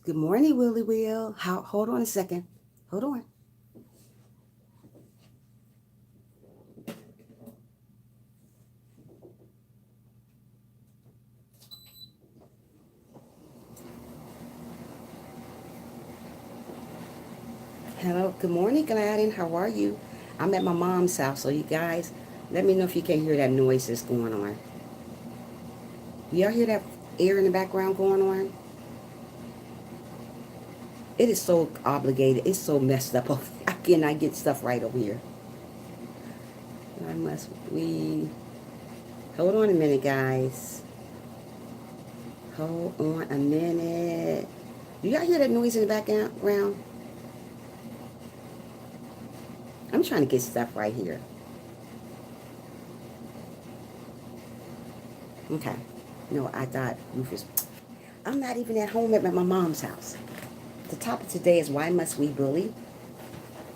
Good morning, Willie Will. Hold on a second. Hold on. Hello. Good morning, Gladys. How are you? I'm at my mom's house, so you guys, let me know if you can hear that noise that's going on. Do y'all hear that air in the background going on? It is so obligated. It's so messed up. I cannot get stuff right over here. I must. We. Hold on a minute, guys. Hold on a minute. Do y'all hear that noise in the background? I'm trying to get stuff right here. Okay. No, I thought Rufus. I'm not even at home at my mom's house. The topic today is why must we bully?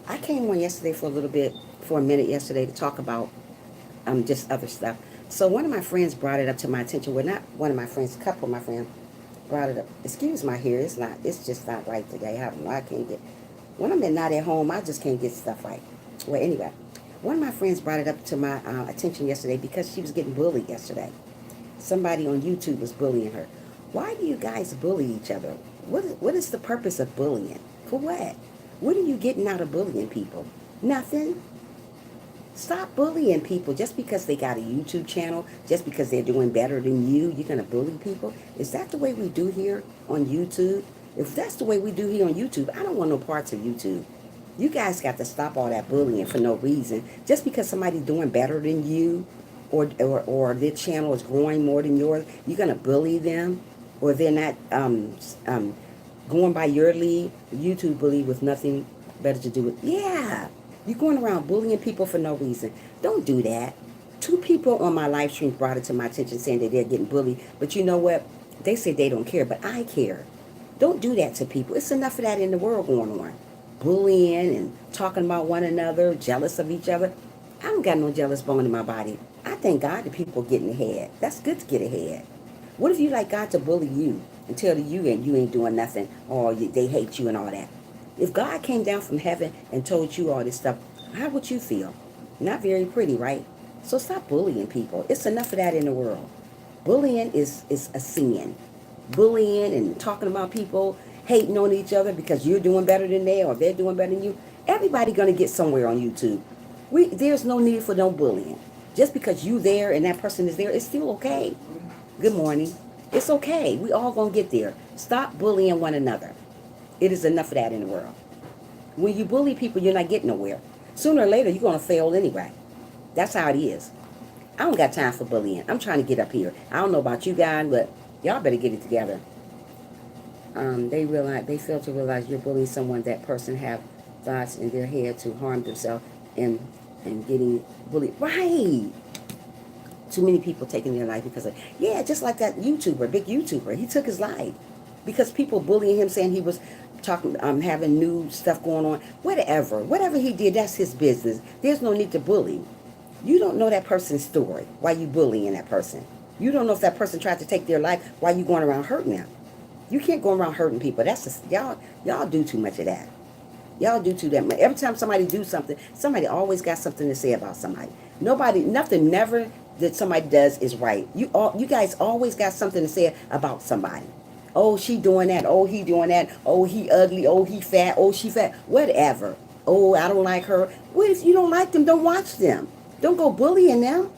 I came on yesterday for a little bit, for a minute yesterday to talk about just other stuff. So one of my friends brought it up to my attention. Well, not one of my friends, a couple of my friends brought it up. Excuse my hair. It's just not right today. I don't know. I can't get, when I'm not at home, I just can't get stuff right. Well, anyway, one of my friends brought it up to my attention yesterday because she was getting bullied yesterday. Somebody on YouTube was bullying her. Why do you guys bully each other? What is the purpose of bullying? For what? What are you getting out of bullying people? Nothing. Stop bullying people just because they got a YouTube channel, just because they're doing better than you, you're going to bully people? Is that the way we do here on YouTube? If that's the way we do here on YouTube, I don't want no parts of YouTube. You guys got to stop all that bullying for no reason. Just because somebody's doing better than you, or their channel is growing more than yours, you're going to bully them, or they're not going by your lead. YouTube bully with nothing better to do with. Yeah, you're going around bullying people for no reason. Don't do that. Two people on my live stream brought it to my attention saying that they're getting bullied. But you know what? They say they don't care, but I care. Don't do that to people. It's enough of that in the world going on. Bullying and talking about one another, jealous of each other. I don't got no jealous bone in my body. I thank God that people getting ahead. That's good to get ahead. What if you like God to bully you and tell you and you ain't doing nothing, or they hate you and all that? If God came down from heaven and told you all this stuff, how would you feel? Not very pretty, right? So stop bullying people. It's enough of that in the world. Bullying is a sin. Bullying and talking about people, hating on each other because you're doing better than they or they're doing better than you. Everybody gonna get somewhere on YouTube. There's no need for no bullying. Just because you there and that person is there, it's still okay. Good morning. It's okay. We all gonna get there. Stop bullying one another. It is enough of that in the world. When you bully people, you're not getting nowhere. Sooner or later, you're gonna fail anyway. That's how it is. I don't got time for bullying. I'm trying to get up here. I don't know about you guys, but y'all better get it together. They fail to realize you're bullying someone. That person have thoughts in their head to harm themselves and getting bullied. Right. Too many people taking their life because of, yeah, just like that YouTuber, big YouTuber. He took his life because people bullying him, saying he was talking, having new stuff going on. Whatever he did, that's his business. There's no need to bully. You don't know that person's story. Why you bullying that person? You don't know if that person tried to take their life. Why you going around hurting them? You can't go around hurting people. That's just, y'all do too much of that. Y'all do too that much. Every time somebody do something, somebody always got something to say about somebody. Nothing, never that somebody does is right. You guys always got something to say about somebody. Oh, she doing that. Oh, he doing that. Oh, he ugly. Oh, he fat. Oh, she fat. Whatever. Oh, I don't like her. What if you don't like them? Don't watch them. Don't go bullying them.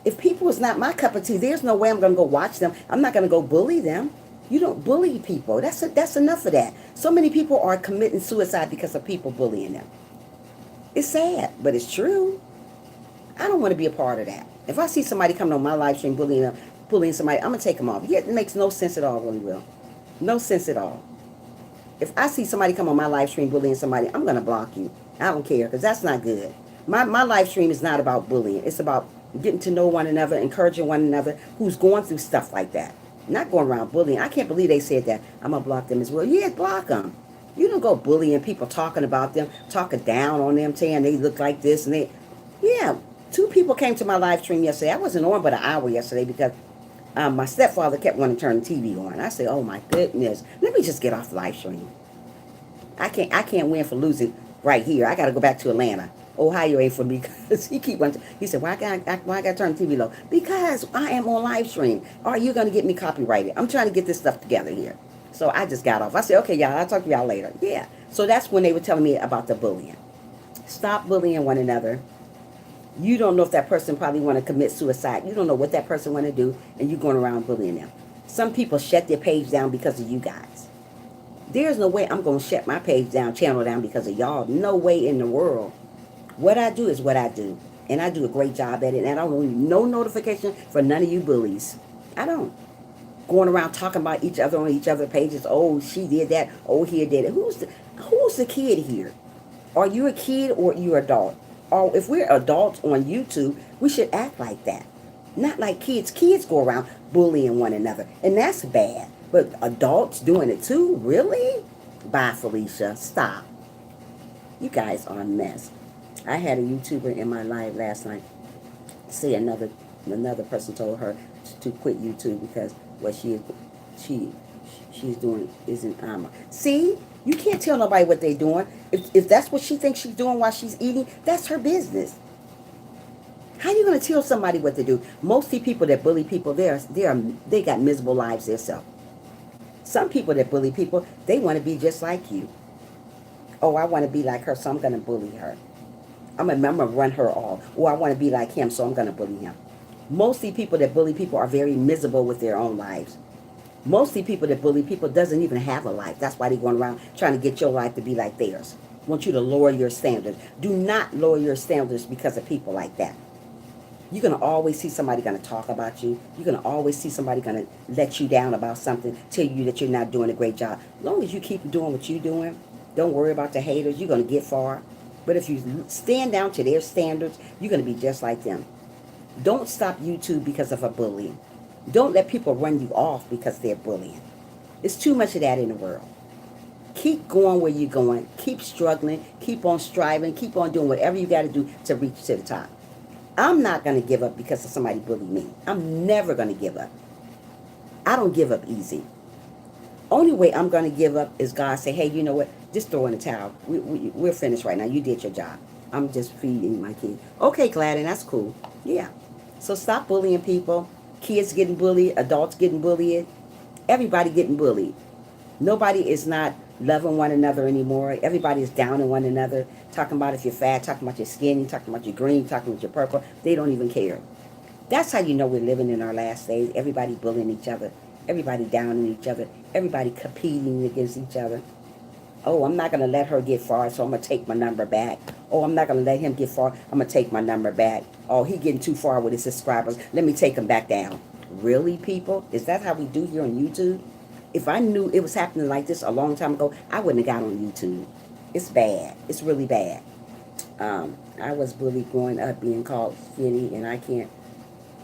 If people is not my cup of tea, there's no way I'm going to go watch them. I'm not going to go bully them. You don't bully people. That's enough of that. So many people are committing suicide because of people bullying them. It's sad, but it's true. I don't want to be a part of that. If I see somebody coming on my live stream bullying somebody, I'm going to take them off. Yeah, it makes no sense at all, really will. No sense at all. If I see somebody come on my live stream bullying somebody, I'm going to block you. I don't care, because that's not good. My live stream is not about bullying. It's about getting to know one another, encouraging one another who's going through stuff like that. Not going around bullying. I can't believe they said that. I'm going to block them as well. Yeah, block them. You don't go bullying people, talking about them, talking down on them, saying they look like this and they... Yeah, two people came to my live stream yesterday. I wasn't on but an hour yesterday because My stepfather kept wanting to turn the TV on. I said, "Oh my goodness, let me just get off the live stream. I can't win for losing right here. I got to go back to Atlanta. Ohio ain't for me because he keep wanting. He said, why I got to turn the TV low? Because I am on live stream. Are you going to get me copyrighted? I'm trying to get this stuff together here." So I just got off. I said, "Okay, y'all, I'll talk to y'all later." Yeah. So that's when they were telling me about the bullying. Stop bullying one another. You don't know if that person probably want to commit suicide. You don't know what that person want to do, and you're going around bullying them. Some people shut their page down because of you guys. There's no way I'm going to shut my page down, channel down because of y'all. No way in the world. What I do is what I do. And I do a great job at it. And I don't need no notification for none of you bullies. I don't. Going around talking about each other on each other pages. Oh, she did that. Oh, he did it. Who's the kid here? Are you a kid or you an adult? Or if we're adults on YouTube, we should act like that. Not like kids. Kids go around bullying one another. And that's bad. But adults doing it too? Really? Bye, Felicia. Stop. You guys are a mess. I had a YouTuber in my live last night say another person told her to quit YouTube because what she's doing isn't See, you can't tell nobody what they're doing. If that's what she thinks she's doing while she's eating, that's her business. How you gonna tell somebody what to do? Most of the people that bully people, they got miserable lives themselves. Some people that bully people, they want to be just like you. Oh, I want to be like her, so I'm gonna bully her. I'm gonna run her off. Or I want to be like him, so I'm gonna bully him. Most of the people that bully people are very miserable with their own lives. Most of the people that bully people doesn't even have a life. That's why they're going around trying to get your life to be like theirs. Want you to lower your standards. Do not lower your standards because of people like that. You're going to always see somebody going to talk about you. You're going to always see somebody going to let you down about something, tell you that you're not doing a great job. As long as you keep doing what you're doing, don't worry about the haters. You're going to get far. But if you stand down to their standards, you're going to be just like them. Don't stop YouTube because of a bullying. Don't let people run you off because they're bullying. There's too much of that in the world. Keep going where you're going. Keep struggling. Keep on striving. Keep on doing whatever you got to do to reach to the top. I'm not going to give up because of somebody bullied me. I'm never going to give up. I don't give up easy. Only way I'm going to give up is God say, "Hey, you know what? Just throw in the towel. We're finished right now. You did your job. I'm just feeding my kids." Okay, Gladys, that's cool. Yeah. So stop bullying people. Kids getting bullied. Adults getting bullied. Everybody getting bullied. Nobody is not loving one another anymore. Everybody is downing one another. Talking about if you're fat, talking about your skinny, talking about your green, talking about your purple. They don't even care. That's how you know we're living in our last days. Everybody bullying each other. Everybody downing each other. Everybody competing against each other. Oh, I'm not going to let her get far, so I'm going to take my number back. Oh, I'm not going to let him get far. I'm going to take my number back. Oh, he getting too far with his subscribers. Let me take him back down. Really, people? Is that how we do here on YouTube? If I knew it was happening like this a long time ago, I wouldn't have got on YouTube. It's bad. It's really bad. I was bullied growing up being called skinny, and I can't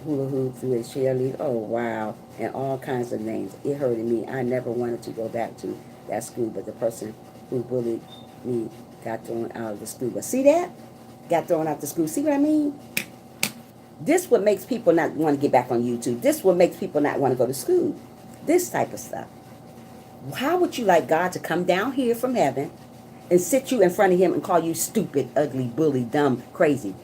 hula hoop through a cheerleader. Oh, wow. And all kinds of names. It hurted me. I never wanted to go back to that school, but the person who bullied me got thrown out of the school. But see that? Got thrown out of the school. See what I mean? This what makes people not want to get back on YouTube. This what makes people not want to go to school. This type of stuff. How would you like God to come down here from heaven and sit you in front of him and call you stupid, ugly, bully, dumb, crazy?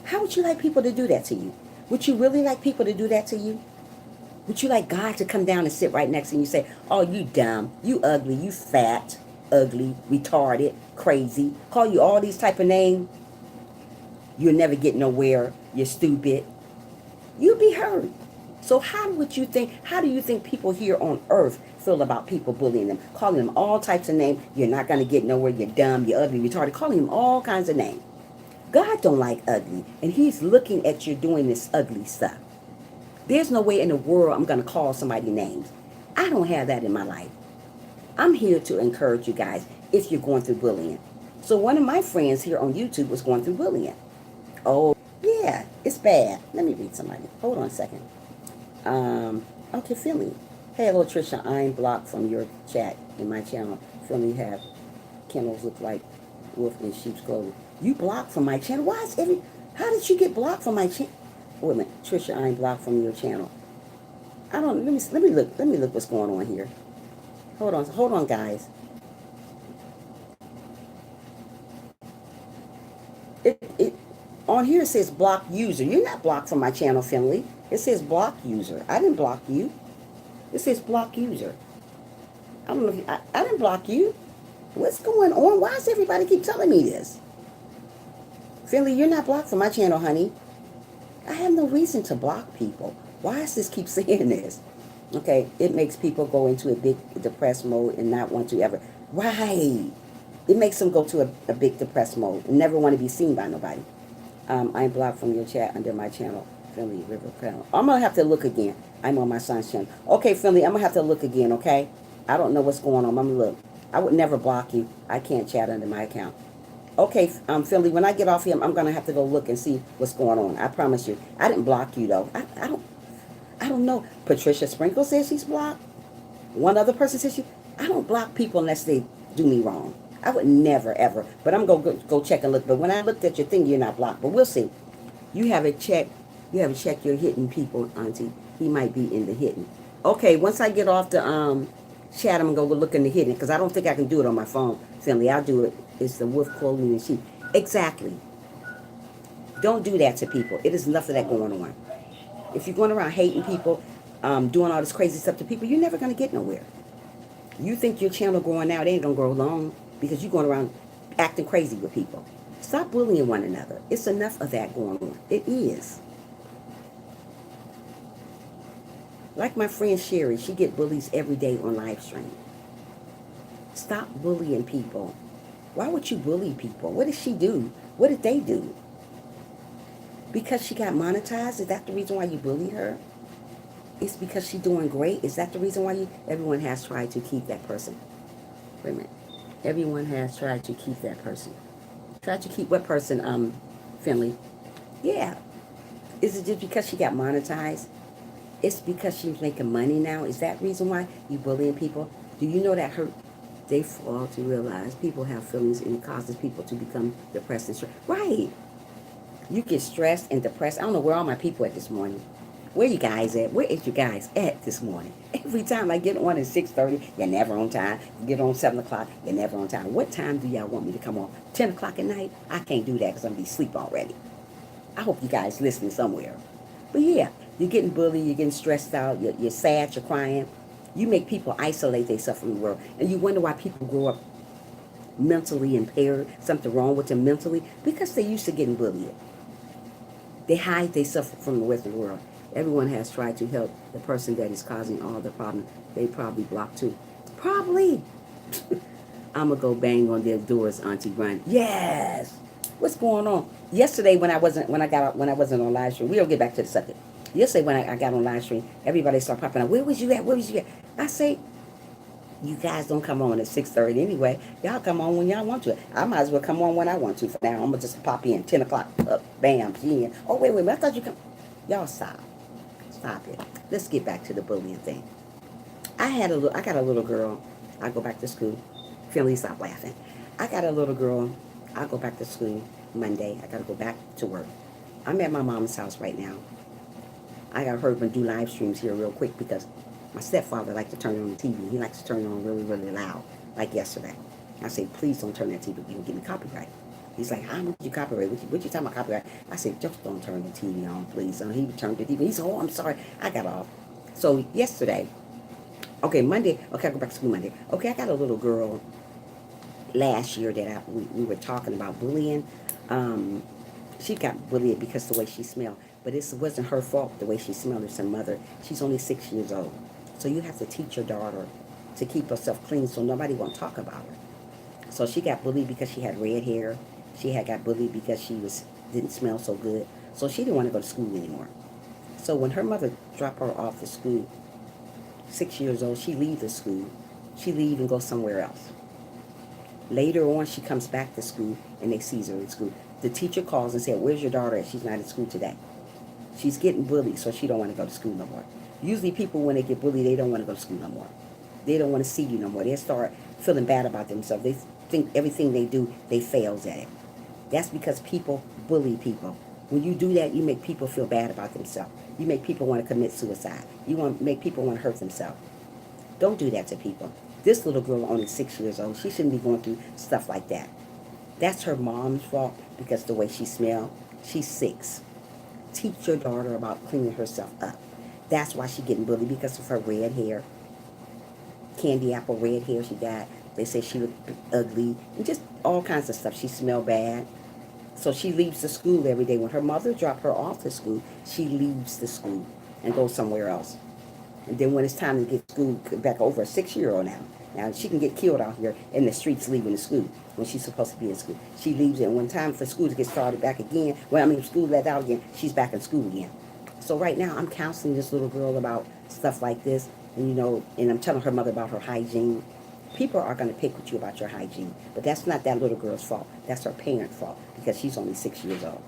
How would you like people to do that to you? Would you really like people to do that to you? Would you like God to come down and sit right next to you and say, "Oh, you dumb, you ugly, you fat, ugly, retarded, crazy," call you all these type of names? You'll never get nowhere. You're stupid. You'll be hurt. So how do you think people here on earth feel about people bullying them? Calling them all types of names. You're not going to get nowhere. You're dumb. You're ugly. Retarded. Calling them all kinds of names. God don't like ugly. And he's looking at you doing this ugly stuff. There's no way in the world I'm going to call somebody names. I don't have that in my life. I'm here to encourage you guys if you're going through bullying. So one of my friends here on YouTube was going through bullying. Oh, yeah, it's bad. Let me read somebody. Hold on a second. Okay, Philly. Hey, hello, Trisha. I'm blocked from your chat in my channel. Philly have kennels look like wolf in sheep's clothing. You blocked from my channel? How did you get blocked from my channel? Wait a minute. Trisha, I'm blocked from your channel. I don't. Let me look what's going on here. Hold on, guys. It on here it says block user. You're not blocked from my channel, Finley. It says block user. I didn't block you. It says block user. I don't know if I didn't block you. What's going on? Why does everybody keep telling me this? Finley, you're not blocked from my channel, honey. I have no reason to block people. Why does this keep saying this? Okay, it makes people go into a big depressed mode and not want to ever. Right. It makes them go to a big depressed mode and never want to be seen by nobody. I'm blocked from your chat under my channel, Finley River Crown. I'm going to have to look again. I'm on my son's channel. Okay, Finley, I'm going to have to look again, okay? I don't know what's going on. I'm going to look. I would never block you. I can't chat under my account. Okay, Finley, when I get off here, I'm going to have to go look and see what's going on. I promise you. I didn't block you, though. I don't know. Patricia Sprinkle says she's blocked. One other person says I don't block people unless they do me wrong. I would never, ever. But I'm going to go check and look. But when I looked at your thing, you're not blocked. But we'll see. You haven't checked your hidden people, Auntie. He might be in the hidden. Okay, once I get off the chat, I'm going to go look in the hidden. Because I don't think I can do it on my phone, Finley. I'll do it. It's the wolf clothing and sheep. Exactly. Don't do that to people. It is enough of that going on. If you're going around hating people, doing all this crazy stuff to people, you're never going to get nowhere. You think your channel growing out, it ain't going to grow long because you're going around acting crazy with people. Stop bullying one another. It's enough of that going on. It is. Like my friend Sherry, she get bullies every day on live stream. Stop bullying people. Why would you bully people? What did she do? What did they do? Because she got monetized? Is that the reason why you bully her? It's because she's doing great? Is that the reason why you... Everyone has tried to keep that person. Wait a minute. Everyone has tried to keep that person. Tried to keep what person, Finley? Yeah. Is it just because she got monetized? It's because she's making money now? Is that the reason why you bullying people? Do you know that hurt? They fall to realize people have feelings and it causes people to become depressed and stressed. Right. You get stressed and depressed. I don't know where all my people at this morning. Where you guys at? Where is you guys at this morning? Every time I get on at 6:30, you're never on time. You get on 7 o'clock, you're never on time. What time do y'all want me to come on? 10 o'clock at night? I can't do that because I'm going to be asleep already. I hope you guys listening somewhere. But yeah, you're getting bullied, you're getting stressed out, you're sad, you're crying. You make people isolate themselves from the world. And you wonder why people grow up mentally impaired, something wrong with them mentally, because they're used to getting bullied. They hide themselves from the rest of the world. Everyone has tried to help the person that is causing all the problem. They probably blocked too. Probably. I'm gonna go bang on their doors, Auntie Run. Yes. What's going on? Yesterday when I wasn't on live stream, we'll get back to the subject. Yesterday when I got on live stream, everybody started popping up. Where was you at? Where was you at? I say, you guys don't come on at 6:30 anyway. Y'all come on when y'all want to. I might as well come on when I want to. For now, I'm gonna just pop in 10 o'clock. Up, bam, she in. Oh wait, I thought you come. Y'all stop it. Let's get back to the bullying thing. I got a little girl. I go back to school. Finley, stop laughing. I got a little girl. I go back to school Monday. I gotta go back to work. I'm at my mom's house right now. I got her to do live streams here real quick because my stepfather likes to turn on the TV. He likes to turn it on really, really loud, like yesterday. I say, please don't turn that TV. You can give me copyright. He's like, how much you copyright? What you talking about copyright? I said, just don't turn the TV on, please. And he turned the TV. He said, oh, I'm sorry. I got off. So yesterday, okay, Monday, okay, I go back to school Monday. Okay, I got a little girl last year that we were talking about bullying. She got bullied because the way she smelled. But it wasn't her fault, the way she smelled. It's her mother. She's only 6 years old. So you have to teach your daughter to keep herself clean so nobody won't talk about her. So she got bullied because she had red hair. She had got bullied because she didn't smell so good. So she didn't want to go to school anymore. So when her mother dropped her off to school, 6 years old, she leaves the school. She leave and go somewhere else. Later on, she comes back to school and they sees her in school. The teacher calls and said, where's your daughter at? She's not at school today. She's getting bullied, so she don't want to go to school no more. Usually people, when they get bullied, they don't want to go to school no more. They don't want to see you no more. They start feeling bad about themselves. They think everything they do, they fails at it. That's because people bully people. When you do that, you make people feel bad about themselves. You make people want to commit suicide. You want to make people want to hurt themselves. Don't do that to people. This little girl, only 6 years old, she shouldn't be going through stuff like that. That's her mom's fault because the way she smells. She's 6. Teach your daughter about cleaning herself up. That's why she's getting bullied, because of her red hair. Candy apple red hair she got. They say she looked ugly. And just all kinds of stuff. She smelled bad. So she leaves the school every day. When her mother dropped her off to school, she leaves the school and goes somewhere else. And then when it's time to get school back over, a 6-year-old now. Now she can get killed out here in the streets leaving the school when she's supposed to be in school. She leaves it, and when time for school to get started back again, school let out again, she's back in school again. So right now I'm counseling this little girl about stuff like this, and and I'm telling her mother about her hygiene. People are going to pick with you about your hygiene, but that's not that little girl's fault. That's her parent's fault, because she's only 6 years old.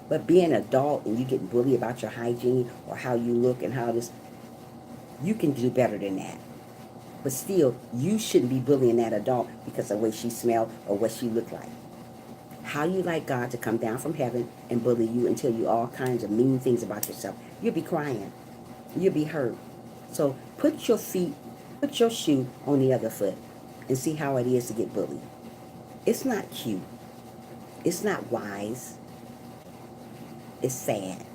But being an adult and you get bullied about your hygiene or how you look and how this, you can do better than that. But still, you shouldn't be bullying that adult because of the way she smelled or what she looked like. How you like God to come down from heaven and bully you and tell you all kinds of mean things about yourself? You'll be crying. You'll be hurt. So put your shoe on the other foot and see how it is to get bullied. It's not cute. It's not wise. It's sad.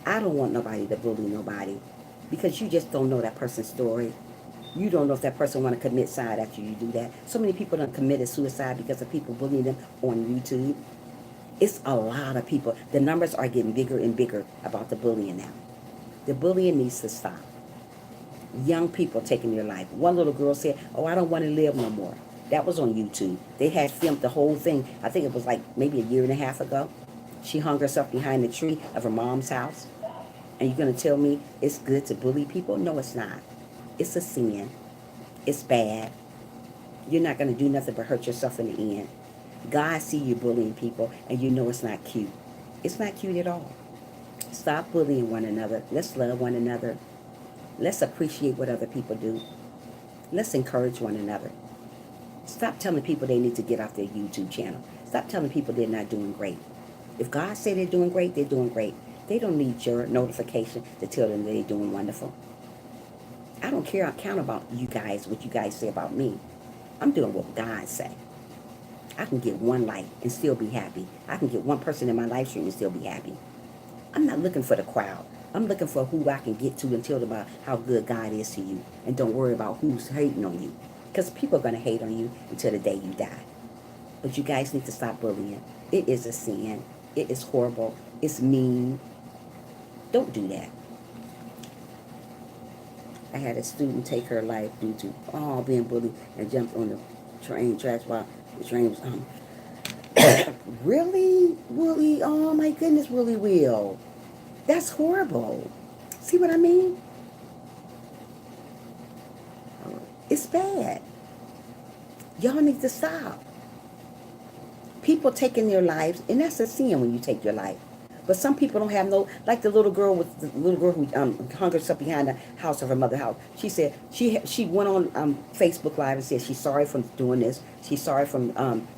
I don't want nobody to bully nobody, because you just don't know that person's story. You don't know if that person want to commit suicide after you do that. So many people done committed suicide because of people bullying them on YouTube. It's a lot of people. The numbers are getting bigger and bigger about the bullying now. The bullying needs to stop. Young people taking their life. One little girl said, "Oh, I don't want to live no more." That was on YouTube. They had filmed the whole thing. I think it was like maybe a year and a half ago. She hung herself behind the tree of her mom's house. And you're going to tell me it's good to bully people? No, it's not. It's a sin. It's bad. You're not going to do nothing but hurt yourself in the end. God see you bullying people, and you know it's not cute. It's not cute at all. Stop bullying one another. Let's love one another. Let's appreciate what other people do. Let's encourage one another. Stop telling people they need to get off their YouTube channel. Stop telling people they're not doing great. If God say they're doing great, they're doing great. They don't need your notification to tell them they're doing wonderful. I don't care. I count about you guys, what you guys say about me. I'm doing what God say. I can get one like and still be happy. I can get one person in my live stream and still be happy. I'm not looking for the crowd. I'm looking for who I can get to and tell them about how good God is to you. And don't worry about who's hating on you. Because people are going to hate on you until the day you die. But you guys need to stop bullying. It is a sin. It is horrible. It's mean. Don't do that. I had a student take her life due to being bullied and jumped on the train tracks while the train was really? Willie? Oh my goodness, Willie Will. That's horrible. See what I mean? It's bad. Y'all need to stop. People taking their lives, and that's a sin when you take your life. But some people don't have like the little girl who hung herself behind the house of her mother's house. She said she went on Facebook Live and said she's sorry for doing this. She's sorry for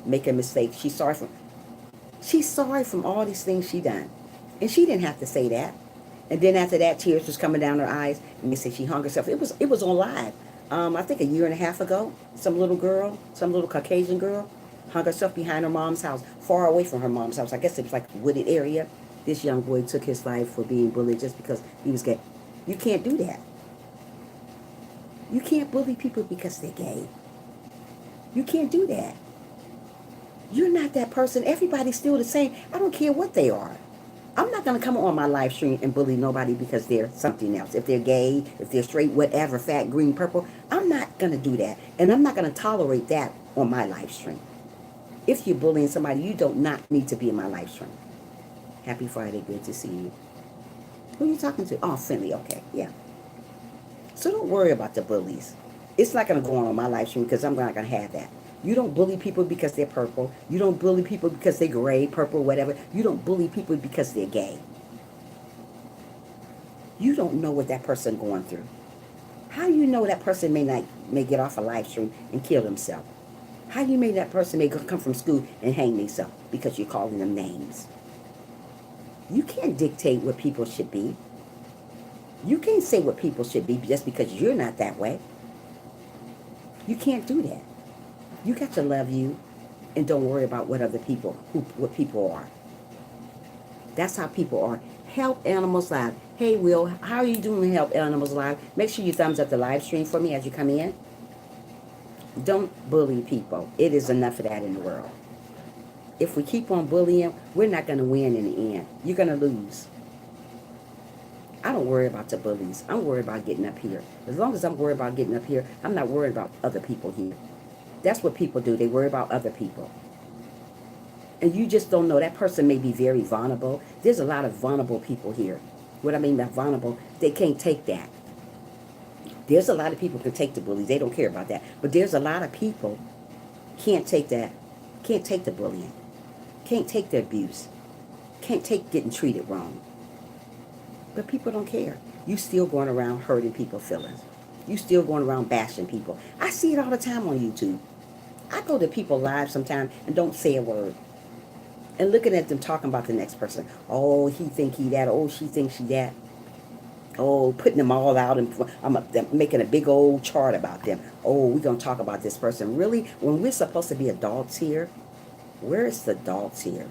making mistakes. She's sorry from all these things she done, and she didn't have to say that. And then after that, tears was coming down her eyes, and they said she hung herself. It was on live. I think a year and a half ago. Some little Caucasian girl, hung herself behind her mom's house, far away from her mom's house. I guess it was like a wooded area. This young boy took his life for being bullied just because he was gay. You can't do that. You can't bully people because they're gay. You can't do that. You're not that person. Everybody's still the same. I don't care what they are. I'm not going to come on my live stream and bully nobody because they're something else. If they're gay, if they're straight, whatever, fat, green, purple, I'm not going to do that. And I'm not going to tolerate that on my live stream. If you're bullying somebody, you do not need to be in my live stream. Happy Friday. Good to see you. Who are you talking to? Oh, Finley. Okay. Yeah. So don't worry about the bullies. It's not going to go on my live stream because I'm not going to have that. You don't bully people because they're purple. You don't bully people because they're gray, purple, whatever. You don't bully people because they're gay. You don't know what that person going through. How do you know that person may get off a live stream and kill himself? How you made that person may come from school and hang themselves because you're calling them names? You can't dictate what people should be. You can't say what people should be just because you're not that way. You can't do that. You got to love you and don't worry about what other people, what people are. That's how people are. Help Animals Live. Hey, Will, how are you doing, Help Animals Live? Make sure you thumbs up the live stream for me as you come in. Don't bully people. It is enough of that in the world. If we keep on bullying, we're not going to win in the end. You're going to lose. I don't worry about the bullies. I'm worried about getting up here. As long as I'm worried about getting up here, I'm not worried about other people here. That's what people do. They worry about other people. And you just don't know. That person may be very vulnerable. There's a lot of vulnerable people here. What I mean by vulnerable, they can't take that. There's a lot of people who can take the bullies. They don't care about that. But there's a lot of people can't take that, can't take the bullying, can't take the abuse, can't take getting treated wrong. But people don't care. You still going around hurting people's feelings. You still going around bashing people. I see it all the time on YouTube. I go to people's lives sometimes and don't say a word. And looking at them talking about the next person. Oh, he think he that. Oh, she thinks she that. Oh, putting them all out, and I'm making a big old chart about them. Oh, we're going to talk about this person. Really? When we're supposed to be adults here, where's the adults here?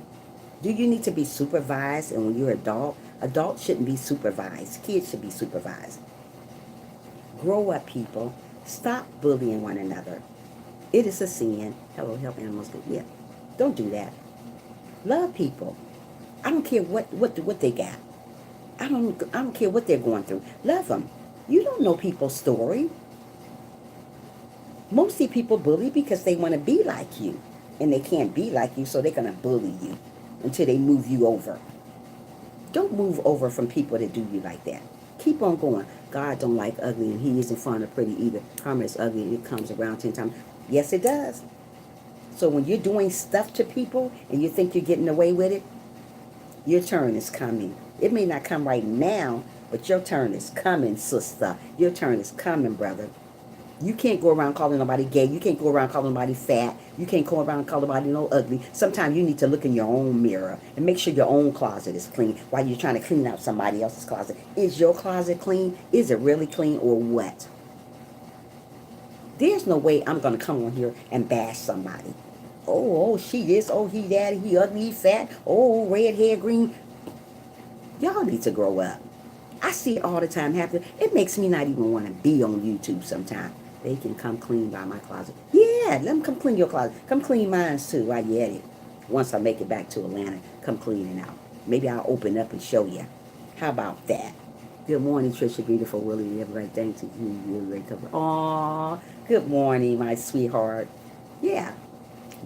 Do you need to be supervised? And when you're an adult, adults shouldn't be supervised. Kids should be supervised. Grow up, people. Stop bullying one another. It is a sin. Hello, Help Animals. Yeah. Don't do that. Love people. I don't care what they got. I don't care what they're going through. Love them. You don't know people's story. Mostly people bully because they want to be like you. And they can't be like you, so they're going to bully you until they move you over. Don't move over from people that do you like that. Keep on going. God don't like ugly, and he isn't fond of pretty either. Karma is ugly, and it comes around 10 times. Yes, it does. So when you're doing stuff to people and you think you're getting away with it, your turn is coming. It may not come right now, but your turn is coming, sister. Your turn is coming, brother. You can't go around calling nobody gay. You can't go around calling nobody fat. You can't go around calling nobody no ugly. Sometimes you need to look in your own mirror and make sure your own closet is clean while you're trying to clean out somebody else's closet. Is your closet clean? Is it really clean or what? There's no way I'm going to come on here and bash somebody. Oh, she this, oh, he that, he ugly, he fat, oh, red hair, green. Y'all need to grow up. I see it all the time happen. It makes me not even want to be on YouTube sometimes. They can come clean by my closet. Yeah, let them come clean your closet. Come clean mine too while you're at it. Once I make it back to Atlanta, come clean it out. Maybe I'll open up and show you. How about that? Good morning, Trisha, beautiful Willie. Everybody, thank you. You're great cover. Aw, good morning, my sweetheart. Yeah,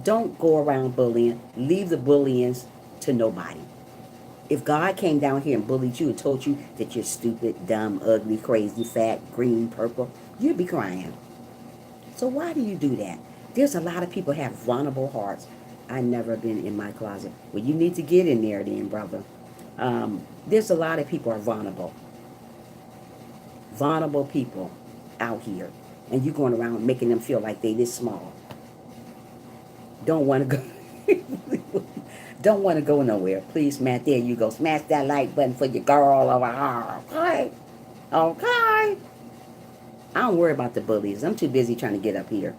don't go around bullying. Leave the bullying to nobody. If God came down here and bullied you and told you that you're stupid, dumb, ugly, crazy, fat, green, purple, you'd be crying. So why do you do that? There's a lot of people have vulnerable hearts. I've never been in my closet. Well, you need to get in there then, brother. There's a lot of people are vulnerable. Vulnerable people out here. And you're going around making them feel like they this small. Don't want to go... Don't want to go nowhere. Please, Matt, there you go. Smash that like button for your girl over here. Okay? Okay? I don't worry about the bullies. I'm too busy trying to get up here.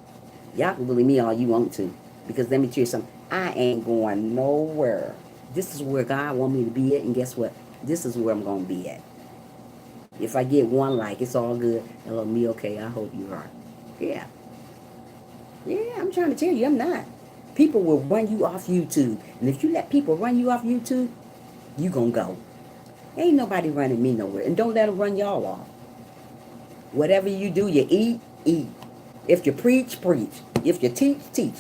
Y'all can bully me all you want to. Because let me tell you something. I ain't going nowhere. This is where God want me to be at. And guess what? This is where I'm going to be at. If I get one like, it's all good. Hello, me okay? I hope you are. Yeah. Yeah, I'm trying to tell you, I'm not. People will run you off YouTube. And if you let people run you off YouTube, you gonna go. Ain't nobody running me nowhere. And don't let them run y'all off. Whatever you do, you eat, eat. If you preach, preach. If you teach, teach.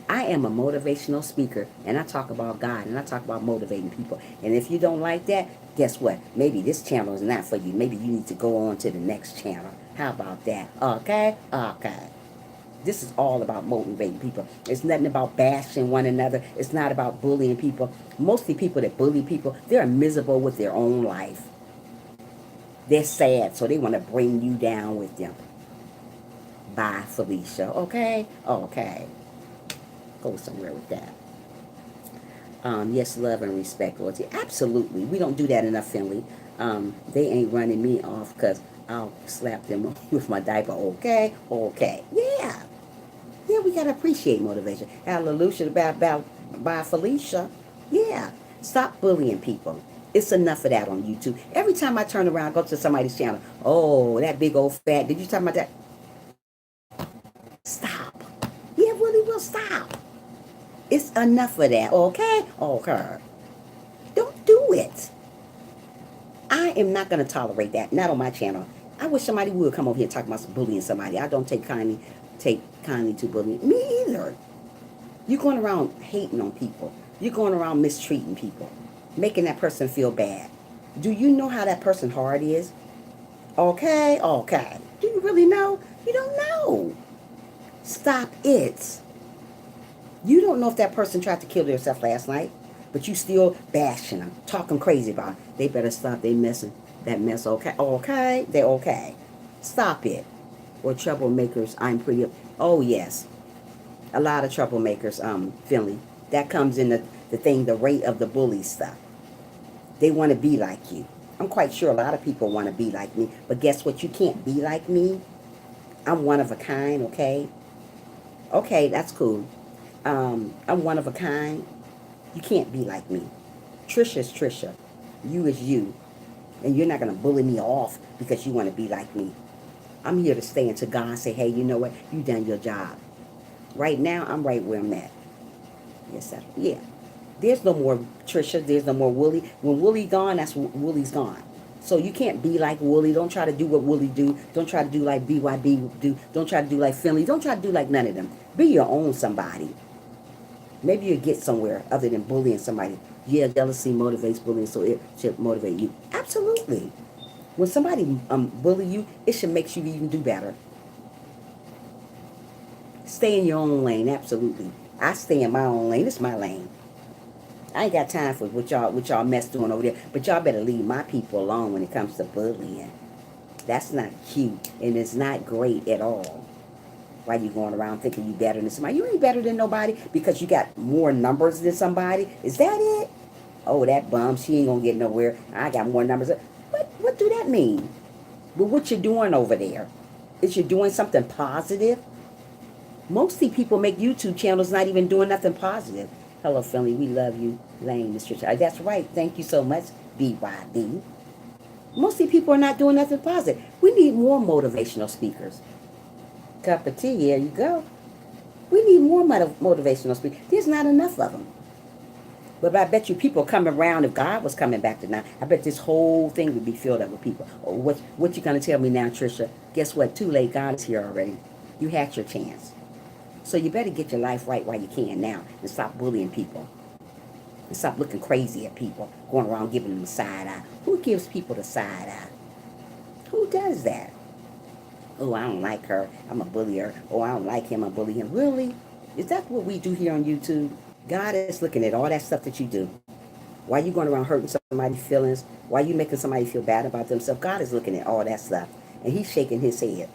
I am a motivational speaker, and I talk about God, and I talk about motivating people. And if you don't like that, guess what? Maybe this channel is not for you. Maybe you need to go on to the next channel. How about that? Okay? Okay. This is all about motivating people. It's nothing about bashing one another. It's not about bullying people. Mostly people that bully people, they're miserable with their own life. They're sad, so they want to bring you down with them. by Felicia. Okay? Okay. Go somewhere with that. Yes, love and respect, loyalty. Absolutely. We don't do that enough, Finley. They ain't running me off because I'll slap them with my diaper. Okay? Okay. Yeah. Yeah, we got to appreciate motivation. Hallelujah by Felicia. Yeah. Stop bullying people. It's enough of that on YouTube. Every time I turn around, go to somebody's channel. Oh, that big old fat. Did you talk about that? Stop. Yeah, really will stop. It's enough of that, okay? Okay. Don't do it. I am not going to tolerate that. Not on my channel. I wish somebody would come over here and talk about bullying somebody. I don't take kindly to bullying. Me either. You're going around hating on people. You're going around mistreating people, making that person feel bad. Do you know how that person's heart is? Okay, okay. Do you really know? You don't know. Stop it. You don't know if that person tried to kill themselves last night, but you still bashing them, talking crazy about it. They better stop. They messing that mess. Okay, okay, they're okay. Stop it. Or troublemakers. I'm pretty. Oh yes, a lot of troublemakers. Finley. That comes in the thing. The rate of the bully stuff. They want to be like you. I'm quite sure a lot of people want to be like me, but guess what? You can't be like me. I'm one of a kind. Okay. Okay, that's cool. I'm one of a kind. You can't be like me. Trisha's Trisha. You is you. And you're not going to bully me off because you want to be like me. I'm here to stay until God say, hey, you know what? You done your job. Right now, I'm right where I'm at. Yes, sir. Yeah. There's no more Trisha. There's no more Wooly. When Wooly gone, that's Wooly's gone. So you can't be like Wooly. Don't try to do what Wooly do. Don't try to do like BYB do. Don't try to do like Finley. Don't try to do like none of them. Be your own somebody. Maybe you'll get somewhere other than bullying somebody. Yeah, jealousy motivates bullying, so it should motivate you. Absolutely. When somebody bully you, it should make you even do better. Stay in your own lane, absolutely. I stay in my own lane. It's my lane. I ain't got time for what y'all mess doing over there. But y'all better leave my people alone when it comes to bullying. That's not cute, and it's not great at all. Why you going around thinking you better than somebody? You ain't better than nobody because you got more numbers than somebody. Is that it? Oh, that bum, she ain't gonna get nowhere. I got more numbers. What do that mean? But what you doing over there? Is you doing something positive? Mostly people make YouTube channels not even doing nothing positive. Hello, Finley. We love you. Lane, Mr. That's right. Thank you so much, BYB. Mostly people are not doing nothing positive. We need more motivational speakers. Cup of tea, here you go. We need more motivational speakers. There's not enough of them. But I bet you people coming around, if God was coming back tonight, I bet this whole thing would be filled up with people. Oh, what you going to tell me now, Trisha? Guess what? Too late. God is here already. You had your chance. So you better get your life right while you can now and stop bullying people. And stop looking crazy at people, going around giving them the side eye. Who gives people the side eye? Who does that? Oh, I don't like her. I'm a bullier. Oh, I don't like him. I bully him. Really? Is that what we do here on YouTube? God is looking at all that stuff that you do. Why you going around hurting somebody's feelings? Why you making somebody feel bad about themselves? God is looking at all that stuff. And he's shaking his head.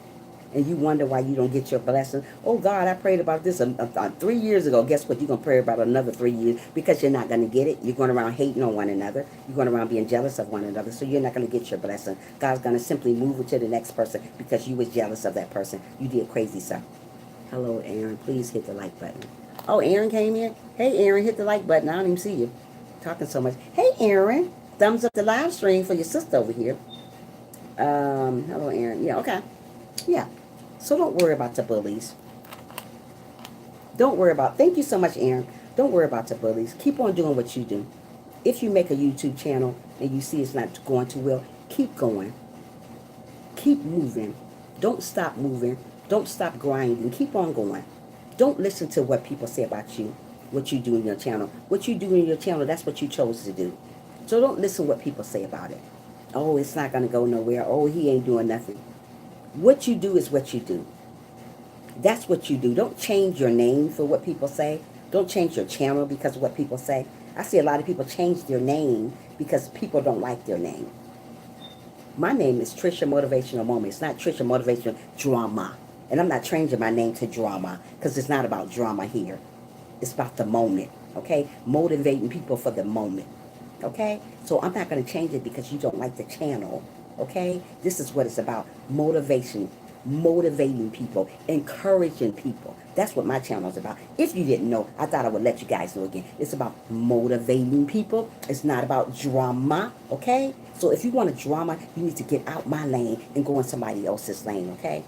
And you wonder why you don't get your blessing. Oh, God, I prayed about this 3 years ago. Guess what? You're going to pray about another 3 years because you're not going to get it. You're going around hating on one another. You're going around being jealous of one another. So you're not going to get your blessing. God's going to simply move it to the next person because you was jealous of that person. You did crazy stuff. Hello, Aaron. Please hit the like button. Oh, Aaron came in. Hey, Aaron, hit the like button. I don't even see you talking so much. Hey, Aaron. Thumbs up the live stream for your sister over here. Hello, Aaron. Yeah, okay. Yeah. So don't worry about the bullies. Don't worry about, thank you so much, Aaron. Don't worry about the bullies. Keep on doing what you do. If you make a YouTube channel and you see it's not going too well, keep going. Keep moving. Don't stop moving. Don't stop grinding. Keep on going. Don't listen to what people say about you, what you do in your channel. What you do in your channel, that's what you chose to do. So don't listen to what people say about it. Oh, it's not going to go nowhere. Oh, he ain't doing nothing. What you do is what you do. That's what you do. Don't change your name for what people say. Don't change your channel because of what people say. I see a lot of people change their name because people don't like their name. My name is Trisha Motivational Moment. It's not Trisha Motivational Drama. And I'm not changing my name to drama because it's not about drama here. It's about the moment, okay? Motivating people for the moment, okay? So I'm not going to change it because you don't like the channel, okay? This is what it's about, motivation, motivating people, encouraging people. That's what my channel is about. If you didn't know, I thought I would let you guys know again. It's about motivating people. It's not about drama, okay? So if you want a drama, you need to get out my lane and go in somebody else's lane, okay?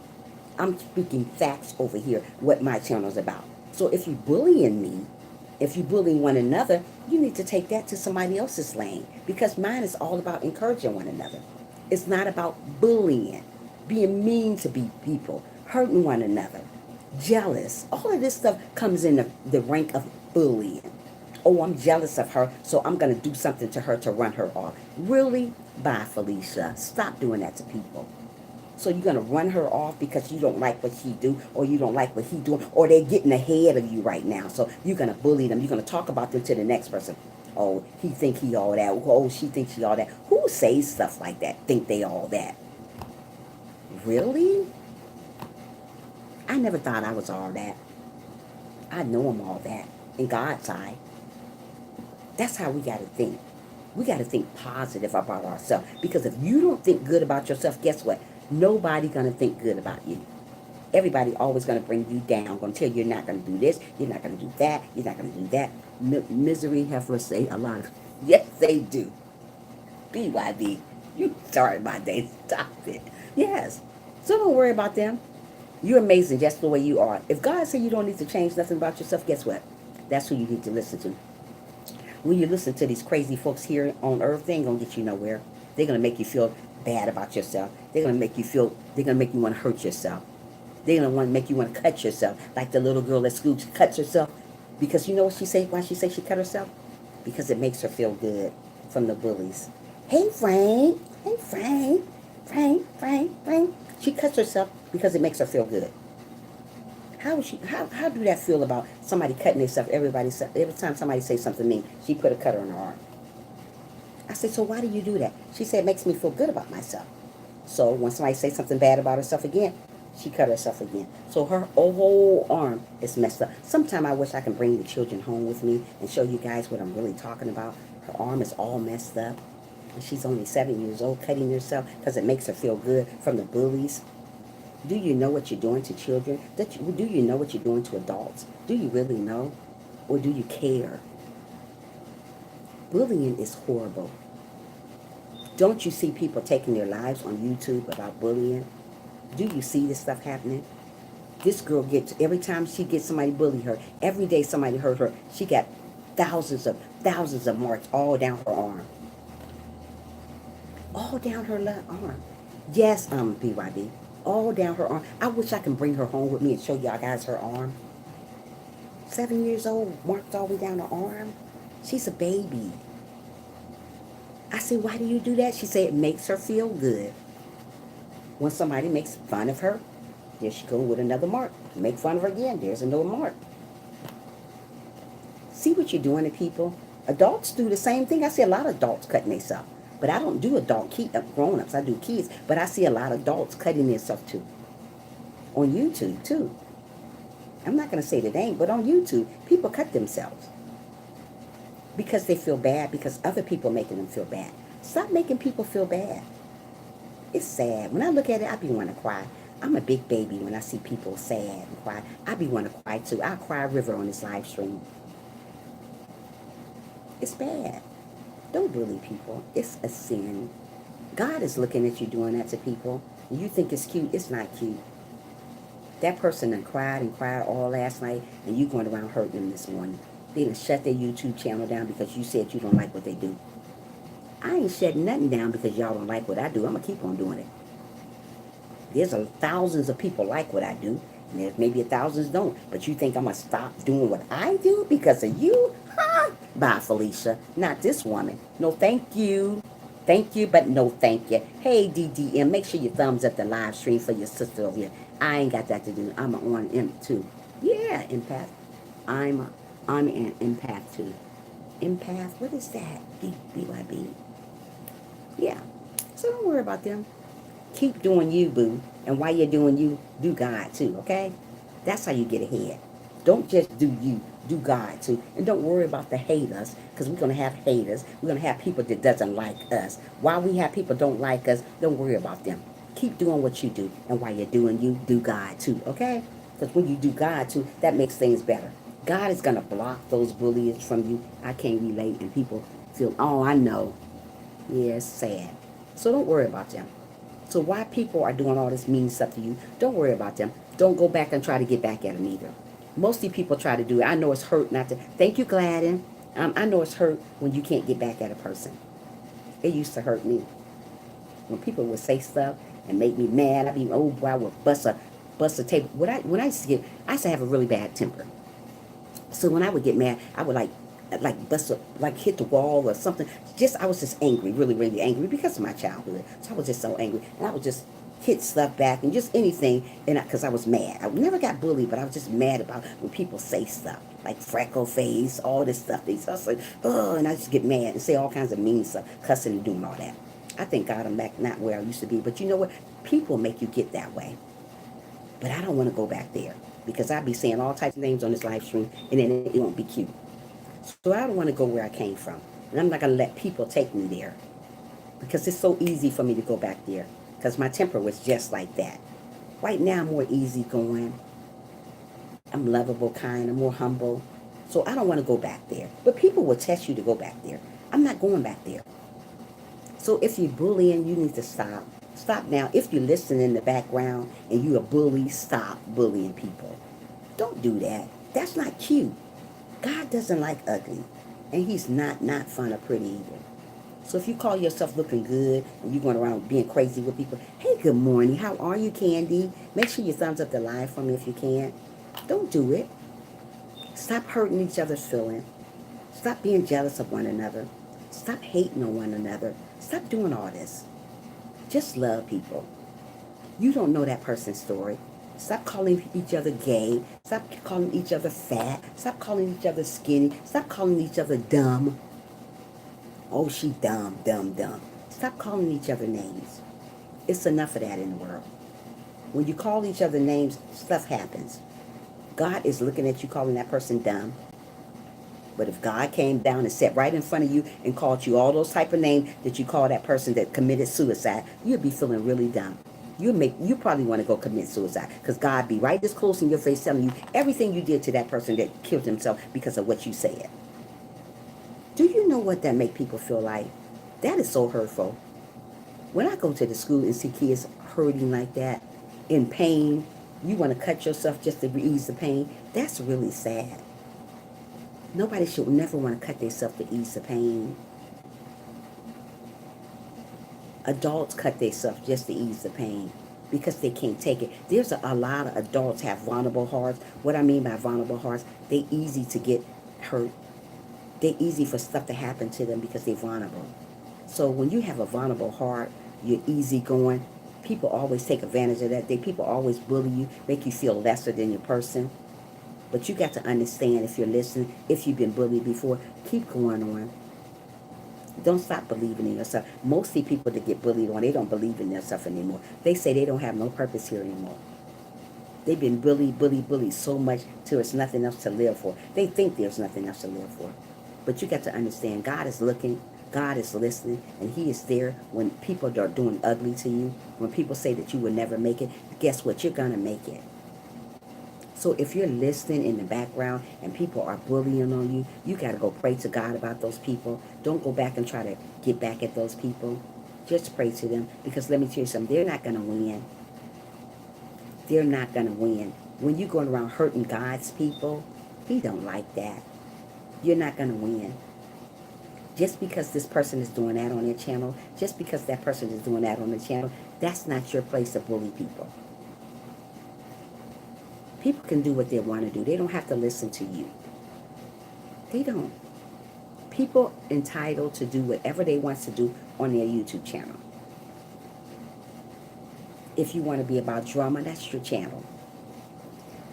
I'm speaking facts over here, what my channel is about. So if you're bullying me, if you're bullying one another, you need to take that to somebody else's lane because mine is all about encouraging one another. It's not about bullying, being mean to people, hurting one another, jealous. All of this stuff comes in the rank of bullying. Oh, I'm jealous of her, so I'm going to do something to her to run her off. Really? Bye, Felicia. Stop doing that to people. So you're gonna run her off because you don't like what she do, or you don't like what he doing, or they're getting ahead of you right now. So you're gonna bully them. You're gonna talk about them to the next person. Oh, he think he all that. Oh, she thinks she all that. Who says stuff like that? Think they all that? Really? I never thought I was all that. I know I'm all that in God's eye. That's how we gotta think. We gotta think positive about ourselves. Because if you don't think good about yourself, guess what? Nobody gonna think good about you. Everybody always going to bring you down, going to tell you you're not going to do this, you're not going to do that, you're not going to do that. Misery have to say a lot of, yes, they do. BYB, you started my day, stop it. Yes, so don't worry about them. You're amazing just the way you are. If God said you don't need to change nothing about yourself, guess what? That's who you need to listen to. When you listen to these crazy folks here on earth, they ain't going to get you nowhere. They're going to make you feel bad about yourself. They're going to make you want to hurt yourself. They're gonna want to make you want to cut yourself, like the little girl at school. She cuts herself because you know what she say? Why she say she cut herself? Because it makes her feel good from the bullies. Hey Frank, hey Frank, Frank. She cuts herself because it makes her feel good. How do that feel about somebody cutting themselves? Every time somebody says something mean, she put a cutter on her arm. I said, so why do you do that? She said, it makes me feel good about myself. So when somebody says something bad about herself again, she cut herself again. So her whole arm is messed up. Sometime I wish I can bring the children home with me and show you guys what I'm really talking about. Her arm is all messed up. And she's only 7 years old, cutting herself because it makes her feel good from the bullies. Do you know what you're doing to children? Do you know what you're doing to adults? Do you really know? Or do you care? Bullying is horrible. Don't you see people taking their lives on YouTube about bullying? Do you see this stuff happening? This girl gets, every time she gets somebody bully her, every day somebody hurt her, she got thousands of marks all down her arm. All down her left arm. Yes, BYB. All down her arm. I wish I can bring her home with me and show y'all guys her arm. 7 years old, marked all the way down her arm. She's a baby. I said, why do you do that? She said it makes her feel good. When somebody makes fun of her, there she go with another mark. Make fun of her again, there's another mark. See what you're doing to people? Adults do the same thing. I see a lot of adults cutting themselves. But I don't do grown-ups. I do kids. But I see a lot of adults cutting themselves too. On YouTube too. I'm not going to say the name, but on YouTube, people cut themselves. Because they feel bad, because other people making them feel bad. Stop making people feel bad. It's sad. When I look at it, I be want to cry. I'm a big baby when I see people sad and cry. I be want to cry too. I'll cry a river on this live stream. It's bad. Don't bully people. It's a sin. God is looking at you doing that to people. And you think it's cute. It's not cute. That person done cried and cried all last night, and you going around hurting them this morning. They done shut their YouTube channel down because you said you don't like what they do. I ain't shutting nothing down because y'all don't like what I do. I'm going to keep on doing it. There's thousands of people like what I do, and there's maybe thousands don't. But you think I'm going to stop doing what I do because of you? Ha! Bye, Felicia. Not this woman. No, thank you. Thank you, but no thank you. Hey, DDM, make sure you thumbs up the live stream for your sister over here. I ain't got that to do. I'm on M too. Yeah, empath. I'm an empath too. Empath, what is that? BYB. Yeah. So don't worry about them. Keep doing you, boo. And while you're doing you, do God too, okay? That's how you get ahead. Don't just do you, do God too. And don't worry about the haters, because we're going to have haters. We're going to have people that doesn't like us. While we have people don't like us, don't worry about them. Keep doing what you do. And while you're doing you, do God too, okay? Because when you do God too, that makes things better. God is going to block those bullies from you. I can't relate. And people feel, oh, I know. Yeah, it's sad. So don't worry about them. So why people are doing all this mean stuff to you, don't worry about them. Don't go back and try to get back at them either. Mostly people try to do it. I know it's hurt not to. Thank you, Gladden. I know it's hurt when you can't get back at a person. It used to hurt me. When people would say stuff and make me mad, I'd be, oh, boy, I would bust a table. When I used to I used to have a really bad temper. So when I would get mad, I would like bust up, like hit the wall or something. I was just angry, really, really angry because of my childhood. So I was just so angry, and I would just hit stuff back and just anything, and because I was mad. I never got bullied, but I was just mad about when people say stuff like freckle face, all this stuff. So I was like, oh, and I just get mad and say all kinds of mean stuff, cussing and doing all that. I thank God I'm back not where I used to be, but you know what? People make you get that way, but I don't want to go back there because I'd be saying all types of names on this live stream, and then it won't be cute. So I don't want to go where I came from. And I'm not going to let people take me there. Because it's so easy for me to go back there. Because my temper was just like that. Right now I'm more easygoing. I'm lovable, kind. I'm more humble. So I don't want to go back there. But people will test you to go back there. I'm not going back there. So if you're bullying, you need to stop. Stop now. If you listen in the background and you're a bully, stop bullying people. Don't do that. That's not cute. God doesn't like ugly, and he's not fun or pretty either. So if you call yourself looking good and you're going around being crazy with people, hey, good morning, how are you, Candy? Make sure you thumbs up the live for me if you can. Don't do it. Stop hurting each other's feelings. Stop being jealous of one another. Stop hating on one another. Stop doing all this. Just love people. You don't know that person's story. Stop calling each other gay. Stop calling each other fat. Stop calling each other skinny. Stop calling each other dumb. Oh, she dumb, dumb, dumb. Stop calling each other names. It's enough of that in the world. When you call each other names, stuff happens. God is looking at you calling that person dumb. But if God came down and sat right in front of you and called you all those type of names that you call that person that committed suicide, you'd be feeling really dumb. You probably want to go commit suicide because God be right this close in your face telling you everything you did to that person that killed himself because of what you said. Do you know what that make people feel like? That is so hurtful. When I go to the school and see kids hurting like that, in pain, you want to cut yourself just to ease the pain, that's really sad. Nobody should never want to cut themselves to ease the pain. Adults cut themselves just to ease the pain because they can't take it. There's a lot of adults have vulnerable hearts. What I mean by vulnerable hearts, they easy to get hurt. They easy for stuff to happen to them because they're vulnerable. So when you have a vulnerable heart, you're easygoing. People always take advantage of that. People always bully you, make you feel lesser than your person. But you got to understand, if you're listening, if you've been bullied before, keep going on. Don't stop believing in yourself. Most of the people that get bullied on, they don't believe in themselves anymore. They say they don't have no purpose here anymore. They've been bullied so much till it's nothing else to live for. They think there's nothing else to live for. But you got to understand, God is looking, God is listening, and he is there when people are doing ugly to you. When people say that you will never make it, guess what? You're going to make it. So if you're listening in the background and people are bullying on you, you got to go pray to God about those people. Don't go back and try to get back at those people. Just pray to them, because let me tell you something, they're not going to win. They're not going to win. When you're going around hurting God's people, he don't like that. You're not going to win. Just because this person is doing that on their channel, just because that person is doing that on the channel, that's not your place to bully people. People can do what they want to do. They don't have to listen to you. They don't. People entitled to do whatever they want to do on their YouTube channel. If you want to be about drama, that's your channel.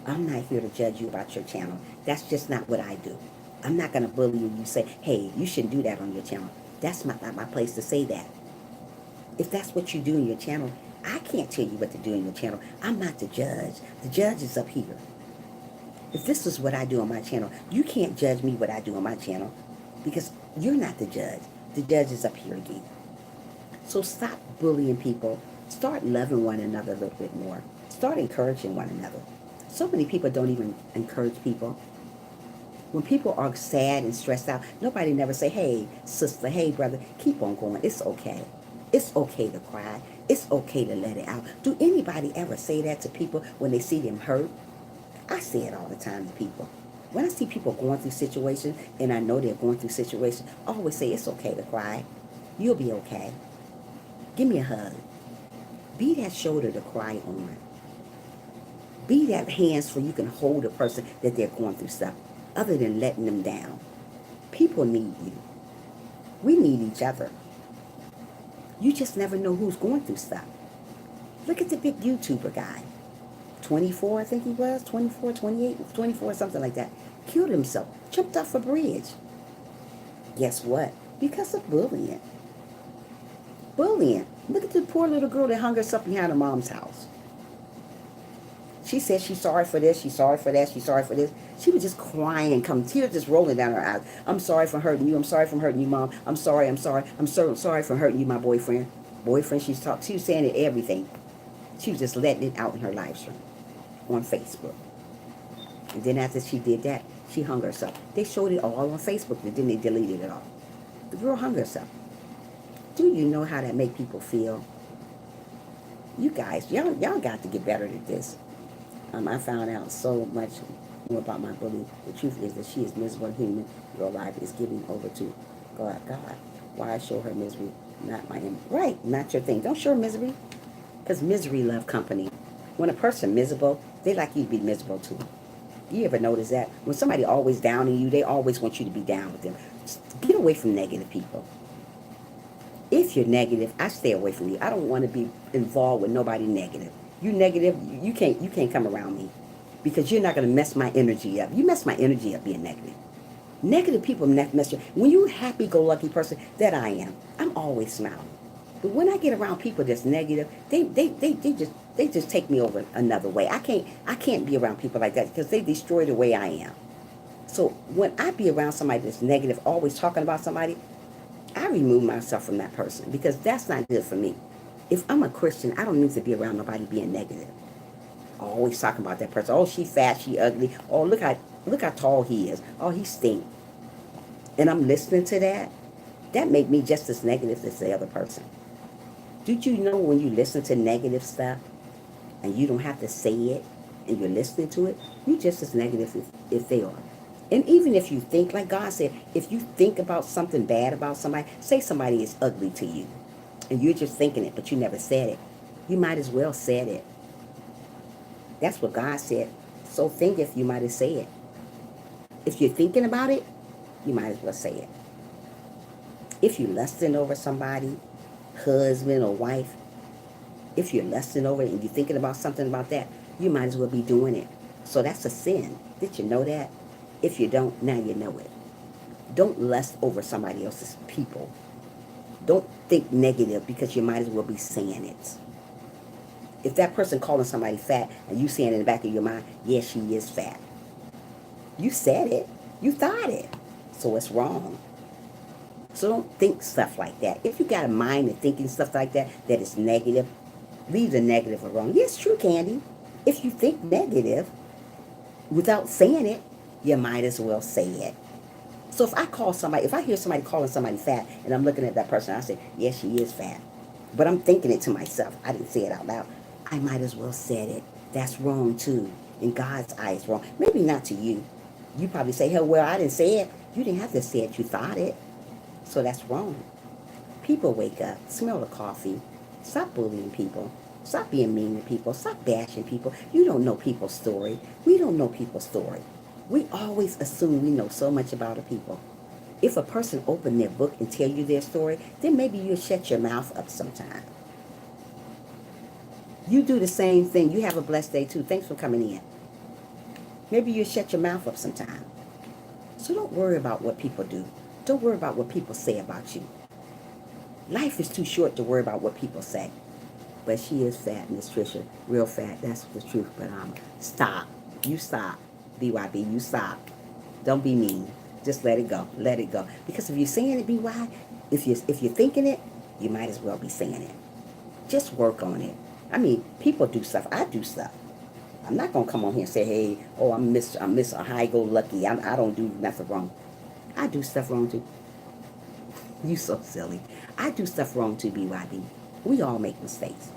I'm not here to judge you about your channel. That's just not what I do. I'm not going to bully you. You say, hey, you shouldn't do that on your channel. That's not my place to say that. If that's what you do in your channel, I can't tell you what to do in your channel. I'm not the judge. The judge is up here. If this is what I do on my channel, you can't judge me what I do on my channel because you're not the judge. The judge is up here again. So stop bullying people. Start loving one another a little bit more. Start encouraging one another. So many people don't even encourage people. When people are sad and stressed out, nobody never say, hey, sister, hey, brother, keep on going. It's okay. It's okay to cry. It's okay to let it out. Do anybody ever say that to people when they see them hurt? I say it all the time to people. When I see people going through situations and I know they're going through situations, I always say, it's okay to cry. You'll be okay. Give me a hug. Be that shoulder to cry on. Be that hands so you can hold a person that they're going through stuff, other than letting them down. People need you. We need each other. You just never know who's going through stuff. Look at the big YouTuber guy. 24, I think he was. 24, 28, 24, something like that. Killed himself. Jumped off a bridge. Guess what? Because of bullying. Bullying. Look at the poor little girl that hung herself behind her mom's house. She said she's sorry for this, she's sorry for that, she's sorry for this. She was just crying, tears just rolling down her eyes. I'm sorry for hurting you. I'm sorry for hurting you, Mom. I'm sorry. I'm so sorry for hurting you, my boyfriend. She was saying it everything. She was just letting it out in her live stream on Facebook. And then after she did that, she hung herself. They showed it all on Facebook, and then they deleted it all. The girl hung herself. Do you know how that make people feel? You guys, y'all got to get better at this. I found out so much more about my bully. The truth is that she is miserable human. Your life is giving over to God. Why show her misery? Not my right, not your thing. Don't show her misery, because misery love company. When a person miserable, they like you to be miserable too. You ever notice that? When somebody always down on you, they always want you to be down with them. Just get away from negative people. If you're negative, I stay away from you. I don't want to be involved with nobody negative. You negative, you can't come around me, because you're not going to mess my energy up. You mess my energy up being negative. Negative people mess you. When you're a happy-go-lucky person, that I am, I'm always smiling. But when I get around people that's negative, they just take me over another way. I can't be around people like that, because they destroy the way I am. So when I be around somebody that's negative, always talking about somebody, I remove myself from that person, because that's not good for me. If I'm a Christian, I don't need to be around nobody being negative. Always talking about that person. Oh, she fat, she ugly. Oh, look how tall he is. Oh, he stink. And I'm listening to that. That make me just as negative as the other person. Did you know when you listen to negative stuff and you don't have to say it and you're listening to it, you're just as negative if they are. And even if you think, like God said, if you think about something bad about somebody, say somebody is ugly to you, and you're just thinking it, but you never said it, you might as well said it. That's what God said. So think if you might have said it. If you're thinking about it, you might as well say it. If you're lusting over somebody, husband or wife, if you're lusting over it and you're thinking about something about that, you might as well be doing it. So that's a sin. Did you know that? If you don't, now you know it. Don't lust over somebody else's people. Don't think negative, because you might as well be saying it. If that person calling somebody fat and you saying in the back of your mind, yeah, she is fat. You said it. You thought it. So it's wrong. So don't think stuff like that. If you got a mind of thinking stuff like that is negative, leave the negative alone. Yes, true, Candy. If you think negative without saying it, you might as well say it. So if I hear somebody calling somebody fat and I'm looking at that person, I say, yes, she is fat. But I'm thinking it to myself. I didn't say it out loud. I might as well said it. That's wrong too. In God's eyes, wrong. Maybe not to you. You probably say, hell, well, I didn't say it. You didn't have to say it. You thought it. So that's wrong. People wake up. Smell the coffee. Stop bullying people. Stop being mean to people. Stop bashing people. You don't know people's story. We don't know people's story. We always assume we know so much about a people. If a person opened their book and tell you their story, then maybe you'll shut your mouth up sometime. You do the same thing. You have a blessed day too. Thanks for coming in. Maybe you'll shut your mouth up sometime. So don't worry about what people do. Don't worry about what people say about you. Life is too short to worry about what people say. But she is fat, Miss Trisha. Real fat. That's the truth. But stop. You stop. BYB, you stop. Don't be mean. Just let it go. Let it go. Because if you're saying it, BY, if you're thinking it, you might as well be saying it. Just work on it. I mean, people do stuff. I do stuff. I'm not gonna come on here and say, "Hey, oh, I'm Miss High Go Lucky. I don't do nothing wrong." I do stuff wrong too. You so silly. I do stuff wrong too, BYB. We all make mistakes.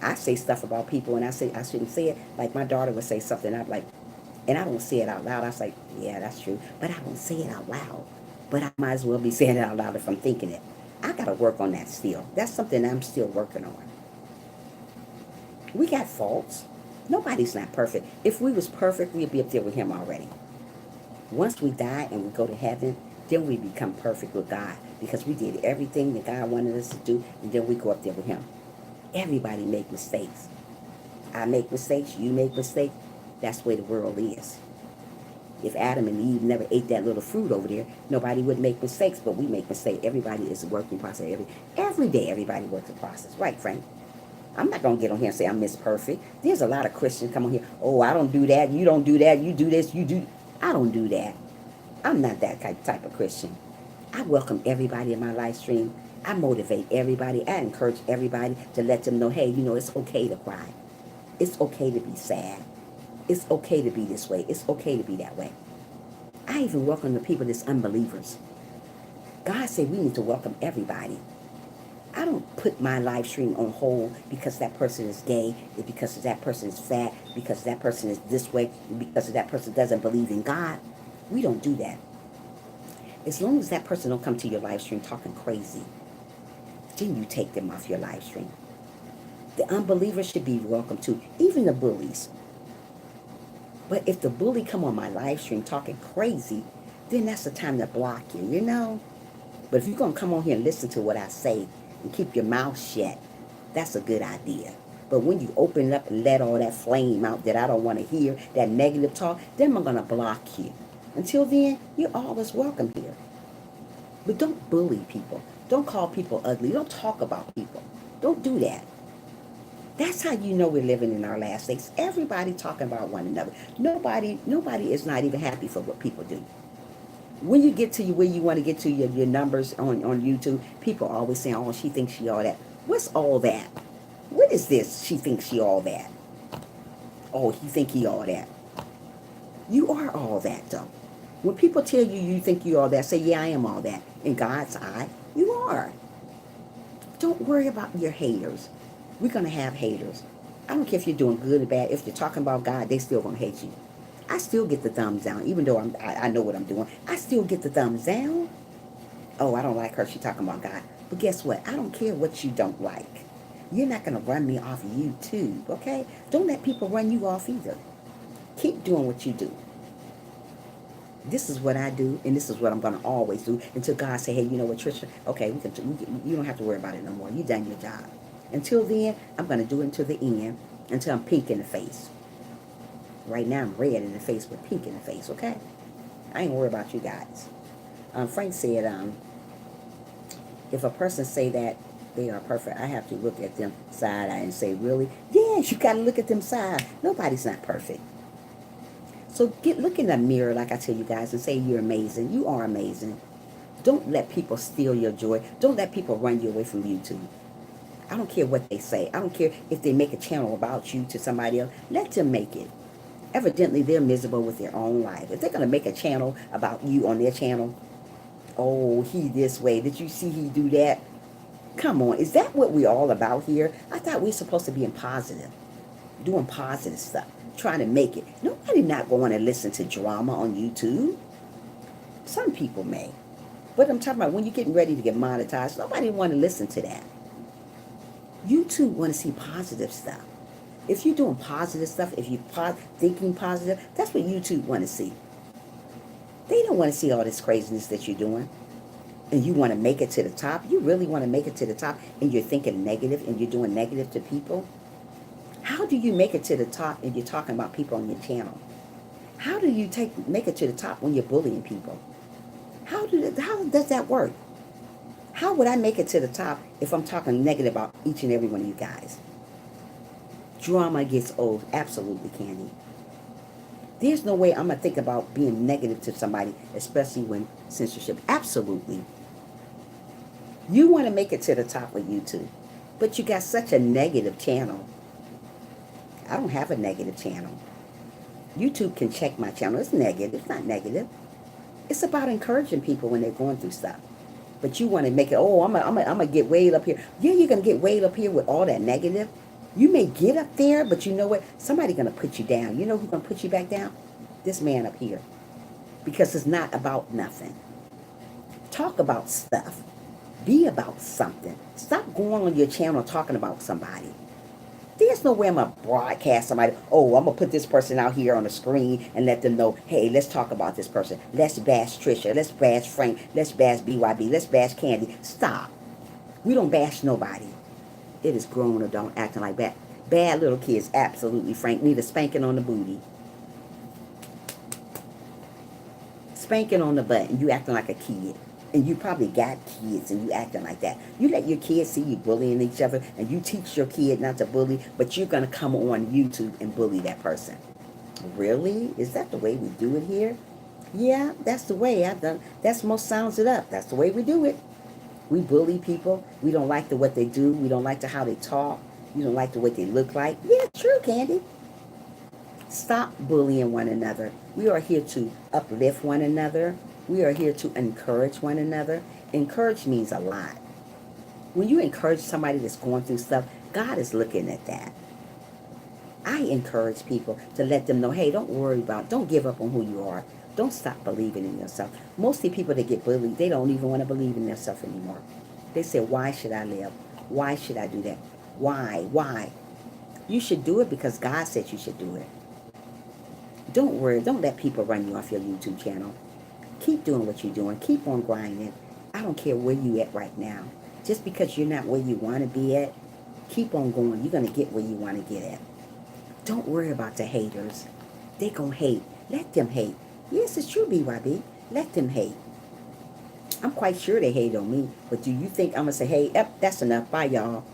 I say stuff about people, and I say I shouldn't say it. Like my daughter would say something, I'm like, and I don't say it out loud. I was like, yeah, that's true, but I don't say it out loud. But I might as well be saying it out loud if I'm thinking it. I gotta work on that still. That's something I'm still working on. We got faults. Nobody's not perfect. If we was perfect, we'd be up there with him already. Once we die and we go to heaven, then we become perfect with God because we did everything that God wanted us to do, and then we go up there with him. Everybody make mistakes. I make mistakes, you make mistakes. That's the way the world is. If Adam and Eve never ate that little fruit over there, nobody would make mistakes, but we make mistakes. Everybody is a working process. Every day, everybody works a process. Right, Frank? I'm not going to get on here and say I'm Miss Perfect. There's a lot of Christians come on here, oh, I don't do that, you don't do that, you do this, you do. I don't do that. I'm not that type of Christian. I welcome everybody in my live stream. I motivate everybody. I encourage everybody to let them know, hey, it's okay to cry. It's okay to be sad. It's okay to be this way. It's okay to be that way. I even welcome the people that's unbelievers. God said we need to welcome everybody. I don't put my live stream on hold because that person is gay, because that person is fat, because that person is this way, because that person doesn't believe in God. We don't do that. As long as that person don't come to your live stream talking crazy, then you take them off your live stream. The unbelievers should be welcome too, even the bullies. But if the bully come on my live stream talking crazy, then that's the time to block you. But if you're going to come on here and listen to what I say and keep your mouth shut, that's a good idea. But when you open it up and let all that flame out that I don't want to hear, that negative talk, then I'm going to block you. Until then, you're always welcome here. But don't bully people. Don't call people ugly. Don't talk about people. Don't do that. That's how you know we're living in our last days. Everybody talking about one another. Nobody is not even happy for what people do. When you get to where you want to get to your numbers on YouTube, people are always saying, oh, she thinks she all that. What's all that? What is this? She thinks she all that. Oh, he think he all that. You are all that, though. When people tell you you think you all that, say, yeah, I am all that. In God's eye, you are. Don't worry about your haters. We're going to have haters. I don't care if you're doing good or bad. If you're talking about God, they still going to hate you. I still get the thumbs down, even though I know what I'm doing. I still get the thumbs down. Oh, I don't like her. She's talking about God. But guess what? I don't care what you don't like. You're not going to run me off YouTube, okay? Don't let people run you off either. Keep doing what you do. This is what I do, and this is what I'm going to always do until God say, hey, you know what, Trisha? Okay, you don't have to worry about it no more. You've done your job. Until then, I'm going to do it until the end, until I'm pink in the face. Right now, I'm red in the face with pink in the face, okay? I ain't worried about you guys. Frank said, if a person say that they are perfect, I have to look at them side-eye and say, really? Yes, you got to look at them side. Nobody's not perfect. So look in the mirror, like I tell you guys, and say you're amazing. You are amazing. Don't let people steal your joy. Don't let people run you away from YouTube. I don't care what they say. I don't care if they make a channel about you to somebody else. Let them make it. Evidently, they're miserable with their own life. If they're going to make a channel about you on their channel, oh, he this way. Did you see he do that? Come on. Is that what we're all about here? I thought we were supposed to be in positive, doing positive stuff, trying to make it. Nobody not going to listen to drama on YouTube. Some people may. But I'm talking about when you're getting ready to get monetized, nobody want to listen to that. YouTube want to see positive stuff. If you're doing positive stuff, if you're thinking positive, that's what YouTube want to see. They don't want to see all this craziness that you're doing. And you want to make it to the top. You really want to make it to the top and you're thinking negative and you're doing negative to people. How do you make it to the top and you're talking about people on your channel? How do you make it to the top when you're bullying people? How does that work? How would I make it to the top if I'm talking negative about each and every one of you guys? Drama gets old. Absolutely, Candy. There's no way I'm going to think about being negative to somebody, especially when censorship. Absolutely. You want to make it to the top of YouTube, but you got such a negative channel. I don't have a negative channel. YouTube can check my channel. It's negative. It's not negative. It's about encouraging people when they're going through stuff. But you want to make it, oh, I'm gonna get way up here. Yeah, you're going to get way up here with all that negative. You may get up there, but you know what? Somebody's going to put you down. You know who's going to put you back down? This man up here. Because it's not about nothing. Talk about stuff. Be about something. Stop going on your channel talking about somebody. There's no way I'm going to broadcast somebody. Oh, I'm going to put this person out here on the screen and let them know, hey, let's talk about this person. Let's bash Trisha. Let's bash Frank. Let's bash BYB. Let's bash Candy. Stop. We don't bash nobody. It is grown adult acting like that. Bad little kids, absolutely, Frank. Need a spanking on the booty. Spanking on the butt, and you acting like a kid. And you probably got kids and you acting like that. You let your kids see you bullying each other and you teach your kid not to bully, but you're going to come on YouTube and bully that person. Really? Is that the way we do it here? Yeah, that's the way I've done. That's most sounds it up. That's the way we do it. We bully people. We don't like what they do. We don't like how they talk. We don't like what they look like. Yeah, true, Candy. Stop bullying one another. We are here to uplift one another. We are here to encourage one another. Encourage means a lot. When you encourage somebody that's going through stuff, God is looking at that. I encourage people to let them know, hey, don't give up on who you are. Don't stop believing in yourself. Most of the people that get bullied, they don't even want to believe in themselves anymore. They say, why should I live? Why should I do that? Why? You should do it because God said you should do it. Don't worry. Don't let people run you off your YouTube channel. Keep doing what you're doing. Keep on grinding. I don't care where you at right now. Just because you're not where you want to be at, keep on going. You're going to get where you want to get at. Don't worry about the haters. They going to hate. Let them hate. Yes, it's true, BYB. Let them hate. I'm quite sure they hate on me. But do you think I'm going to say, hey, yep, that's enough. Bye, y'all.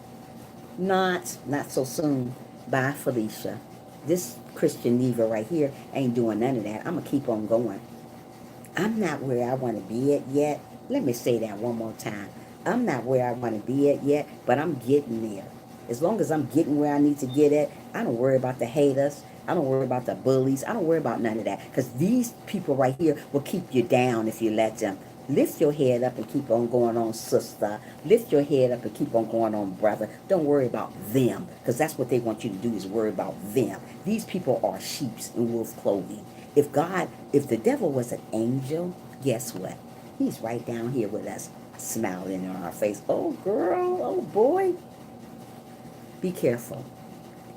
Not so soon. Bye, Felicia. This Christian Neva right here ain't doing none of that. I'm going to keep on going. I'm not where I want to be at yet. Let me say that one more time. I'm not where I want to be at yet, but I'm getting there. As long as I'm getting where I need to get at, I don't worry about the haters. I don't worry about the bullies. I don't worry about none of that. Because these people right here will keep you down if you let them. Lift your head up and keep on going on, sister. Lift your head up and keep on going on, brother. Don't worry about them. Because that's what they want you to do, is worry about them. These people are sheeps in wolf clothing. If the devil was an angel, guess what? He's right down here with us, smiling in our face. Oh, girl, oh, boy. Be careful.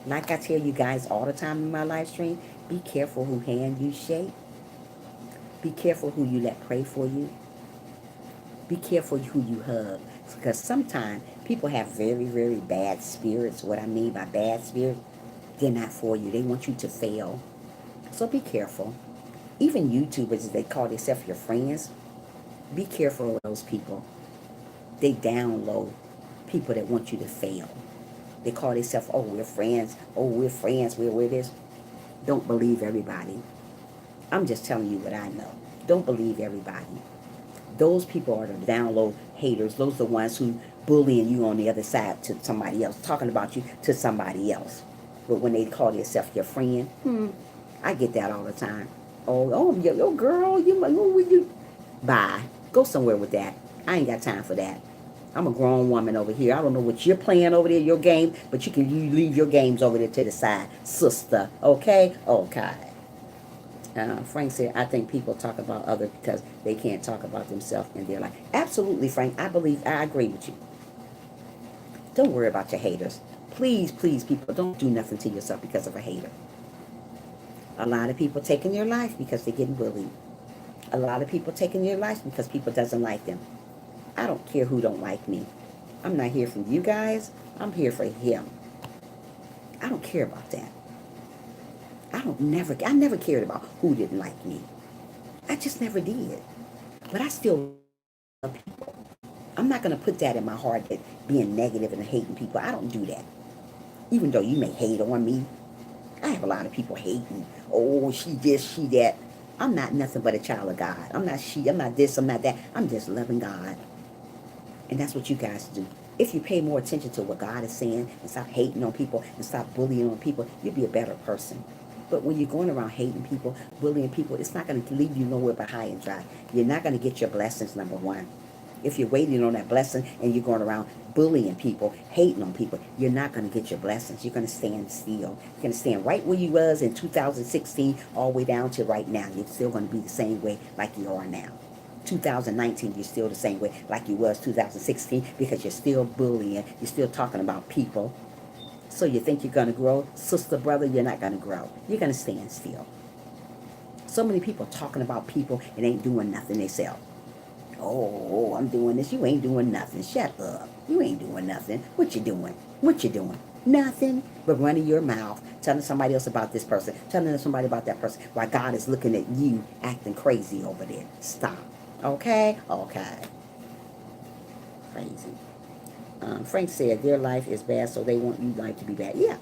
Like I tell you guys all the time in my live stream, be careful who hand you shake. Be careful who you let pray for you. Be careful who you hug. Because sometimes people have very, very bad spirits. What I mean by bad spirits, they're not for you. They want you to fail. So be careful. Even YouTubers, they call themselves your friends. Be careful of those people. They download people that want you to fail. They call themselves, oh, we're friends. Oh, we're friends. We're this. Don't believe everybody. I'm just telling you what I know. Don't believe everybody. Those people are the download haters. Those are the ones who bullying you on the other side to somebody else, talking about you to somebody else. But when they call themselves your friend, I get that all the time. Oh, yo, girl, you. Bye. Go somewhere with that. I ain't got time for that. I'm a grown woman over here. I don't know what you're playing over there, your game, but you leave your games over there to the side, sister. Okay? Okay. Frank said, I think people talk about others because they can't talk about themselves in their life. Absolutely, Frank. I agree with you. Don't worry about your haters. Please, people, don't do nothing to yourself because of a hater. A lot of people taking their life because they're getting bullied. A lot of people taking their life because people doesn't like them. I don't care who don't like me. I'm not here for you guys. I'm here for him. I don't care about that. I never cared about who didn't like me. I just never did. But I still love people. I'm not going to put that in my heart, that being negative and hating people. I don't do that. Even though you may hate on me, I have a lot of people hating. Oh, she this, she that. I'm not nothing but a child of God. I'm not this, I'm not that. I'm just loving God. And that's what you guys do. If you pay more attention to what God is saying and stop hating on people and stop bullying on people, you'll be a better person. But when you're going around hating people, bullying people, it's not going to leave you nowhere but high and dry. You're not going to get your blessings, number one. If you're waiting on that blessing and you're going around bullying people, hating on people, you're not going to get your blessings. You're going to stand still. You're going to stand right where you was in 2016 all the way down to right now. You're still going to be the same way like you are now. 2019, you're still the same way like you was 2016 because you're still bullying. You're still talking about people. So you think you're going to grow? Sister, brother, you're not going to grow. You're going to stand still. So many people talking about people and ain't doing nothing themselves. Oh, I'm doing this. You ain't doing nothing. Shut up. You ain't doing nothing. What you doing? What you doing? Nothing but running your mouth, telling somebody else about this person, telling somebody about that person, while God is looking at you acting crazy over there. Stop. Okay? Okay. Crazy. Frank said their life is bad, so they want you life to be bad. Yeah.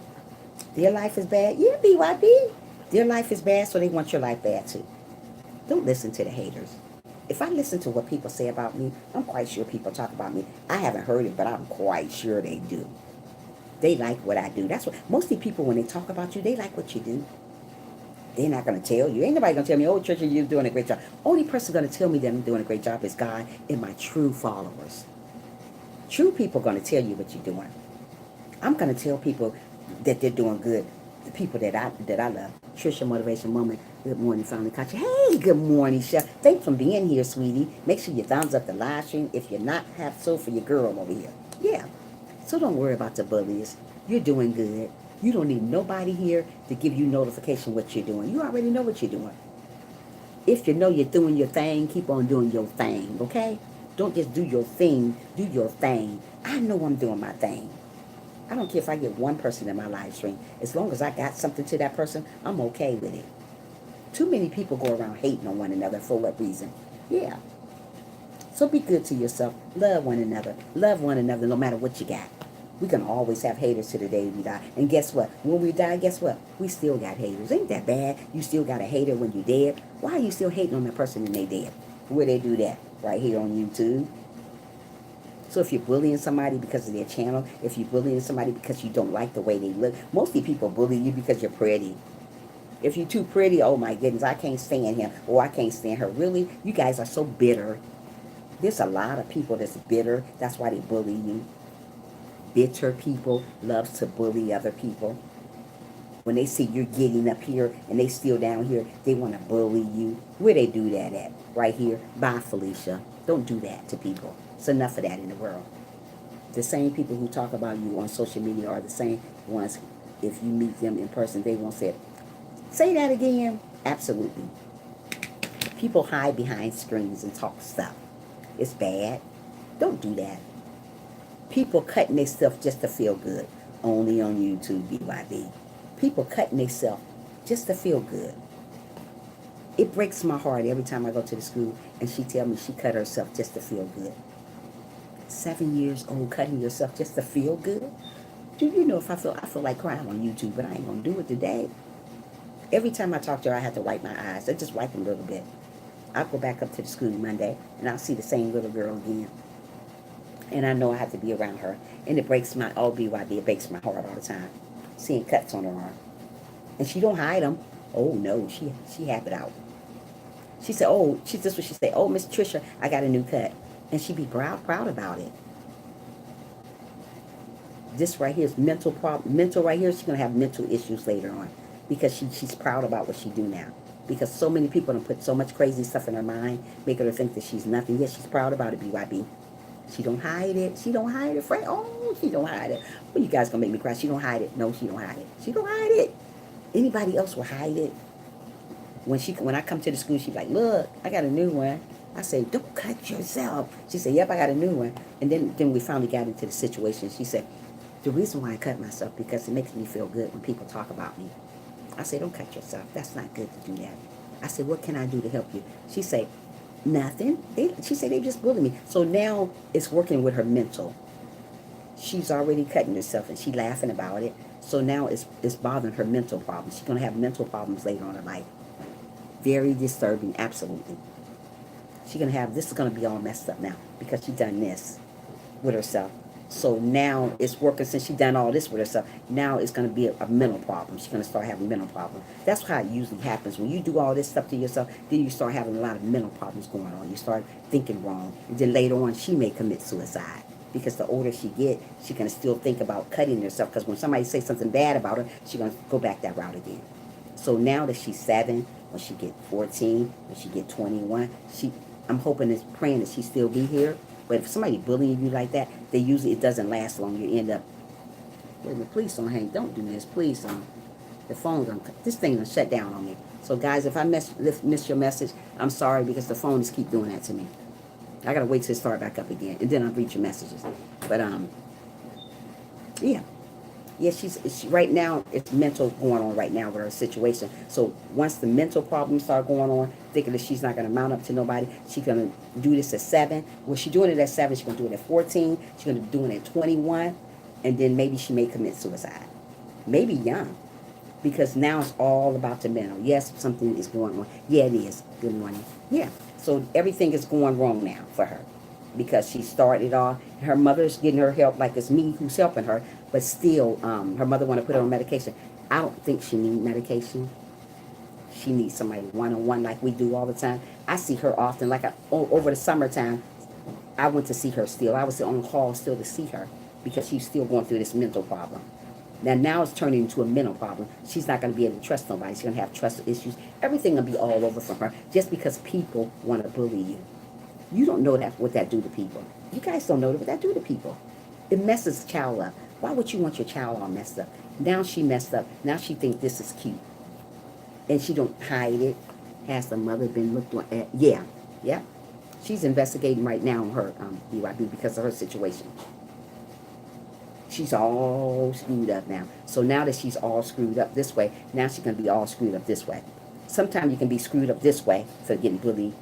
Their life is bad. Yeah, BYB. Their life is bad, so they want your life bad too. Don't listen to the haters. If I listen to what people say about me, I'm quite sure people talk about me. I haven't heard it, but I'm quite sure they do. They like what I do. That's what most of the people, when they talk about you, they like what you do. They're not going to tell you. Ain't nobody going to tell me, oh, Trisha, you're doing a great job. Only person going to tell me that I'm doing a great job is God and my true followers. True people are going to tell you what you're doing. I'm going to tell people that they're doing good. The people that I love. Trisha, Motivation Moment. Good morning, Family Culture. Hey, good morning, Chef. Thanks for being here, sweetie. Make sure you thumbs up the live stream. If you're not, have so for your girl over here. Yeah. So don't worry about the bullies. You're doing good. You don't need nobody here to give you notification what you're doing. You already know what you're doing. If you know you're doing your thing, keep on doing your thing, okay? Don't just do your thing. Do your thing. I know I'm doing my thing. I don't care if I get one person in my live stream. As long as I got something to that person, I'm okay with it. Too many people go around hating on one another. For what reason? Yeah. So be good to yourself. Love one another. Love one another no matter what you got. We can always have haters to the day we die. And guess what? When we die, guess what? We still got haters. Ain't that bad? You still got a hater when you're dead. Why are you still hating on that person when they dead? Where they do that? Right here on YouTube. So if you're bullying somebody because of their channel, if you're bullying somebody because you don't like the way they look, mostly people bully you because you're pretty. If you're too pretty, oh my goodness, I can't stand him or I can't stand her. Really? You guys are so bitter. There's a lot of people that's bitter. That's why they bully you. Bitter people loves to bully other people. When they see you're getting up here and they still down here, they want to bully you. Where they do that at? Right here. Bye, Felicia. Don't do that to people. It's enough of that in the world. The same people who talk about you on social media are the same ones, if you meet them in person, they won't say it. Say that again. Absolutely. People hide behind screens and talk stuff. It's bad. Don't do that. People cutting themselves just to feel good. Only on YouTube, BYB. People cutting themselves just to feel good. It breaks my heart every time I go to the school and she tell me she cut herself just to feel good. 7 years old, cutting yourself just to feel good? Do you know if I feel like crying on YouTube, but I ain't gonna do it today. Every time I talk to her, I have to wipe my eyes. I just wipe them a little bit. I'll go back up to the school Monday and I'll see the same little girl again. And I know I have to be around her. And it breaks my, oh, BYB, it breaks my heart all the time. Seeing cuts on her arm. And she don't hide them. Oh, no, she have it out. She said, oh, this what she said. Oh, Miss Trisha, I got a new cut. And she be proud about it. This right here is mental problem. Mental right here, she's going to have mental issues later on. Because she's proud about what she do now. Because so many people don't put so much crazy stuff in her mind, making her think that she's nothing. Yes, she's proud about it, BYB. She don't hide it. She don't hide it, Frank. Oh, she don't hide it. Well, you guys gonna make me cry. She don't hide it. No, she don't hide it. She don't hide it. Anybody else will hide it. When I come to the school, she's like, look, I got a new one. I say, don't cut yourself. She said, yep, I got a new one. And then we finally got into the situation. She said, the reason why I cut myself because it makes me feel good when people talk about me. I said, don't cut yourself. That's not good to do that. I said, what can I do to help you? She said, Nothing. She said they just bullied me. So now it's working with her mental. She's already cutting herself and she laughing about it. So now it's bothering her mental problems. She's gonna have mental problems later on in life. Very disturbing, absolutely. She's gonna have this is gonna be all messed up now because she done this with herself. So now it's working since she done all this with herself. Now it's gonna be a mental problem. She's gonna start having mental problems. That's how it usually happens. When you do all this stuff to yourself, then you start having a lot of mental problems going on. You start thinking wrong. And then later on she may commit suicide. Because the older she get, she's gonna still think about cutting herself. Because when somebody says something bad about her, she's gonna go back that route again. So now that she's 7, when she get 14, when she get 21, I'm hoping and praying that she still be here. But if somebody bullying you like that, they usually, it doesn't last long. You end up, wait a minute, please don't hang, don't do this, please don't. The phone, this thing gonna shut down on me. So guys, if I miss your message, I'm sorry because the phone just keep doing that to me. I gotta wait till it start back up again, and then I'll read your messages. But yeah. Yeah, she right now, it's mental going on right now with her situation. So once the mental problems start going on, thinking that she's not going to mount up to nobody, she's going to do this at 7. Well, she's doing it at 7, she's going to do it at 14, she's going to be doing it at 21, and then maybe she may commit suicide. Maybe young, because now it's all about the mental. Yes, something is going on. Yeah, it is. Good morning. Yeah, so everything is going wrong now for her because she started off. Her mother's getting her help, like it's me who's helping her, but still, her mother want to put her on medication. I don't think she needs medication. She needs somebody one-on-one like we do all the time. I see her often, like over the summertime, I went to see her still. I was on call still to see her because she's still going through this mental problem. Now it's turning into a mental problem. She's not going to be able to trust nobody. She's going to have trust issues. Everything will be all over from her just because people want to bully you. You don't know that what that do to people. You guys don't know what that do to people. It messes the child up. Why would you want your child all messed up? Now she messed up. Now she think this is cute. And she don't hide it. Has the mother been looked at? Yeah. Yeah. She's investigating right now on her BYB because of her situation. She's all screwed up now. So now that she's all screwed up this way, now she's going to be all screwed up this way. Sometimes you can be screwed up this way for getting bullied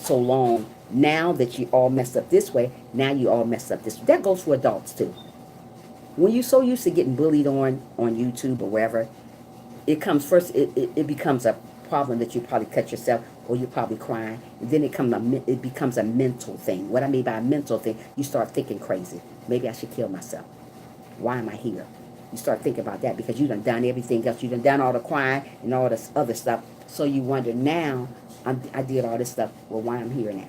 so long. Now that you all messed up this way, now you all messed up this way. That goes for adults too. When you're so used to getting bullied on YouTube or wherever, it comes first, it becomes a problem that you probably cut yourself or you're probably crying. And then it becomes a mental thing. What I mean by a mental thing, you start thinking crazy. Maybe I should kill myself. Why am I here? You start thinking about that because you done everything else. You done all the crying and all this other stuff. So you wonder now, I did all this stuff. Well, why I'm here now?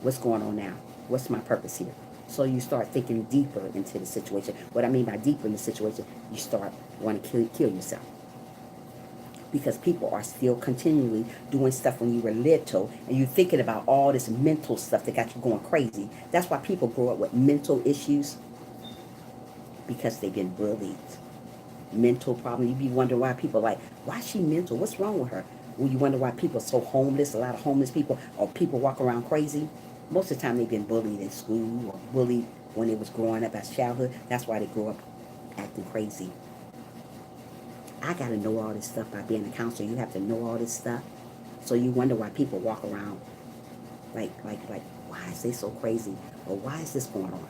What's going on now? What's my purpose here? So you start thinking deeper into the situation. What I mean by deeper in the situation, you start wanting to kill yourself. Because people are still continually doing stuff when you were little and you're thinking about all this mental stuff that got you going crazy. That's why people grow up with mental issues because they've been bullied. Mental problem. You be wondering why people like, why is she mental? What's wrong with her? Well, you wonder why people are so homeless, a lot of homeless people, or people walk around crazy. Most of the time they've been bullied in school or bullied when they was growing up as childhood. That's why they grow up acting crazy. I got to know all this stuff by being a counselor. You have to know all this stuff. So you wonder why people walk around like, why is they so crazy? Or why is this going on?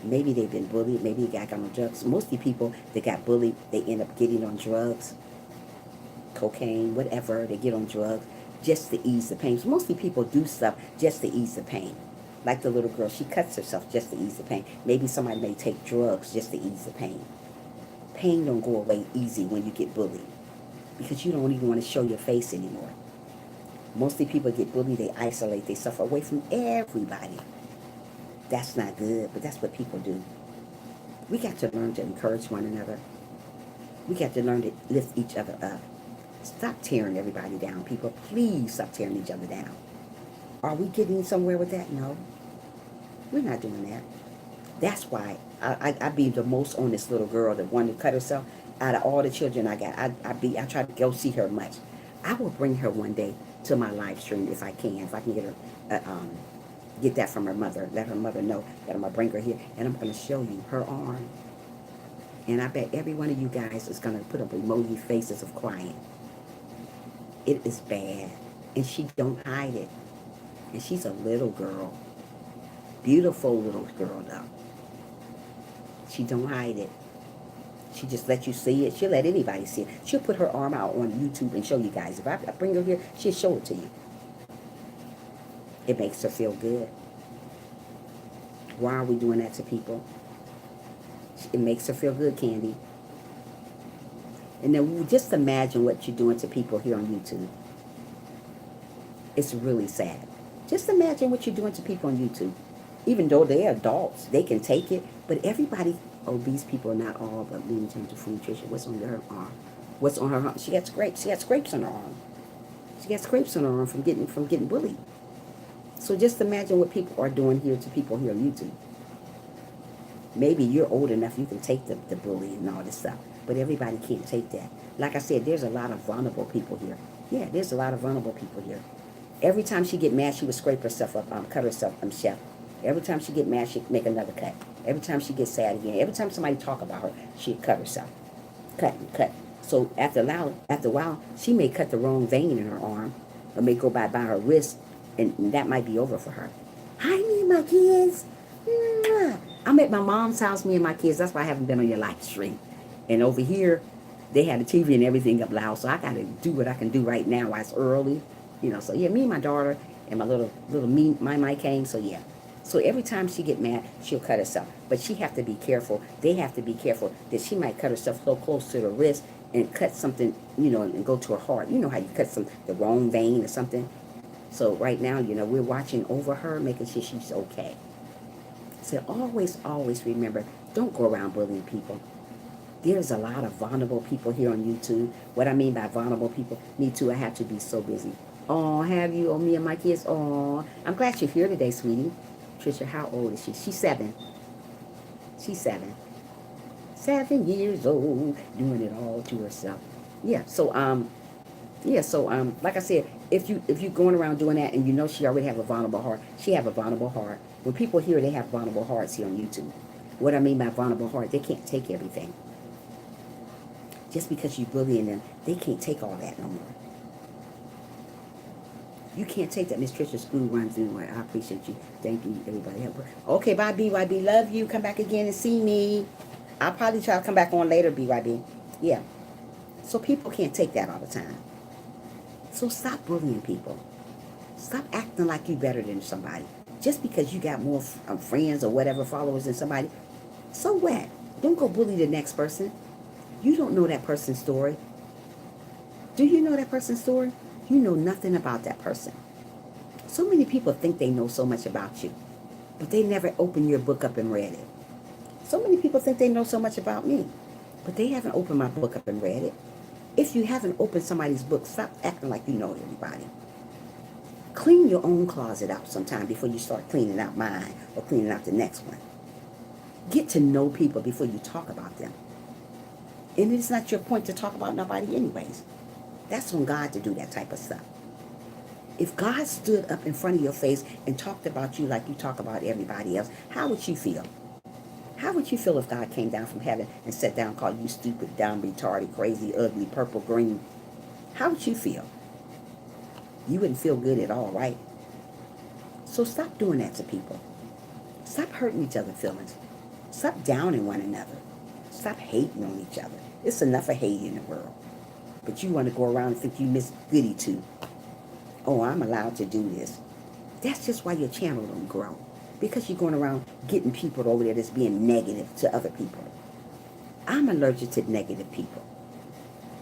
Maybe they've been bullied. Maybe they got on drugs. Most of the people that got bullied, they end up getting on drugs, cocaine, whatever. They get on drugs just to ease the pain. So most of the people do stuff just to ease the pain. Like the little girl, she cuts herself just to ease the pain. Maybe somebody may take drugs just to ease the pain. Pain don't go away easy when you get bullied because you don't even want to show your face anymore. Most of the people get bullied, they isolate, they suffer away from everybody. That's not good, but that's what people do. We got to learn to encourage one another. We got to learn to lift each other up. Stop tearing everybody down, people. Please stop tearing each other down. Are we getting somewhere with that? No. We're not doing that. That's why I be the most on this little girl, the one that cut herself. Out of all the children I got, I try to go see her much. I will bring her one day to my live stream if I can get her, get that from her mother. Let her mother know that I'm gonna bring her here, and I'm gonna show you her arm. And I bet every one of you guys is gonna put up emoji faces of crying. It is bad, and she don't hide it. And she's a little girl. Beautiful little girl, though. She don't hide it. She just let you see it. She'll let anybody see it. She'll put her arm out on YouTube and show you guys. If I bring her here, she'll show it to you. It makes her feel good. Why are we doing that to people? It makes her feel good, Candy. And then just imagine what you're doing to people here on YouTube. It's really sad. Just imagine what you're doing to people on YouTube. Even though they're adults, they can take it. But everybody, obese people are not all, but lean into food nutrition. What's on her arm? What's on her arm? She got scrapes. She got scrapes on her arm. She got scrapes on her arm from getting bullied. So just imagine what people are doing here to people here on YouTube. Maybe you're old enough you can take the bullying and all this stuff. But everybody can't take that. Like I said, there's a lot of vulnerable people here. Yeah, there's a lot of vulnerable people here. Every time she get mad, she would scrape herself up, cut herself, chef. Every time she get mad, she'd make another cut. Every time she gets sad again, every time somebody talk about her, she'd cut herself. Cut and cut. So after a while, she may cut the wrong vein in her arm, or may go by her wrist, and that might be over for her. Hi, me and my kids. Mwah. I'm at my mom's house, me and my kids. That's why I haven't been on your live stream. And over here, they had the TV and everything up loud, so I got to do what I can do right now while it's early. So yeah, me and my daughter and my little my came, so yeah. So every time she get mad, she'll cut herself. But she have to be careful. They have to be careful that she might cut herself so close to the wrist and cut something, and go to her heart. You know how you cut the wrong vein or something. So right now, we're watching over her, making sure she's okay. So always remember, don't go around bullying people. There's a lot of vulnerable people here on YouTube. What I mean by vulnerable people, me too, I have to be so busy. Oh, have you? Oh, me and my kids. Oh, I'm glad you're here today, sweetie. Trisha, how old is she? She's 7. She's 7. 7 years old, doing it all to herself. Yeah. So like I said, if you going around doing that and she already have a vulnerable heart, she have a vulnerable heart. When people hear they have vulnerable hearts here on YouTube, what I mean by vulnerable heart, they can't take everything. Just because you're bullying them, they can't take all that no more. You can't take that. Miss Trisha's school runs anyway. I appreciate you. Thank you, everybody. Okay, bye, BYB. Love you. Come back again and see me. I'll probably try to come back on later, BYB. Yeah. So people can't take that all the time. So stop bullying people. Stop acting like you better than somebody. Just because you got more friends or whatever followers than somebody. So what? Don't go bully the next person. You don't know that person's story. Do you know that person's story? You know nothing about that person. So many people think they know so much about you, but they never opened your book up and read it. So many people think they know so much about me, but they haven't opened my book up and read it. If you haven't opened somebody's book, stop acting like you know everybody. Clean your own closet out sometime before you start cleaning out mine or cleaning out the next one. Get to know people before you talk about them. And it's not your point to talk about nobody anyways. That's on God to do that type of stuff. If God stood up in front of your face and talked about you like you talk about everybody else, how would you feel? How would you feel if God came down from heaven and sat down and called you stupid, dumb, retarded, crazy, ugly, purple, green? How would you feel? You wouldn't feel good at all, right? So stop doing that to people. Stop hurting each other's feelings. Stop downing one another. Stop hating on each other. It's enough of hate in the world. But you want to go around and think you Miss Goody too. Oh, I'm allowed to do this. That's just why your channel don't grow. Because you're going around getting people over there that's being negative to other people. I'm allergic to negative people.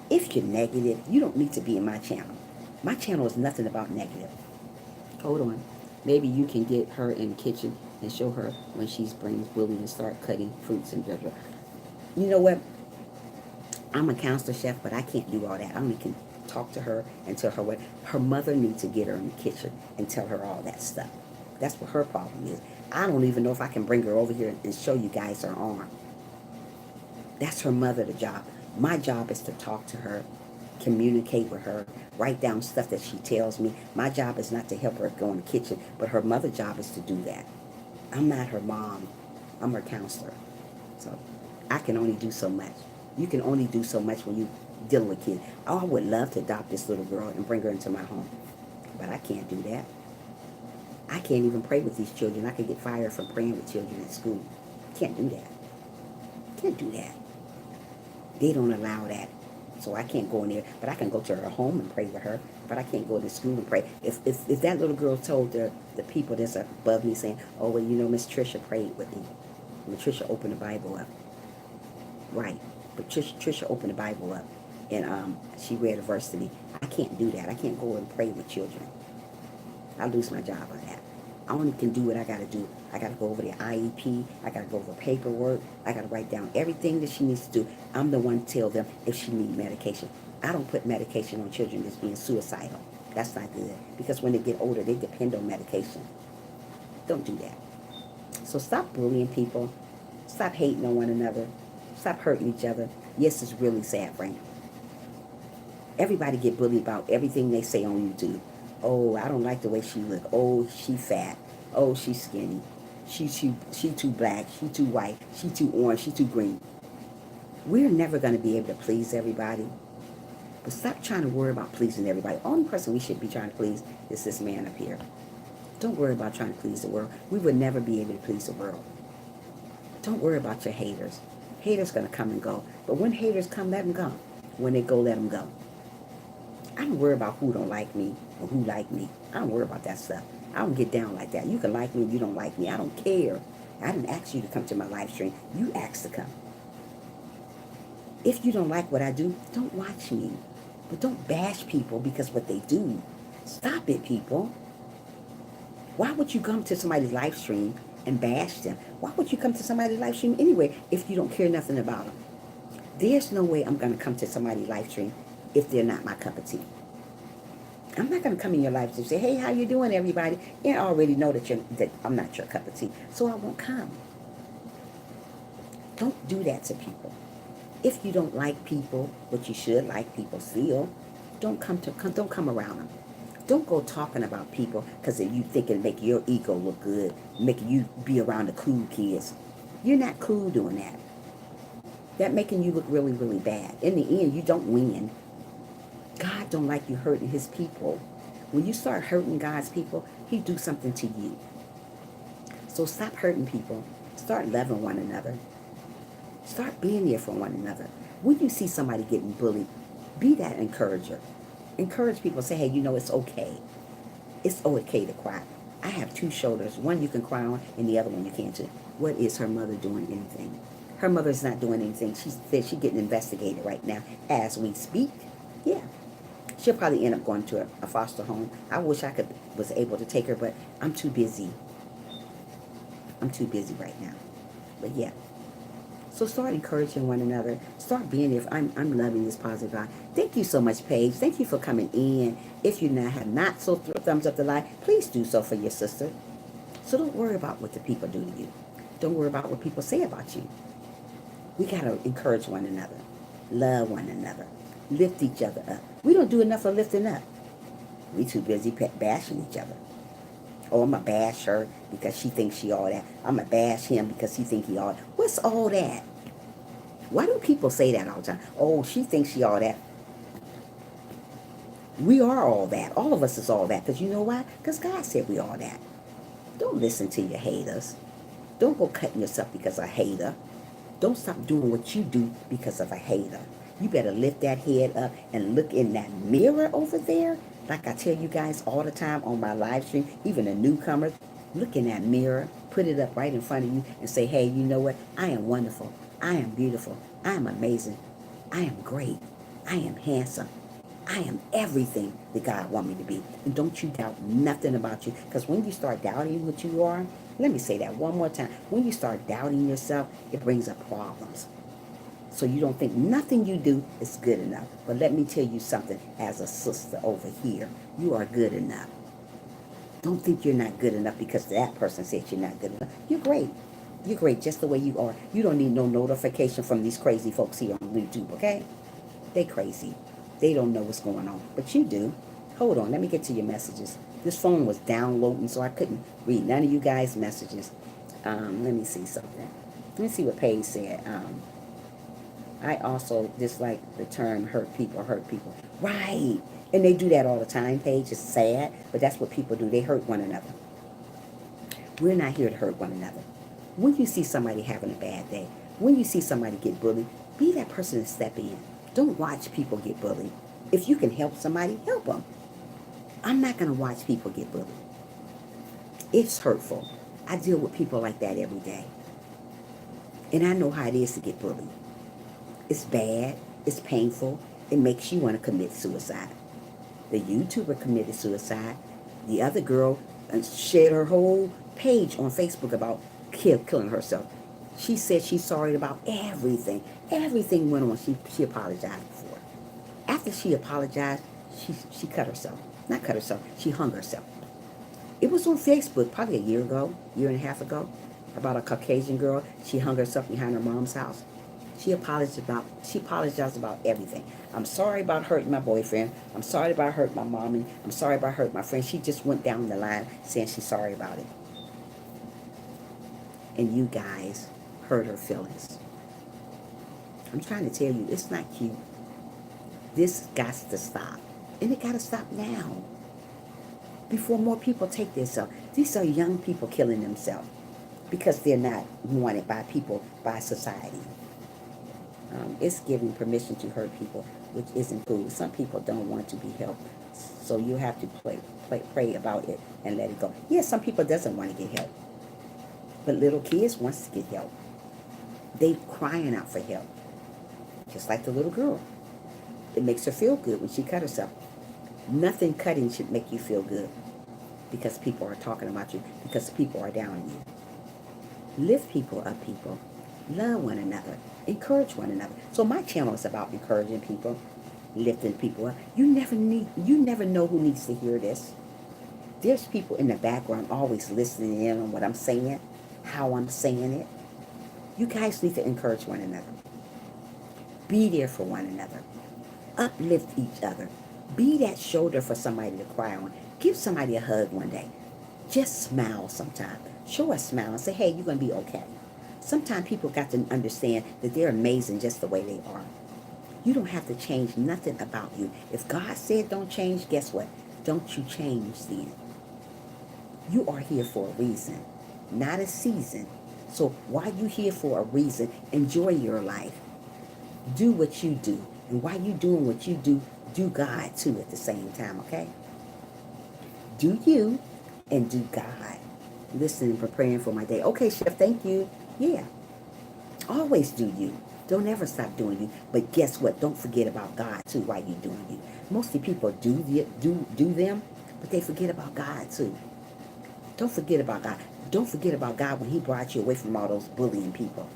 If you're negative, you don't need to be in my channel. My channel is nothing about negative. Hold on. Maybe you can get her in the kitchen and show her when she brings Willie and start cutting fruits and vegetables. You know what? I'm a counselor chef, but I can't do all that. I only can talk to her and tell her what her mother needs to get her in the kitchen and tell her all that stuff. That's what her problem is. I don't even know if I can bring her over here and show you guys her arm. That's her mother's job. My job is to talk to her, communicate with her, write down stuff that she tells me. My job is not to help her go in the kitchen, but her mother's job is to do that. I'm not her mom. I'm her counselor. So I can only do so much. You can only do so much when you deal with kids. Oh, I would love to adopt this little girl and bring her into my home, but I can't do that. I can't even pray with these children. I could get fired from praying with children at school. Can't do that. Can't do that. They don't allow that. So I can't go in there, but I can go to her home and pray with her. But I can't go to school and pray. If that little girl told the people that's above me saying, oh, well, you know, Miss Trisha prayed with me. Miss Trisha opened the Bible up. Right. But Trisha opened the Bible up. And she read a verse to me. I can't do that. I can't go and pray with children. I lose my job on that. I only can do what I got to do. I got to go over the IEP. I got to go over paperwork. I got to write down everything that she needs to do. I'm the one to tell them if she needs medication. I don't put medication on children that's being suicidal. That's not good. Because when they get older, they depend on medication. Don't do that. So stop bullying people. Stop hating on one another. Stop hurting each other. Yes, it's really sad, Frank. Everybody get bullied about everything they say on YouTube. Oh, I don't like the way she look. Oh, she fat. Oh, she's skinny. She too black. She too white. She too orange. She too green. We're never going to be able to please everybody. But stop trying to worry about pleasing everybody. The only person we should be trying to please is this man up here. Don't worry about trying to please the world. We would never be able to please the world. Don't worry about your haters. Haters going to come and go. But when haters come, let them go. When they go, let them go. I don't worry about who don't like me or who like me. I don't worry about that stuff. I don't get down like that. You can like me if you don't like me. I don't care. I didn't ask you to come to my live stream. You asked to come. If you don't like what I do, don't watch me. But don't bash people because what they do. Stop it, people. Why would you come to somebody's live stream and bash them? Why would you come to somebody's live stream anyway if you don't care nothing about them? There's no way I'm going to come to somebody's live stream if they're not my cup of tea. I'm not going to come in your life and say, hey, how you doing, everybody? And I already know that I'm not your cup of tea, so I won't come. Don't do that to people. If you don't like people, but you should like people still, don't come around them. Don't go talking about people because you think it'll make your ego look good, making you be around the cool kids. You're not cool doing that. That making you look really, really bad. In the end, you don't win. God don't like you hurting his people. When you start hurting God's people, he do something to you. So stop hurting people. Start loving one another. Start being there for one another. When you see somebody getting bullied, be that encourager. Encourage people. Say, hey, you know, it's okay. It's okay to cry. I have two shoulders. One you can cry on and the other one you can't do. What is her mother doing anything? Her mother's not doing anything. She said she's getting investigated right now as we speak. Yeah. She'll probably end up going to a foster home. I wish I was able to take her, but I'm too busy. I'm too busy right now. But yeah. So start encouraging one another. Start being there. I'm loving this positive vibe. Thank you so much, Paige. Thank you for coming in. If you have not so thumbs up the live, please do so for your sister. So don't worry about what the people do to you. Don't worry about what people say about you. We got to encourage one another. Love one another. Lift each other up. We don't do enough of lifting up. We too busy bashing each other. Oh, I'm going to bash her because she thinks she all that. I'm going to bash him because he thinks he all that. What's all that? Why do people say that all the time? Oh, she thinks she all that. We are all that. All of us is all that. Because you know why? Because God said we all that. Don't listen to your haters. Don't go cutting yourself because of a hater. Don't stop doing what you do because of a hater. You better lift that head up and look in that mirror over there. Like I tell you guys all the time on my live stream, even the newcomers, look in that mirror, put it up right in front of you and say, hey, you know what? I am wonderful. I am beautiful. I am amazing. I am great. I am handsome. I am everything that God wants me to be. And don't you doubt nothing about you. Because when you start doubting what you are, let me say that one more time. When you start doubting yourself, it brings up problems. So you don't think nothing you do is good enough. But let me tell you something, as a sister over here, you are good enough. Don't think you're not good enough because that person said you're not good enough. You're great. You're great just the way you are. You don't need no notification from these crazy folks here on YouTube, okay? They crazy. They don't know what's going on. But you do. Hold on, let me get to your messages. This phone was downloading, so I couldn't read none of you guys' messages. Let me see something. Let me see what Paige said. I also dislike the term hurt people. Right. And they do that all the time, Paige. It's sad, but that's what people do. They hurt one another. We're not here to hurt one another. When you see somebody having a bad day, when you see somebody get bullied, be that person to step in. Don't watch people get bullied. If you can help somebody, help them. I'm not going to watch people get bullied. It's hurtful. I deal with people like that every day. And I know how it is to get bullied. It's bad. It's painful. It makes you want to commit suicide. The YouTuber committed suicide. The other girl shared her whole page on Facebook about killing herself. She said she's sorry about everything. Everything went on. She apologized for. After she apologized, she cut herself. Not cut herself. She hung herself. It was on Facebook probably a year and a half ago, about a Caucasian girl. She hung herself behind her mom's house. She apologized about everything. I'm sorry about hurting my boyfriend. I'm sorry about hurting my mommy. I'm sorry about hurting my friend. She just went down the line saying she's sorry about it. And you guys hurt her feelings. I'm trying to tell you, it's not cute. This got to stop. And it got to stop now. Before more people take themselves. These are young people killing themselves because they're not wanted by people, by society. It's giving permission to hurt people, which isn't cool. Some people don't want to be helped. So you have to pray about it and let it go. Yes, some people doesn't want to get help. But little kids wants to get help. They crying out for help. Just like the little girl. It makes her feel good when she cut herself. Nothing cutting should make you feel good because people are talking about you, because people are down on you. Lift people up, people. Love one another. Encourage one another. So my channel is about encouraging people, lifting people up. You never know who needs to hear this. There's people in the background always listening in on what I'm saying, how I'm saying it. You guys need to encourage one another. Be there for one another. Uplift each other. Be that shoulder for somebody to cry on. Give somebody a hug one day. Just smile sometime. Show a smile and say, hey, you're going to be okay. Sometimes people got to understand that they're amazing just the way they are. You don't have to change nothing about you. If God said don't change, guess what? Don't you change then. You are here for a reason, not a season. So while you're here for a reason, enjoy your life. Do what you do. And while you're doing what you do God too at the same time, okay? Do you and do God. Listening and preparing for my day. Okay, Chef, thank you. Yeah. Always do you. Don't ever stop doing you. But guess what? Don't forget about God too while you're doing you. Mostly people do them, but they forget about God too. Don't forget about God. Don't forget about God when he brought you away from all those bullying people.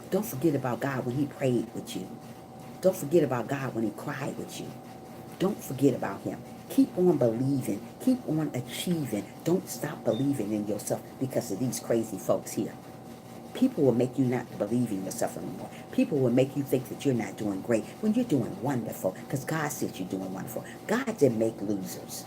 Don't forget about God when he prayed with you. Don't forget about God when he cried with you. Don't forget about him. Keep on believing. Keep on achieving. Don't stop believing in yourself because of these crazy folks here. People will make you not believe in yourself anymore. People will make you think that you're not doing great when you're doing wonderful because God said you're doing wonderful. God didn't make losers.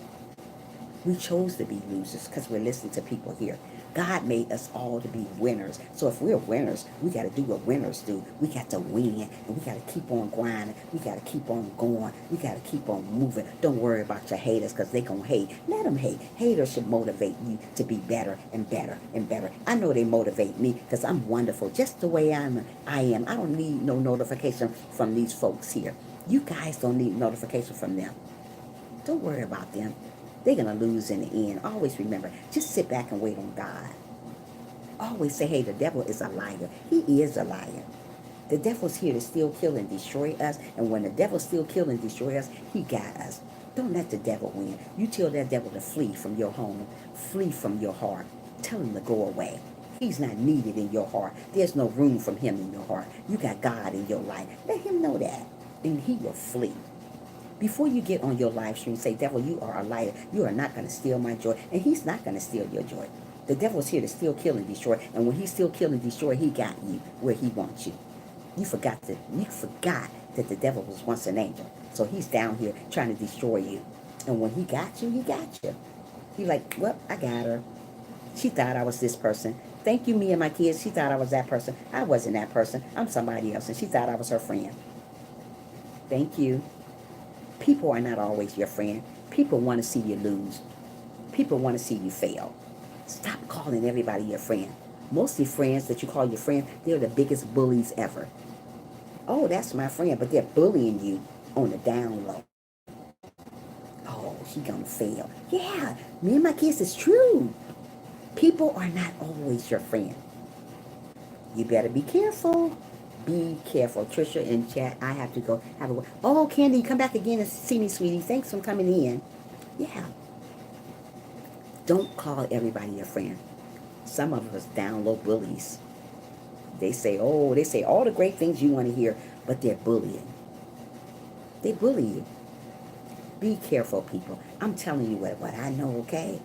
We chose to be losers because we're listening to people here. God made us all to be winners. So if we're winners, we got to do what winners do. We got to win, and we got to keep on grinding. We got to keep on going. We got to keep on moving. Don't worry about your haters because they going to hate. Let them hate. Haters should motivate you to be better and better and better. I know they motivate me because I'm wonderful just the way I am. I don't need no notification from these folks here. You guys don't need notification from them. Don't worry about them. They're going to lose in the end. Always remember, just sit back and wait on God. Always say, hey, the devil is a liar. He is a liar. The devil's here to steal, kill, and destroy us. And when the devil steal, kill, and destroy us, he got us. Don't let the devil win. You tell that devil to flee from your home. Flee from your heart. Tell him to go away. He's not needed in your heart. There's no room for him in your heart. You got God in your life. Let him know that. And he will flee. Before you get on your live stream, say, devil, you are a liar. You are not going to steal my joy. And he's not going to steal your joy. The devil's here to steal, kill, and destroy. And when he steal, kill, and destroy, he got you where he wants you. You forgot that the devil was once an angel. So he's down here trying to destroy you. And when he got you, he got you. He like, well, I got her. She thought I was this person. Thank you, me and my kids. She thought I was that person. I wasn't that person. I'm somebody else. And she thought I was her friend. Thank you. People are not always your friend. People want to see you lose. People want to see you fail. Stop calling everybody your friend. Mostly friends that you call your friend, they're the biggest bullies ever. Oh, that's my friend, but they're bullying you on the down low. Oh, she gonna fail. Yeah, me and my kids, it's true. People are not always your friend. You better be careful. Be careful. Trisha in chat, I have to go. Have a. Oh, Candy, come back again and see me, sweetie. Thanks for coming in. Yeah. Don't call everybody your friend. Some of us down low bullies. They say all the great things you want to hear, but they're bullying. They bully you. Be careful, people. I'm telling you what I know, okay?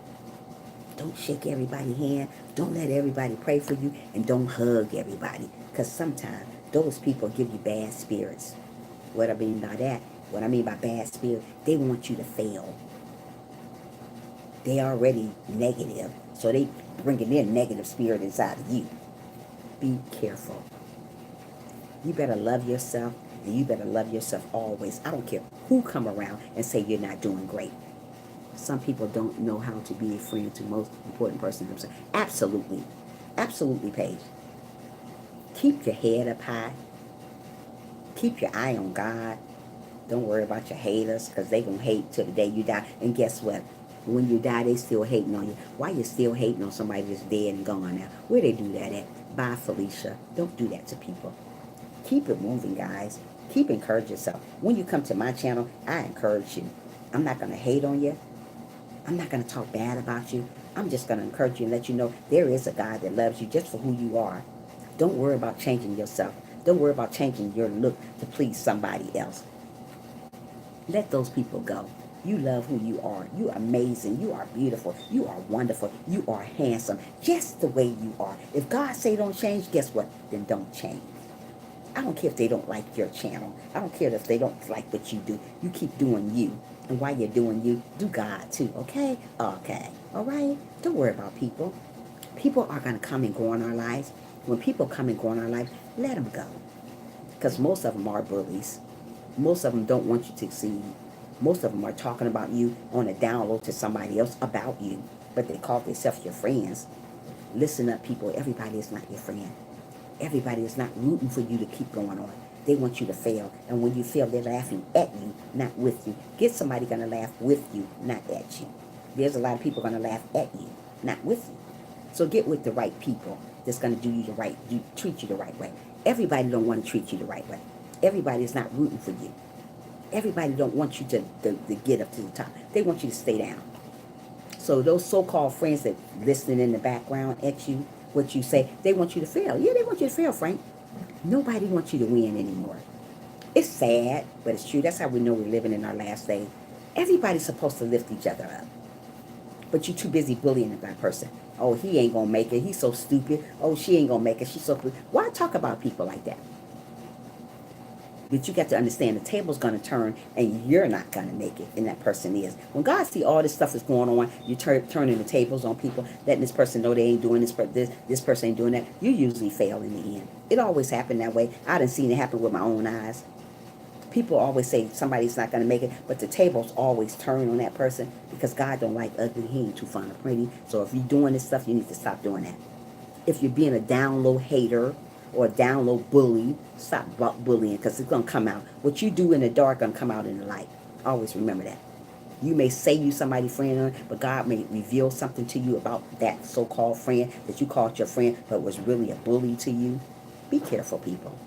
Don't shake everybody's hand. Don't let everybody pray for you. And don't hug everybody. Because sometimes those people give you bad spirits. What I mean by that, what I mean by bad spirit, they want you to fail. They already negative. So they bringing their negative spirit inside of you. Be careful. You better love yourself. And you better love yourself always. I don't care who come around and say you're not doing great. Some people don't know how to be a friend to the most important person themselves. Absolutely. Absolutely, Paige. Keep your head up high. Keep your eye on God. Don't worry about your haters, because they going to hate till the day you die. And guess what? When you die, they still hating on you. Why you still hating on somebody that's dead and gone now? Where they do that at? Bye, Felicia. Don't do that to people. Keep it moving, guys. Keep encouraging yourself. When you come to my channel, I encourage you. I'm not going to hate on you. I'm not going to talk bad about you. I'm just going to encourage you and let you know there is a God that loves you just for who you are. Don't worry about changing yourself. Don't worry about changing your look to please somebody else. Let those people go. You love who you are. You are amazing. You are beautiful. You are wonderful. You are handsome. Just the way you are. If God say don't change, guess what? Then don't change. I don't care if they don't like your channel. I don't care if they don't like what you do. You keep doing you. And while you're doing you, do God too, okay? Okay, all right? Don't worry about people. People are going to come and go in our lives. When people come and go in our lives, let them go. Because most of them are bullies. Most of them don't want you to succeed. Most of them are talking about you on a download to somebody else about you. But they call themselves your friends. Listen up, people. Everybody is not your friend. Everybody is not rooting for you to keep going on. They want you to fail. And when you fail, they're laughing at you, not with you. Get somebody going to laugh with you, not at you. There's a lot of people going to laugh at you, not with you. So get with the right people that's going to do you the right, treat you the right way. Everybody don't want to treat you the right way. Everybody is not rooting for you. Everybody don't want you to get up to the top. They want you to stay down. So those so-called friends that listening in the background at you, what you say, they want you to fail. Yeah, they want you to fail, Frank. Nobody wants you to win anymore. It's sad, but it's true. That's how we know we're living in our last days. Everybody's supposed to lift each other up. But you're too busy bullying that person. Oh, he ain't going to make it. He's so stupid. Oh, she ain't going to make it. She's so stupid. Why talk about people like that? But you got to understand the table's going to turn and you're not going to make it, and that person is. When God see all this stuff that's going on, you turning the tables on people, letting this person know they ain't doing this person ain't doing that, you usually fail in the end. It always happened that way. I done seen it happen with my own eyes. People always say somebody's not going to make it, but the tables always turn on that person because God don't like ugly. He ain't too fond of pretty. So if you're doing this stuff, you need to stop doing that. If you're being a down low hater or a down low bully, stop bullying, because it's going to come out. What you do in the dark going to come out in the light. Always remember that. You may say you somebody's friend, but God may reveal something to you about that so-called friend that you called your friend, but was really a bully to you. Be careful, people.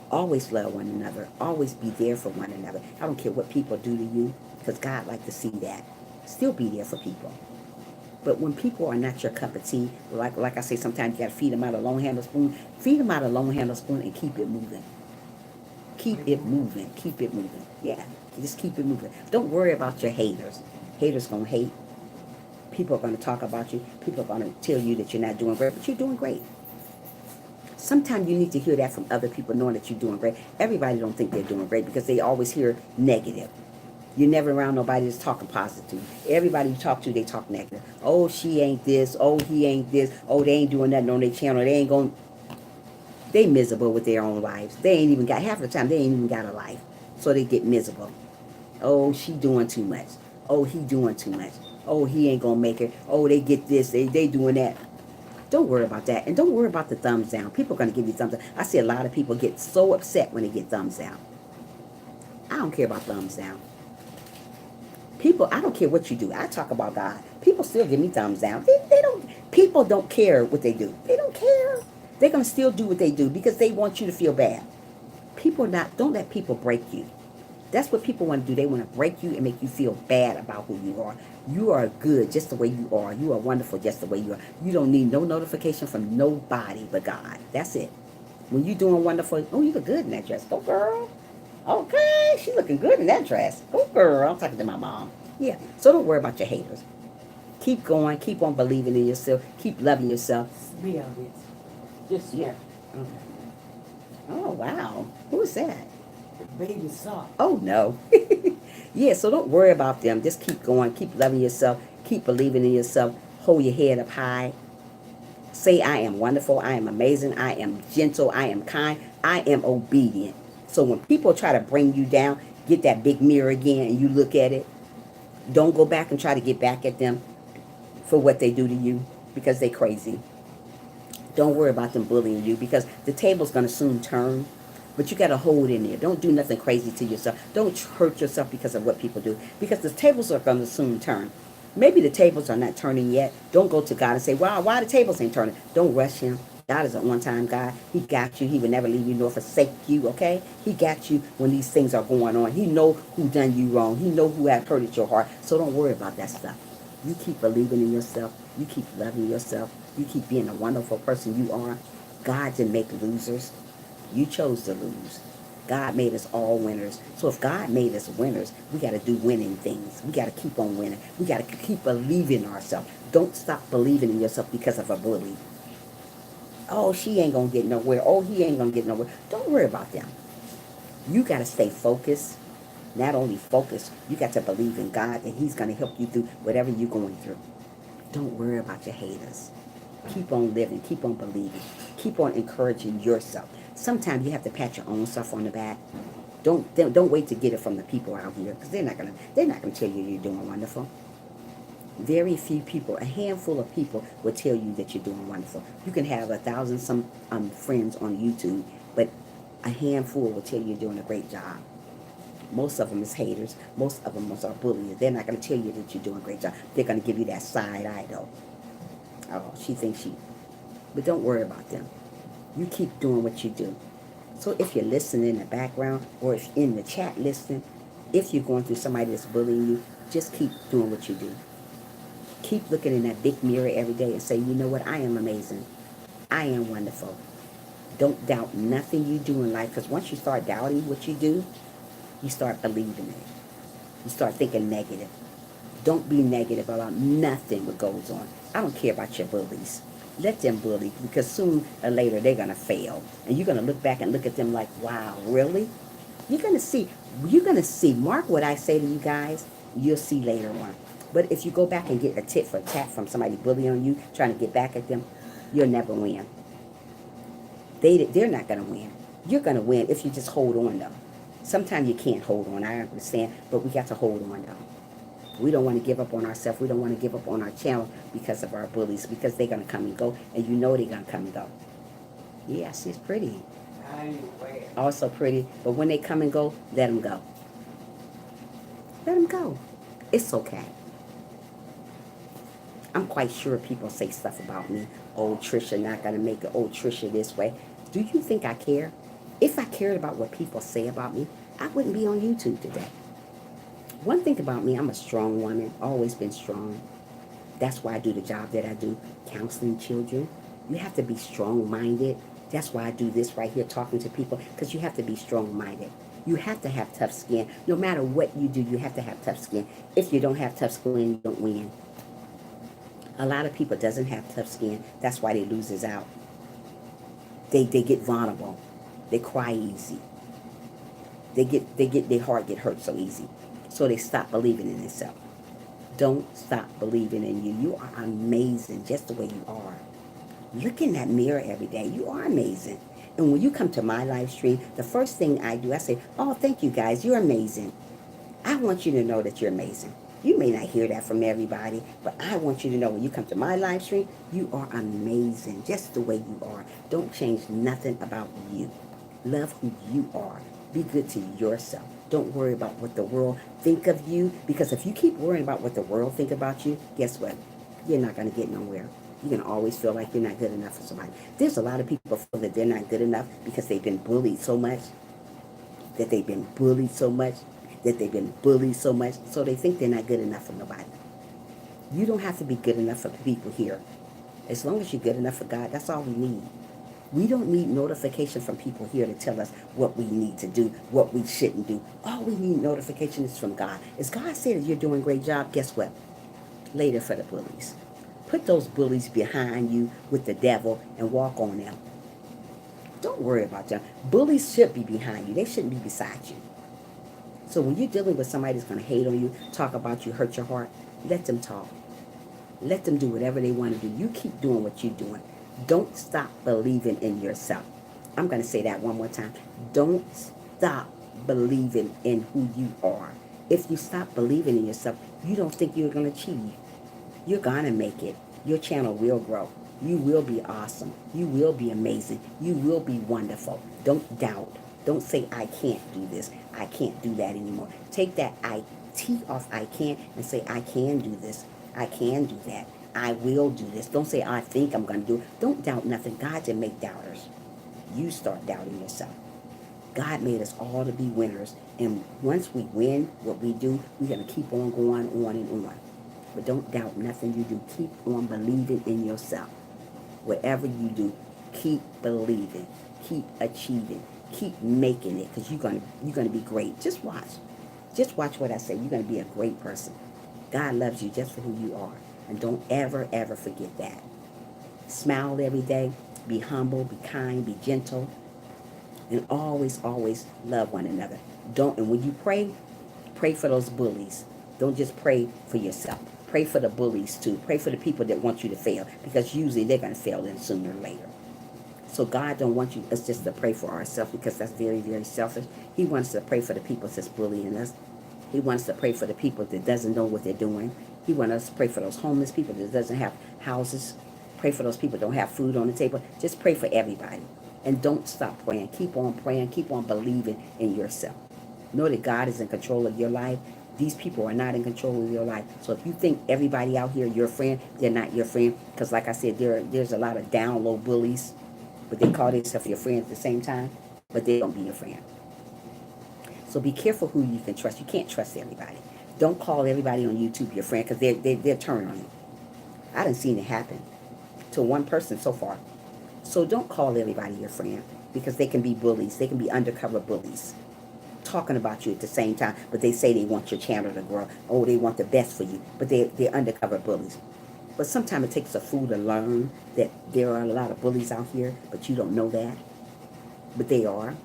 Always love one another. Always be there for one another. I don't care what people do to you, because God likes to see that. Still be there for people. But when people are not your cup of tea, like I say, sometimes you got to feed them out a long-handled spoon. Feed them out a long-handled spoon and keep it moving. Keep it moving. Keep it moving. Yeah, just keep it moving. Don't worry about your haters. Haters going to hate. People are going to talk about you. People are going to tell you that you're not doing great, but you're doing great. Sometimes you need to hear that from other people, knowing that you're doing great. Everybody don't think they're doing great because they always hear negative. You're never around nobody that's talking positive. Everybody you talk to, they talk negative. Oh, she ain't this. Oh, he ain't this. Oh, they ain't doing nothing on their channel. They ain't going. They miserable with their own lives. They ain't even got, half the time, they ain't even got a life. So they get miserable. Oh, she doing too much. Oh, he doing too much. Oh, he ain't gonna make it. Oh, they get this, they doing that. Don't worry about that. And don't worry about the thumbs down. People are gonna give you thumbs down. I see a lot of people get so upset when they get thumbs down. I don't care about thumbs down. People, I don't care what you do. I talk about God. People still give me thumbs down. They don't. People don't care what they do. They don't care. They're gonna still do what they do because they want you to feel bad. People not. Don't let people break you. That's what people want to do. They want to break you and make you feel bad about who you are. You are good just the way you are. You are wonderful just the way you are. You don't need no notification from nobody but God. That's it. When you're doing wonderful, oh, you look good in that dress. Go, girl. Okay, she looking good in that dress. Go, girl. I'm talking to my mom. Yeah. So don't worry about your haters. Keep going. Keep on believing in yourself. Keep loving yourself. Smell it. Just smell. Okay. Oh, wow. Who is that? Baby soft. Oh, no. Yeah, so don't worry about them. Just keep going. Keep loving yourself. Keep believing in yourself. Hold your head up high. Say, I am wonderful. I am amazing. I am gentle. I am kind. I am obedient. So when people try to bring you down, get that big mirror again and you look at it. Don't go back and try to get back at them for what they do to you because they crazy. Don't worry about them bullying you because the table's going to soon turn. But you got to hold in there. Don't do nothing crazy to yourself. Don't hurt yourself because of what people do. Because the tables are going to soon turn. Maybe the tables are not turning yet. Don't go to God and say, wow, why the tables ain't turning? Don't rush him. God is an on-time God. He got you. He will never leave you nor forsake you, okay? He got you when these things are going on. He know who done you wrong. He know who has hurted your heart. So don't worry about that stuff. You keep believing in yourself. You keep loving yourself. You keep being a wonderful person you are. God didn't make losers. You chose to lose. God made us all winners. So if God made us winners, we got to do winning things. We got to keep on winning. We got to keep believing in ourselves. Don't stop believing in yourself because of a bully. Oh, she ain't going to get nowhere. Oh, he ain't going to get nowhere. Don't worry about them. You got to stay focused. Not only focused, you got to believe in God and he's going to help you through whatever you're going through. Don't worry about your haters. Keep on living. Keep on believing. Keep on encouraging yourself. Sometimes you have to pat your own self on the back. Don't wait to get it from the people out here because they're not gonna tell you you're doing wonderful. Very few people, a handful of people will tell you that you're doing wonderful. You can have 1,000 some friends on YouTube, but a handful will tell you you're doing a great job. Most of them is haters. Most of them are bullies. They're not going to tell you that you're doing a great job. They're going to give you that side eye though. Oh, she thinks she. But don't worry about them. You keep doing what you do. So if you're listening in the background or if in the chat listening, if you're going through somebody that's bullying you, just keep doing what you do. Keep looking in that big mirror every day and say, you know what, I am amazing. I am wonderful. Don't doubt nothing you do in life because once you start doubting what you do, you start believing it. You start thinking negative. Don't be negative about nothing what goes on. I don't care about your bullies. Let them bully because soon or later they're going to fail. And you're going to look back and look at them like, wow, really? You're going to see, mark what I say to you guys, you'll see later on. But if you go back and get a tit for tat from somebody bullying on you, trying to get back at them, you'll never win. They're not going to win. You're going to win if you just hold on though. Sometimes you can't hold on, I understand, but we got to hold on though. We don't want to give up on ourselves. We don't want to give up on our channel because of our bullies, because they're going to come and go, and you know they're going to come and go. Yeah, she's pretty. Also pretty, but when they come and go, let them go. Let them go. It's okay. I'm quite sure people say stuff about me. Oh, Trisha not going to make it. Oh, Trisha this way. Do you think I care? If I cared about what people say about me, I wouldn't be on YouTube today. One thing about me, I'm a strong woman, always been strong. That's why I do the job that I do, counseling children. You have to be strong-minded. That's why I do this right here, talking to people, because you have to be strong-minded. You have to have tough skin. No matter what you do, you have to have tough skin. If you don't have tough skin, you don't win. A lot of people doesn't have tough skin. That's why they loses out. They get vulnerable. They cry easy. Their heart get hurt so easy. So they stop believing in themselves. Don't stop believing in you. You are amazing just the way you are. Look in that mirror every day. You are amazing. And when you come to my live stream, the first thing I do, I say, oh, thank you guys. You're amazing. I want you to know that you're amazing. You may not hear that from everybody, but I want you to know when you come to my live stream, you are amazing just the way you are. Don't change nothing about you. Love who you are. Be good to yourself. Don't worry about what the world think of you, because if you keep worrying about what the world think about you, guess what? You're not going to get nowhere. You're going to always feel like you're not good enough for somebody. There's a lot of people feel that they're not good enough because they've been bullied so much, that they've been bullied so much, that they've been bullied so much, so they think they're not good enough for nobody. You don't have to be good enough for people here. As long as you're good enough for God, that's all we need. We don't need notification from people here to tell us what we need to do, what we shouldn't do. All we need notification is from God. As God says you're doing a great job, guess what? Later for the bullies. Put those bullies behind you with the devil and walk on them. Don't worry about them. Bullies should be behind you. They shouldn't be beside you. So when you're dealing with somebody that's going to hate on you, talk about you, hurt your heart, let them talk. Let them do whatever they want to do. You keep doing what you're doing. Don't stop believing in yourself. I'm going to say that one more time. Don't stop believing in who you are. If you stop believing in yourself, you don't think you're going to achieve. You're going to make it. Your channel will grow. You will be awesome. You will be amazing. You will be wonderful. Don't doubt. Don't say, I can't do this. I can't do that anymore. Take that IT off I can't and say, I can do this. I can do that. I will do this. Don't say, I think I'm going to do it. Don't doubt nothing. God didn't make doubters. You start doubting yourself. God made us all to be winners. And once we win what we do, we're going to keep on going on and on. But don't doubt nothing you do. Keep on believing in yourself. Whatever you do, keep believing. Keep achieving. Keep making it, because you're gonna be great. Just watch. Just watch what I say. You're going to be a great person. God loves you just for who you are. And don't ever, ever forget that. Smile every day. Be humble. Be kind. Be gentle. And always, always love one another. And when you pray for those bullies. Don't just pray for yourself. Pray for the bullies too. Pray for the people that want you to fail, because usually they're going to fail in sooner or later. So God don't want us just to pray for ourselves, because that's very, very selfish. He wants to pray for the people that's bullying us. He wants to pray for the people that doesn't know what they're doing. He wants us to pray for those homeless people that doesn't have houses. Pray for those people that don't have food on the table. Just pray for everybody. And don't stop praying. Keep on praying. Keep on believing in yourself. Know that God is in control of your life. These people are not in control of your life. So if you think everybody out here your friend, they're not your friend. Because like I said, there's a lot of down low bullies, but they call themselves your friend at the same time, but they don't be your friend. So be careful who you can trust. You can't trust everybody. Don't call everybody on YouTube your friend, because they'll turn on you. I done seen it happen to one person so far. So don't call everybody your friend, because they can be bullies. They can be undercover bullies, talking about you at the same time, but they say they want your channel to grow. Oh, they want the best for you, but they're undercover bullies. But sometimes it takes a fool to learn that there are a lot of bullies out here, but you don't know that. But they are.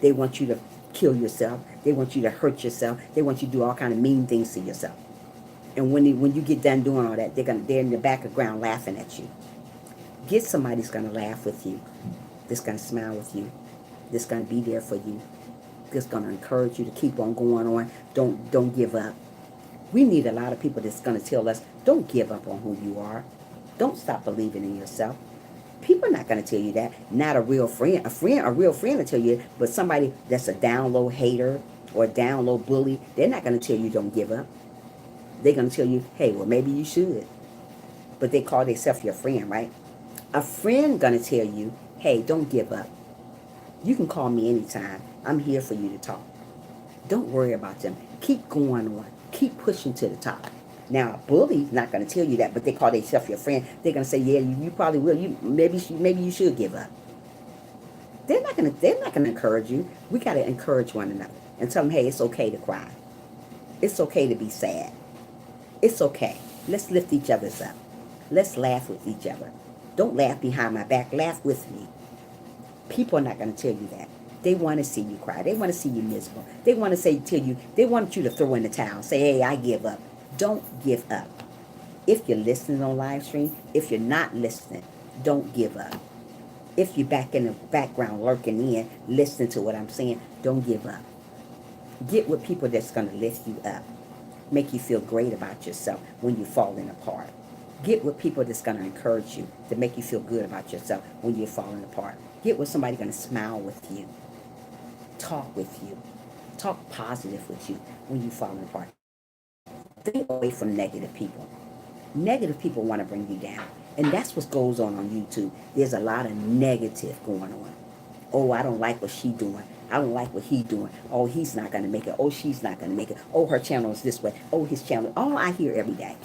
They want you to kill yourself. They want you to hurt yourself. They want you to do all kind of mean things to yourself. And when you get done doing all that, they're in the background laughing at you. Get somebody that's going to laugh with you, that's going to smile with you, that's going to be there for you, that's going to encourage you to keep on going on. Don't give up. We need a lot of people that's going to tell us, don't give up on who you are. Don't stop believing in yourself. People are not going to tell you that. Not a real friend. A real friend will tell you, but somebody that's a down low hater or a down low bully, they're not going to tell you don't give up. They're going to tell you, hey, well, maybe you should. But they call themselves your friend, right? A friend going to tell you, hey, don't give up. You can call me anytime. I'm here for you to talk. Don't worry about them. Keep going on. Keep pushing to the top. Now, a bully's not going to tell you that, but they call themselves your friend. They're going to say, yeah, you probably will. Maybe you should give up. They're not going to encourage you. We got to encourage one another and tell them, hey, it's okay to cry. It's okay to be sad. It's okay. Let's lift each other's up. Let's laugh with each other. Don't laugh behind my back. Laugh with me. People are not going to tell you that. They want to see you cry. They want to see you miserable. They want to they want you to throw in the towel. Say, hey, I give up. Don't give up. If you're listening on live stream, if you're not listening, don't give up. If you're back in the background lurking in, listening to what I'm saying, don't give up. Get with people that's going to lift you up. make you feel great about yourself when you're falling apart. Get with people that's going to encourage you, to make you feel good about yourself when you're falling apart. Get with somebody going to smile with you, talk with you, talk positive with you when you're falling apart. Stay away from negative people. Negative people want to bring you down. And that's what goes on YouTube. There's a lot of negative going on. Oh, I don't like what she doing. I don't like what he doing. Oh, he's not going to make it. Oh, she's not going to make it. Oh, her channel is this way. Oh, his channel. All I hear every day,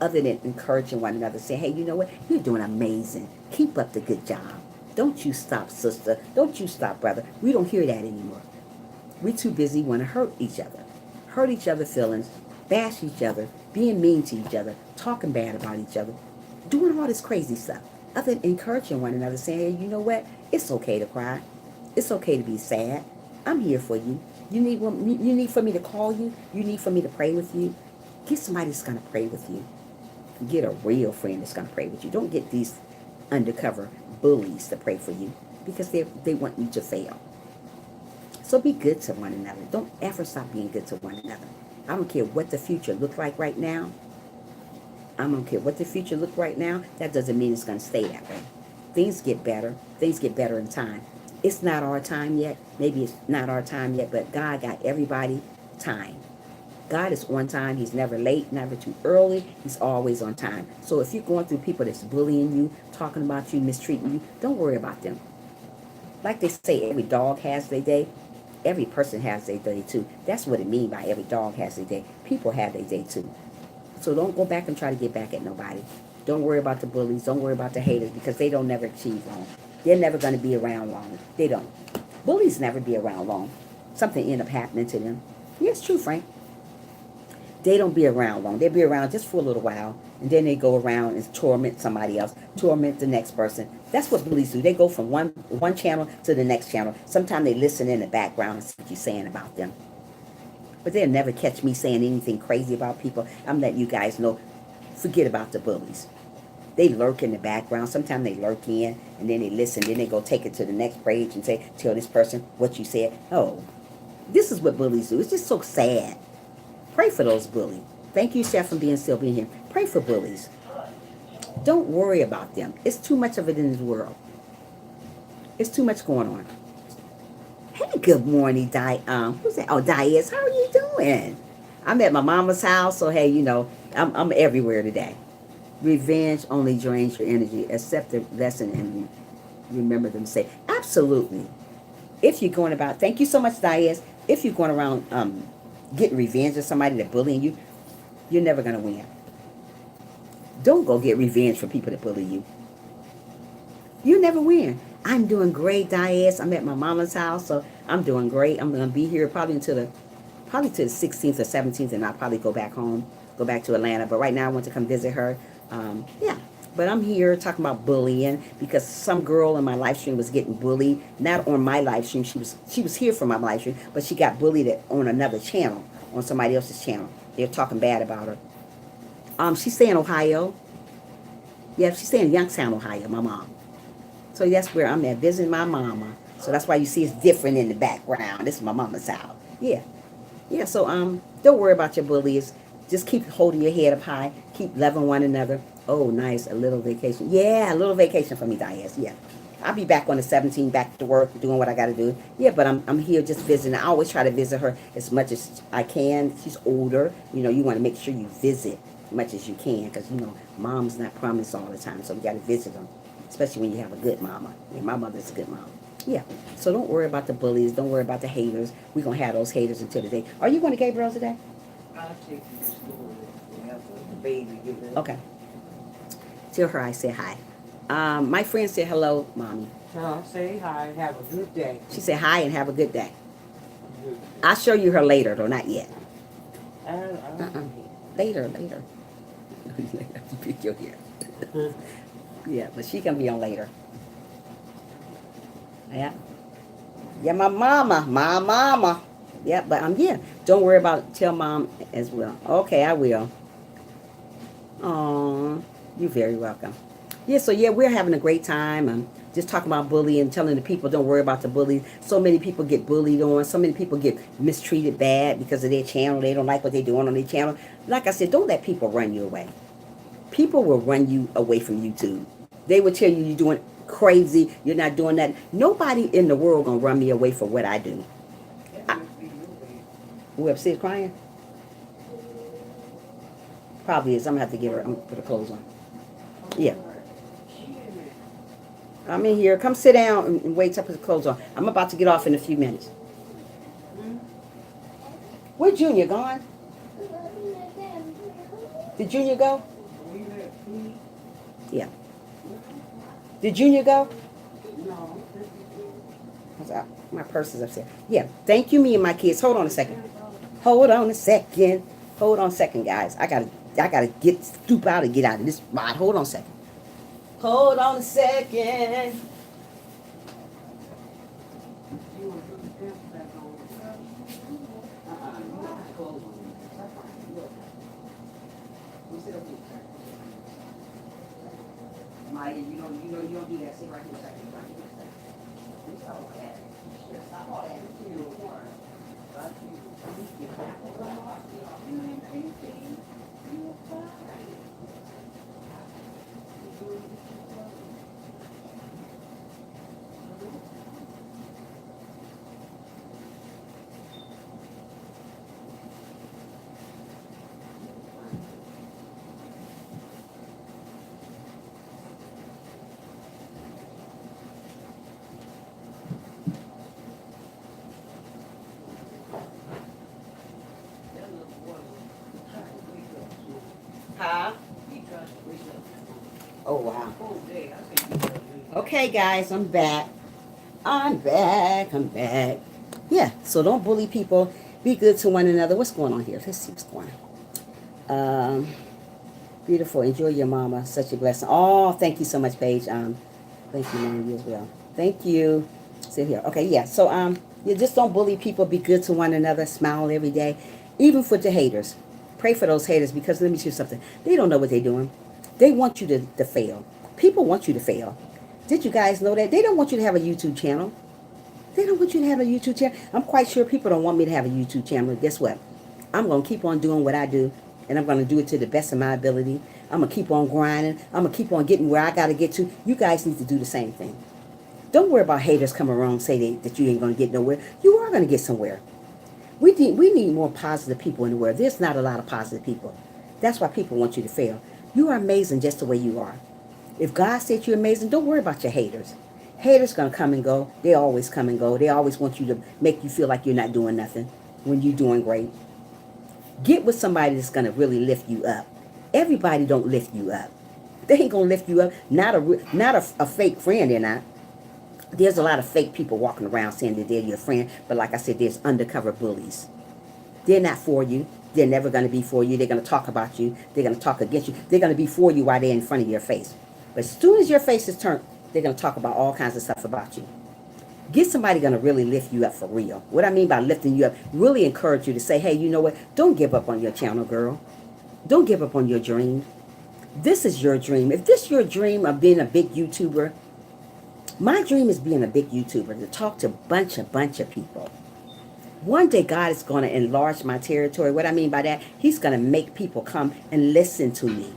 other than encouraging one another, say, hey, you know what? You're doing amazing. Keep up the good job. Don't you stop, sister. Don't you stop, brother. We don't hear that anymore. We too busy want to hurt each other feelings, bash each other, being mean to each other, talking bad about each other, doing all this crazy stuff. Other than encouraging one another, saying, hey, you know what? It's okay to cry. It's okay to be sad. I'm here for you. You need for me to call you? You need for me to pray with you? Get somebody that's going to pray with you. Get a real friend that's going to pray with you. Don't get these undercover bullies to pray for you, because they want you to fail. So be good to one another. Don't ever stop being good to one another. I don't care what the future look like right now. I don't care what the future look right now. That doesn't mean it's going to stay that way. Things get better. Things get better in time. It's not our time yet. Maybe it's not our time yet, but God got everybody time. God is on time. He's never late, never too early. He's always on time. So if you're going through people that's bullying you, talking about you, mistreating you, don't worry about them. Like they say, every dog has their day. Every person has their day too. That's what it means by every dog has their day. People have their day too. So don't go back and try to get back at nobody. Don't worry about the bullies. Don't worry about the haters, because they don't never achieve long. They're never going to be around long. They don't. Bullies never be around long. Something end up happening to them. Yeah, it's true, Frank. They don't be around long. They be around just for a little while, and then they go around and torment somebody else, torment the next person. That's what bullies do. They go from one channel to the next channel. Sometimes they listen in the background and see what you're saying about them. But they'll never catch me saying anything crazy about people. I'm letting you guys know, forget about the bullies. They lurk in the background. Sometimes they lurk in, and then they listen. Then they go take it to the next page and say, tell this person what you said. Oh, this is what bullies do. It's just so sad. Pray for those bullies. Thank you, Chef, for still being here. Pray for bullies. Don't worry about them. It's too much of it in this world. It's too much going on. Hey, good morning, who's that? Oh, Diaz, how are you doing? I'm at my mama's house, so hey, you know, I'm everywhere today. Revenge only drains your energy. Accept the lesson and remember them. Say, absolutely. If you're going about, thank you so much, Diaz. If you're going around getting revenge of somebody that's bullying you, you're never going to win. Don't go get revenge from people that bully you. You'll never win. I'm doing great, Diaz. I'm at my mama's house, so I'm doing great. I'm going to be here probably to the 16th or 17th, and I'll probably go back home, go back to Atlanta. But right now I want to come visit her. Yeah. But I'm here talking about bullying because some girl in my live stream was getting bullied. Not on my live stream. She was here for my live stream, but she got bullied on another channel, on somebody else's channel. They're talking bad about her. She's staying in Ohio. Yeah, she's staying in Youngstown, Ohio, my mom. So that's where I'm at, visiting my mama. So that's why you see it's different in the background. This is my mama's house. Yeah. Yeah, so don't worry about your bullies. Just keep holding your head up high. Keep loving one another. Oh, nice. A little vacation. Yeah, a little vacation for me, Diaz. Yeah. I'll be back on the 17th, back to work, doing what I got to do. Yeah, but I'm here just visiting. I always try to visit her as much as I can. She's older. You know, you want to make sure you visit as much as you can because, you know, mom's not promised all the time. So we got to visit them, especially when you have a good mama. Yeah, my mother's a good mom. Yeah. So don't worry about the bullies. Don't worry about the haters. We're going to have those haters until the day. Are you going to Gabriel's today? I'll take you to school and have the baby give it. Okay. Tell her I said hi. My friend said hello, Mommy. Tell her, say hi and have a good day. She said hi and have a good day. I'll show you her later, though, not yet. Later. Pick your hair. Yeah, but she can be on later. Yeah. Yeah, my mama. Yeah, but yeah. Don't worry about tell mom as well. Okay, I will. Oh, you're very welcome. Yeah, so yeah, we're having a great time. just talking about bullying, telling the people don't worry about the bully. So many people get bullied on. So many people get mistreated bad because of their channel. They don't like what they're doing on their channel. Like I said, don't let people run you away. People will run you away from YouTube. They will tell you you're doing crazy. You're not doing that. Nobody in the world gonna run me away for what I do. Who upstairs crying? Probably is. I'm gonna have to give her. I'm gonna put her clothes on. Yeah. I'm in here. Come sit down and wait till I put the clothes on. I'm about to get off in a few minutes. Where Junior gone? Did Junior go? Yeah. Did Junior go? No. My purse is upstairs. Yeah. Thank you, me and my kids. Hold on a second. Hold on a second. Hold on a second, guys. I gotta stoop out and get out of this spot. Hold on a second. Hold on a second. Maya, you don't do that. Sit right here a second. Right here a second. Stop all that. Stop all that. Huh? Oh, wow. Okay, guys, I'm back. I'm back. Yeah, so don't bully people. Be good to one another. What's going on here? Let's see what's going on. Beautiful. Enjoy your mama. Such a blessing. Oh, thank you so much, Paige. Thank you, Mom, you as well. Thank you. Sit here. Okay, yeah. So, you just don't bully people. Be good to one another. Smile every day. Even for the haters. Pray for those haters, because let me tell you something. They don't know what they're doing. They want you to fail. People want you to fail. Did you guys know that? They don't want you to have a YouTube channel. They don't want you to have a YouTube channel. I'm quite sure people don't want me to have a YouTube channel. Guess what? I'm going to keep on doing what I do, and I'm going to do it to the best of my ability. I'm going to keep on grinding. I'm going to keep on getting where I got to get to. You guys need to do the same thing. Don't worry about haters coming around and say that you ain't going to get nowhere. You are going to get somewhere. We need more positive people in the world. There's not a lot of positive people. That's why people want you to fail. You are amazing just the way you are. If God said you're amazing, don't worry about your haters. Haters going to come and go. They always come and go. They always want you to make you feel like you're not doing nothing when you're doing great. Get with somebody that's going to really lift you up. Everybody don't lift you up. They ain't going to lift you up. Not a fake friend, they're not. There's a lot of fake people walking around saying that they're your friend, but like I said, there's undercover bullies. They're not for you. They're never going to be for you. They're going to talk about you. They're going to talk against you. They're going to be for you while they're in front of your face. But as soon as your face is turned, they're going to talk about all kinds of stuff about you. Get somebody going to really lift you up for real. What I mean by lifting you up, really encourage you to say, hey, you know what? Don't give up on your channel, girl. Don't give up on your dream. This is your dream. If this is your dream of being a big YouTuber, my dream is being a big YouTuber, to talk to a bunch of people. One day God is going to enlarge my territory. What I mean by that, he's going to make people come and listen to me.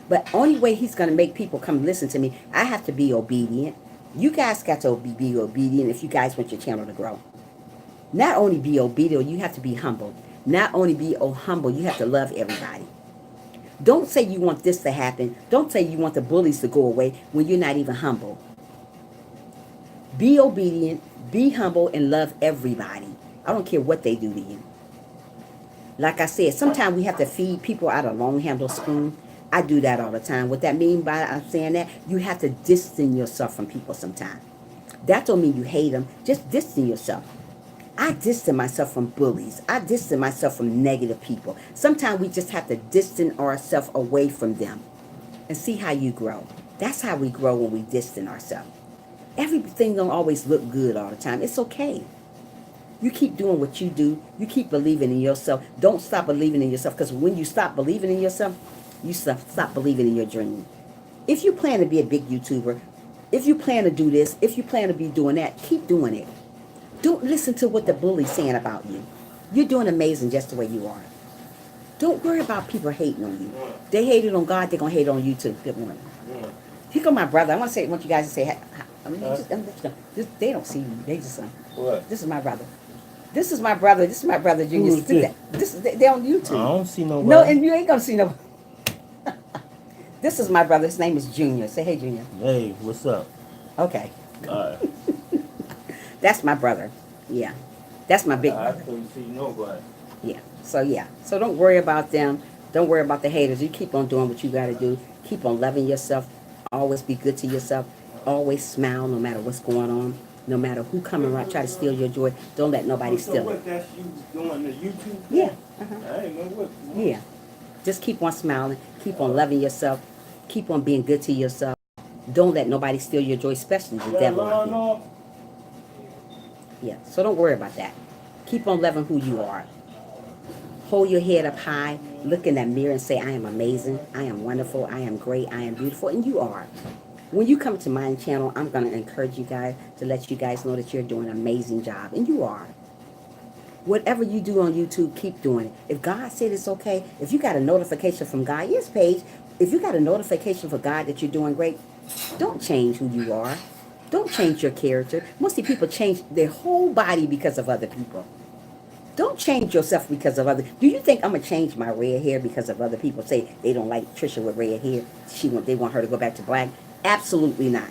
But only way he's going to make people come listen to me, I have to be obedient. You guys got to be obedient if you guys want your channel to grow. Not only be obedient, you have to be humble. Not only be humble, you have to love everybody. Don't say you want this to happen. Don't say you want the bullies to go away when you're not even humble. Be obedient, be humble, and love everybody. I don't care what they do to you. Like I said, sometimes we have to feed people out of a long-handled spoon. I do that all the time. What that means by saying that, you have to distance yourself from people sometimes. That don't mean you hate them. Just distance yourself. I distance myself from bullies. I distance myself from negative people. Sometimes we just have to distance ourselves away from them and see how you grow. That's how we grow, when we distance ourselves. Everything don't always look good all the time. It's okay. You keep doing what you do. You keep believing in yourself. Don't stop believing in yourself, because when you stop believing in yourself, you stop believing in your dream. If you plan to be a big YouTuber, If you plan to do this, if you plan to be doing that, keep doing it. Don't listen to what the bully's saying about you. You're doing amazing just the way you are. Don't worry about people hating on you. They hated on God, they're going to hate on you too. Good morning. Here come my brother. I want you guys to say, they don't see me. They just, What? this is my brother. This is my brother. This is my brother, Junior. Who's this? They on YouTube. I don't see nobody. No, and you ain't going to see nobody. This is my brother. His name is Junior. Say, hey, Junior. Hey, what's up? Okay. Alright. That's my brother. Yeah. That's my big I brother. couldn't see nobody. Yeah. So don't worry about them. Don't worry about the haters. You keep on doing what you got to do. Keep on loving yourself. Always be good to yourself. Always smile no matter what's going on. No matter who come around try to steal your joy. Don't let nobody steal what, it. that's you doing the YouTube? Yeah. I ain't know what. Yeah. Just keep on smiling. Keep on loving yourself. Keep on being good to yourself. Don't let nobody steal your joy, especially the devil out here. Yeah, so don't worry about that. Keep on loving who you are. Hold your head up high. Look in that mirror and say, I am amazing. I am wonderful. I am great. I am beautiful. And you are. When you come to my channel, I'm going to encourage you guys to let you guys know that you're doing an amazing job. And you are. Whatever you do on YouTube, keep doing it. If God said it's okay, if you got a notification from God, yes, Paige, if you got a notification from God that you're doing great, don't change who you are. Don't change your character. Most of the people change their whole body because of other people. Don't change yourself because of other. Do you think I'm gonna change my red hair because of other people say they don't like Trisha with red hair? They want her to go back to black. Absolutely not.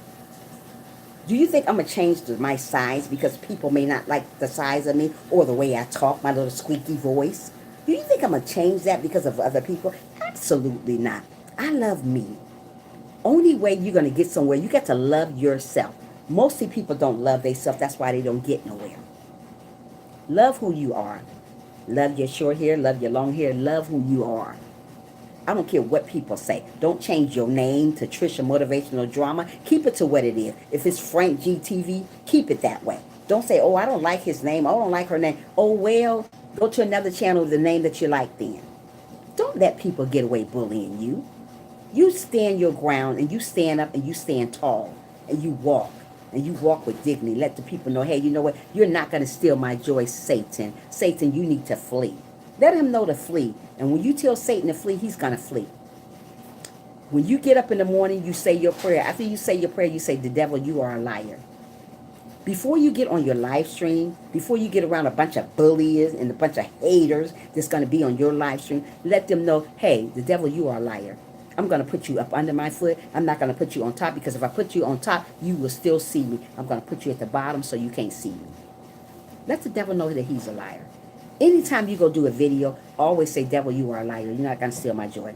Do you think I'm gonna change my size because people may not like the size of me or the way I talk, my little squeaky voice? Do you think I'm gonna change that because of other people? Absolutely not. I love me. Only way you're gonna get somewhere, you got to love yourself. Mostly people don't love themselves. That's why they don't get nowhere. Love who you are. Love your short hair. Love your long hair. Love who you are. I don't care what people say. Don't change your name to Trisha Motivational Drama. Keep it to what it is. If it's Frank GTV, keep it that way. Don't say, oh, I don't like his name. I don't like her name. Oh, well, go to another channel with the name that you like then. Don't let people get away bullying you. You stand your ground and you stand up and you stand tall and you walk. And you walk with dignity. Let the people know, hey, you know what? You're not going to steal my joy, Satan. Satan, you need to flee. Let him know to flee. And when you tell Satan to flee, he's going to flee. When you get up in the morning, you say your prayer. After you say your prayer, you say, the devil, you are a liar. Before you get on your live stream, before you get around a bunch of bullies and a bunch of haters that's going to be on your live stream, let them know, hey, the devil, you are a liar. I'm going to put you up under my foot. I'm not going to put you on top because if I put you on top, you will still see me. I'm going to put you at the bottom so you can't see me. Let the devil know that he's a liar. Anytime you go do a video, always say, devil, you are a liar. You're not going to steal my joy.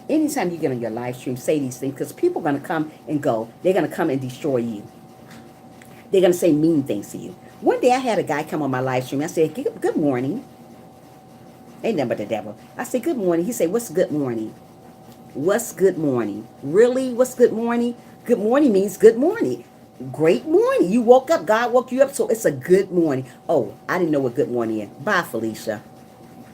Anytime you get on your live stream, say these things because people are going to come and go. They're going to come and destroy you. They're going to say mean things to you. One day I had a guy come on my live stream. I said, good morning. Ain't nothing but the devil. I said, good morning. He said, what's good morning? What's good morning? Really? What's good morning? Good morning means good morning. Great morning. You woke up. God woke you up, so it's a good morning. Oh, I didn't know what good morning is. Bye, Felicia.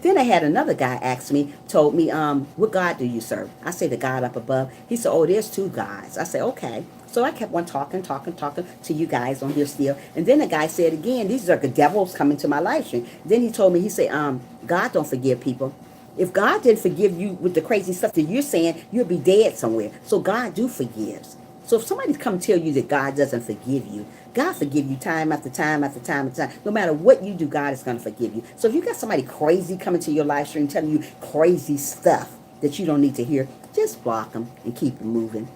Then I had another guy ask me, told me, what God do you serve? I say the God up above. He said, oh, there's two gods. I said, okay. So I kept on talking to you guys on here still. And then the guy said again, these are the devils coming to my live stream. Then he told me, he said, God don't forgive people. If God didn't forgive you with the crazy stuff that you're saying, you'll be dead somewhere. So God do forgives. So if somebody come tell you that God doesn't forgive you, God forgive you time after time after time after time. No matter what you do, God is going to forgive you. So if you got somebody crazy coming to your live stream telling you crazy stuff that you don't need to hear, just block them and keep it moving.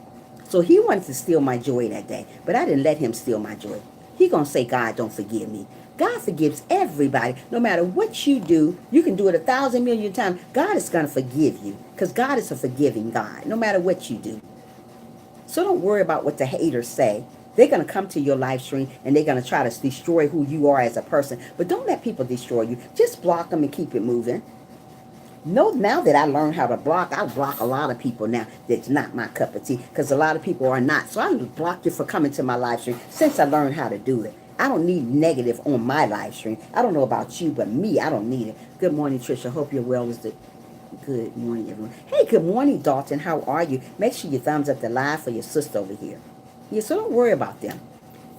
So he wanted to steal my joy that day, but I didn't let him steal my joy. He going to say God don't forgive me. God forgives everybody. No matter what you do, you can do it 1,000 million times. God is going to forgive you because God is a forgiving God, no matter what you do. So don't worry about what the haters say. They're going to come to your live stream and they're going to try to destroy who you are as a person. But don't let people destroy you. Just block them and keep it moving. No, now that I learned how to block, I block a lot of people now that's not my cup of tea because a lot of people are not. So I blocked you for coming to my live stream since I learned how to do it. I don't need negative on my live stream. I don't know about you, but me, I don't need it. Good morning, Trisha. Hope you're well. Good morning, everyone. Hey, good morning, Dalton. How are you? Make sure you thumbs up the live for your sister over here. Yeah, so don't worry about them.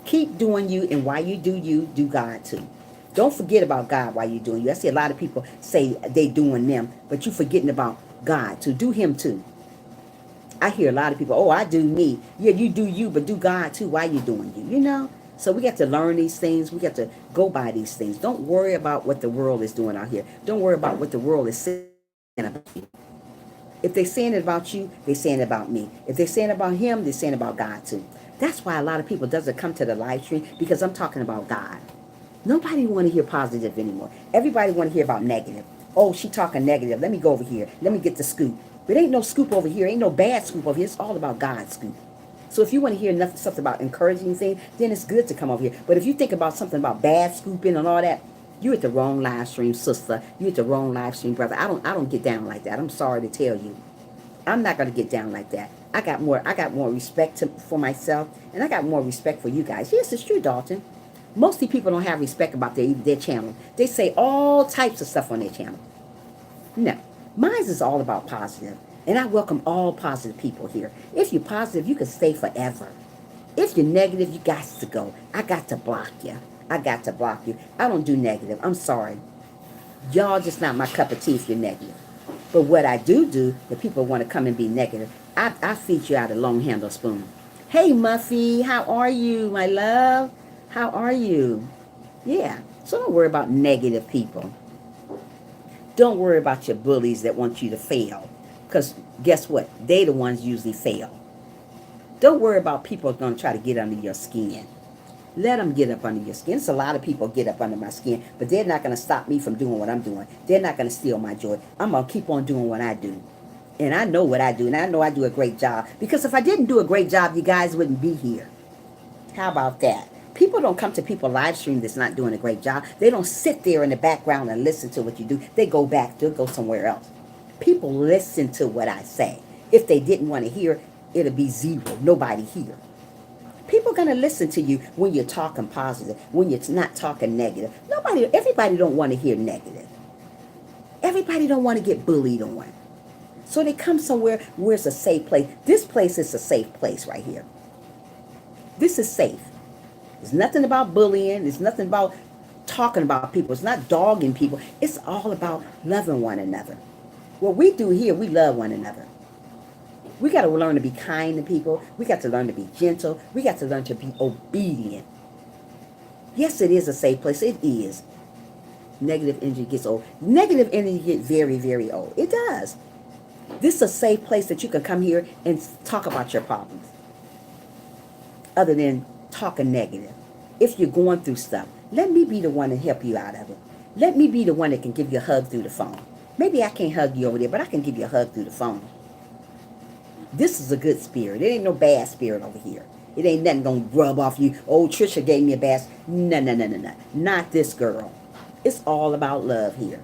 Keep doing you, and while you, do God too. Don't forget about God while you're doing you. I see a lot of people say they doing them, but you forgetting about God too. Do him too. I hear a lot of people, oh, I do me. Yeah, you do you, but do God too while you're doing you, you know? So we got to learn these things. We got to go by these things. Don't worry about what the world is doing out here. Don't worry about what the world is saying about you. If they're saying it about you, they're saying it about me. If they're saying about him, they're saying about God too. That's why a lot of people doesn't come to the live stream, because I'm talking about God. Nobody want to hear positive anymore. Everybody want to hear about negative. Oh, she talking negative. Let me go over here. Let me get the scoop. But ain't no scoop over here. Ain't no bad scoop over here. It's all about God's scoop. So if you want to hear nothing, something about encouraging things, then it's good to come over here. But if you think about something about bad scooping and all that, you're at the wrong live stream, sister. You're at the wrong live stream, brother. I don't get down like that. I'm sorry to tell you. I'm not gonna get down like that. I got more respect for myself, and I got more respect for you guys. Yes, it's true, Dalton. Mostly people don't have respect about their channel. They say all types of stuff on their channel. No, mine is all about positive, and I welcome all positive people here. If you're positive, you can stay forever. If you're negative, you got to go. I got to block you. I got to block you. I don't do negative. I'm sorry. Y'all just not my cup of tea if you're negative. But what I do, if people want to come and be negative, I feed you out a long handle spoon. Hey, Muffy, how are you, my love? How are you? Yeah, so don't worry about negative people. Don't worry about your bullies that want you to fail. Because guess what? They the ones usually fail. Don't worry about people going to try to get under your skin. Let them get up under your skin. It's a lot of people get up under my skin, but they're not going to stop me from doing what I'm doing. They're not going to steal my joy. I'm going to keep on doing what I do. And I know what I do, and I know I do a great job. Because if I didn't do a great job, you guys wouldn't be here. How about that? People don't come to people live stream that's not doing a great job. They don't sit there in the background and listen to what you do. They go back. They'll go somewhere else. People listen to what I say. If they didn't want to hear, it'll be zero. Nobody here. People are going to listen to you when you're talking positive, when you're not talking negative. Everybody don't want to hear negative. Everybody don't want to get bullied on. So they come somewhere where it's a safe place. This place is a safe place right here. This is safe. It's nothing about bullying. It's nothing about talking about people. It's not dogging people. It's all about loving one another. What we do here, we love one another. We got to learn to be kind to people. We got to learn to be gentle. We got to learn to be obedient. Yes, it is a safe place. It is. Negative energy gets old. Negative energy gets very, very old. It does. This is a safe place that you can come here and talk about your problems. Other than talking negative. If you're going through stuff, let me be the one to help you out of it. Let me be the one that can give you a hug through the phone. Maybe I can't hug you over there, but I can give you a hug through the phone. This is a good spirit. It ain't no bad spirit over here. It ain't nothing gonna rub off you. Oh, Trisha gave me a bad. No. Not this girl. It's all about love here.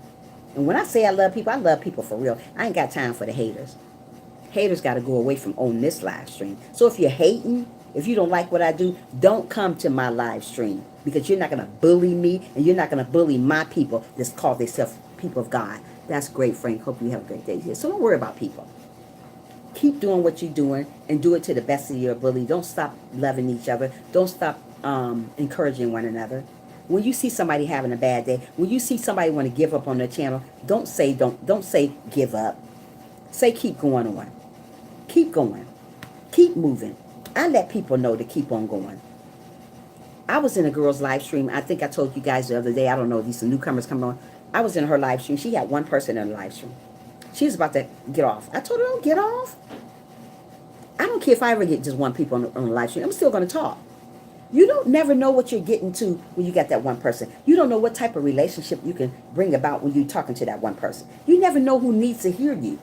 And when I say I love people for real. I ain't got time for the haters. Haters got to go away from on this live stream. So if you're hating, if you don't like what I do, don't come to my live stream, because you're not going to bully me, and you're not going to bully my people that's called themselves people of God. That's great, Frank. Hope you have a great day here. So don't worry about people. Keep doing what you're doing and do it to the best of your ability. Don't stop loving each other. Don't stop encouraging one another. When you see somebody having a bad day, when you see somebody want to give up on their channel, don't say give up. Say keep going on. Keep going. Keep moving. I let people know to keep on going. I was in a girl's live stream. I think I told you guys the other day. I don't know. These newcomers coming on. I was in her live stream. She had one person in the live stream. She was about to get off. I told her, don't get off. I don't care if I ever get just one people on the live stream. I'm still going to talk. You don't never know what you're getting to when you got that one person. You don't know what type of relationship you can bring about when you're talking to that one person. You never know who needs to hear you.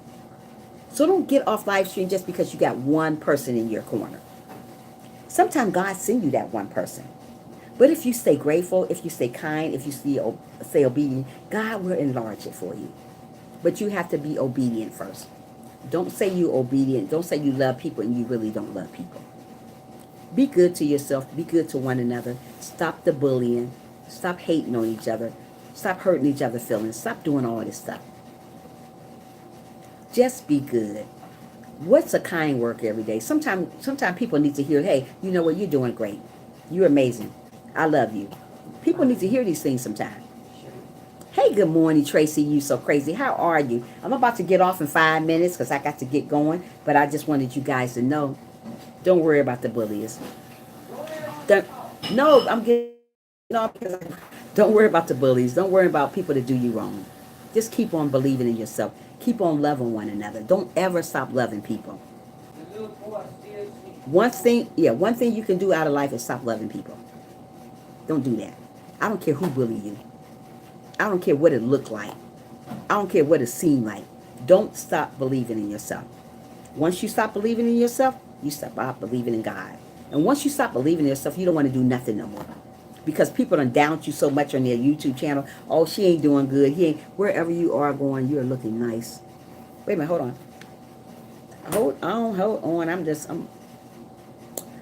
So don't get off live stream just because you got one person in your corner. Sometimes God sends you that one person. But if you stay grateful, if you stay kind, if you stay obedient, God will enlarge it for you. But you have to be obedient first. Don't say you're obedient. Don't say you love people and you really don't love people. Be good to yourself. Be good to one another. Stop the bullying. Stop hating on each other. Stop hurting each other's feelings. Stop doing all this stuff. Just be good. What's a kind word every day? Sometimes people need to hear, hey, you know what, you're doing great. You're amazing. I love you. People need to hear these things sometimes. Sure. Hey, good morning, Tracy. You so crazy. How are you? I'm about to get off in 5 minutes because I got to get going. But I just wanted you guys to know, don't worry about the bullies. Don't, no, I'm getting off because don't worry about the bullies. Don't worry about people that do you wrong. Just keep on believing in yourself. Keep on loving one another. Don't ever stop loving people. The little boy still sleep. One thing you can do out of life is stop loving people. Don't do that. I don't care who bully you. I don't care what it looked like. I don't care what it seemed like. Don't stop believing in yourself. Once you stop believing in yourself, you stop believing in God. And once you stop believing in yourself, you don't want to do nothing no more. Because people done downed you so much on their YouTube channel. Oh, she ain't doing good. He ain't. Wherever you are going, you're looking nice. Wait a minute, hold on. Hold on.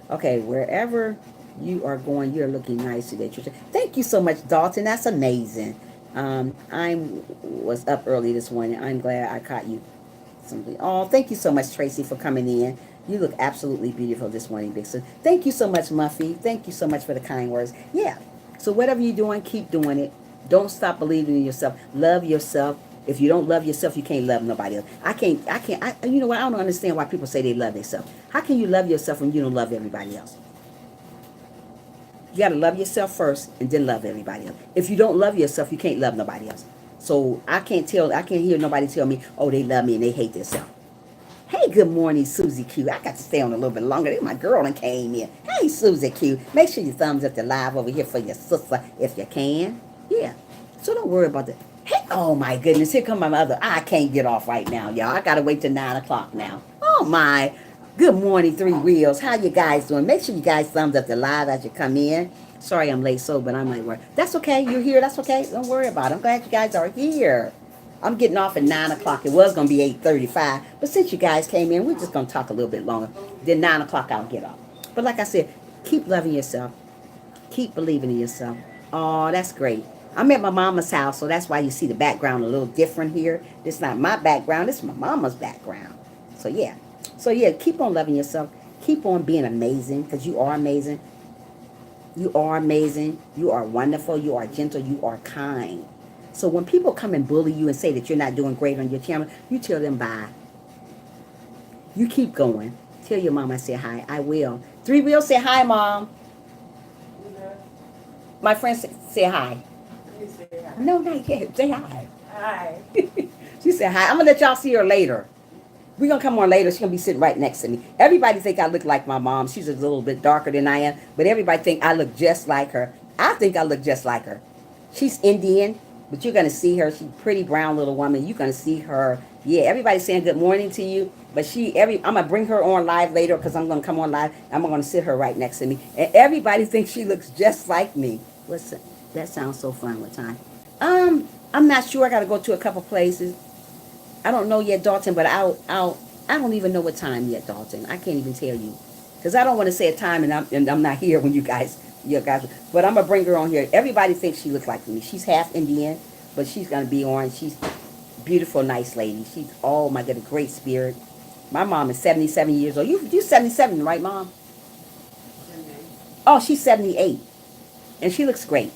Okay, wherever you are going, you're looking nice today, Trisha. Thank you so much, Dalton. That's amazing. I was up early this morning. I'm glad I caught you. Something. Oh, thank you so much, Tracy, for coming in. You look absolutely beautiful this morning, Vixen. Thank you so much, Muffy. Thank you so much for the kind words. Yeah. So whatever you're doing, keep doing it. Don't stop believing in yourself. Love yourself. If you don't love yourself, you can't love nobody else. You know what? I don't understand why people say they love themselves. How can you love yourself when you don't love everybody else? You got to love yourself first and then love everybody else. If you don't love yourself, you can't love nobody else. So I can't hear nobody tell me, oh, they love me and they hate themselves. Hey, good morning, Susie Q. I got to stay on a little bit longer. My girl and came in. Hey, Susie Q. Make sure you thumbs up the live over here for your sister if you can. Yeah. So don't worry about that. Hey, oh my goodness. Here come my mother. I can't get off right now, y'all. I got to wait till 9 o'clock now. Oh my. Good morning, Three Wheels. How you guys doing? Make sure you guys thumbs up the live as you come in. Sorry I'm late, but I'm like, that's okay. You're here. That's okay. Don't worry about it. I'm glad you guys are here. I'm getting off at 9 o'clock. It was going to be 8:35. But since you guys came in, we're just going to talk a little bit longer. Then 9 o'clock, I'll get off. But like I said, keep loving yourself. Keep believing in yourself. Oh, that's great. I'm at my mama's house, so that's why you see the background a little different here. This is not my background. This is my mama's background. So, yeah. So, yeah, keep on loving yourself. Keep on being amazing because you are amazing. You are amazing. You are wonderful. You are gentle. You are kind. So when people come and bully you and say that you're not doing great on your channel, you tell them bye. You keep going. Tell your mom I said hi. I will. Three Wheels say hi, Mom. My friend say hi. Say hi. No, not yet. Say hi. Hi. She said hi. I'm going to let y'all see her later. We're going to come on later. She's going to be sitting right next to me. Everybody think I look like my mom. She's a little bit darker than I am. But everybody think I look just like her. I think I look just like her. She's Indian. But you're going to see her. She's a pretty brown little woman. You're going to see her. Yeah, everybody's saying good morning to you. But I'm going to bring her on live later because I'm going to come on live. I'm going to sit her right next to me. And everybody thinks she looks just like me. Listen, that sounds so fun with time. I'm not sure. I got to go to a couple places. I don't know yet, Dalton, but I don't even know what time yet, Dalton. I can't even tell you. Because I don't want to say a time and I'm not here when you guys, but I'm going to bring her on here. Everybody thinks she looks like me. She's half Indian, but she's going to be on. She's a beautiful, nice lady. She's, oh my God, a great spirit. My mom is 77 years old. You 77, right, Mom? Oh, she's 78. And she looks great.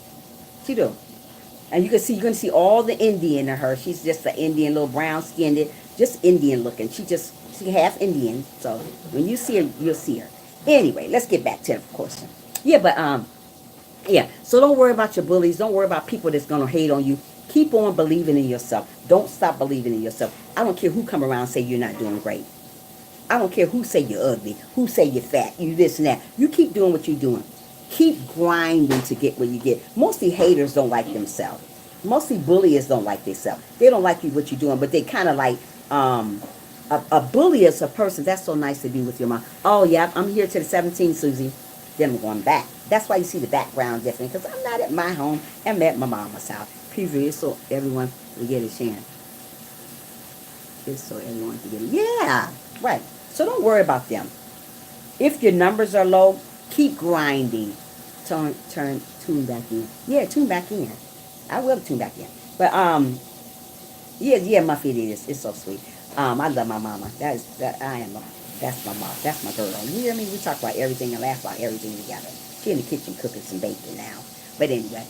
She do. And you're going to see all the Indian in her. She's just an Indian, little brown skinned, just Indian looking. She half Indian. So when you see her, you'll see her. Anyway, let's get back to the question. Yeah, but yeah. So don't worry about your bullies. Don't worry about people that's gonna hate on you. Keep on believing in yourself. Don't stop believing in yourself. I don't care who come around and say you're not doing great. I don't care who say you're ugly, who say you're fat, you this and that. You keep doing what you're doing. Keep grinding to get what you get. Mostly haters don't like themselves. Mostly bullies don't like themselves. They don't like you what you're doing, but they kind of like a bully is a person. That's so nice to be with your mom. Oh yeah, I'm here to the 17th, Susie. Then I'm going back. That's why you see the background different because I'm not at my home. I'm at my mama's house. Previous so everyone will get a chance. Just so everyone can get it. Yeah, right. So don't worry about them. If your numbers are low, keep grinding. Tune back in. Yeah, tune back in. I will tune back in. But yeah, Muffy, it is. It's so sweet. I love my mama. That's my mom. That's my girl. You hear me? We talk about everything and laugh about everything together. She in the kitchen cooking some bacon now. But anyway,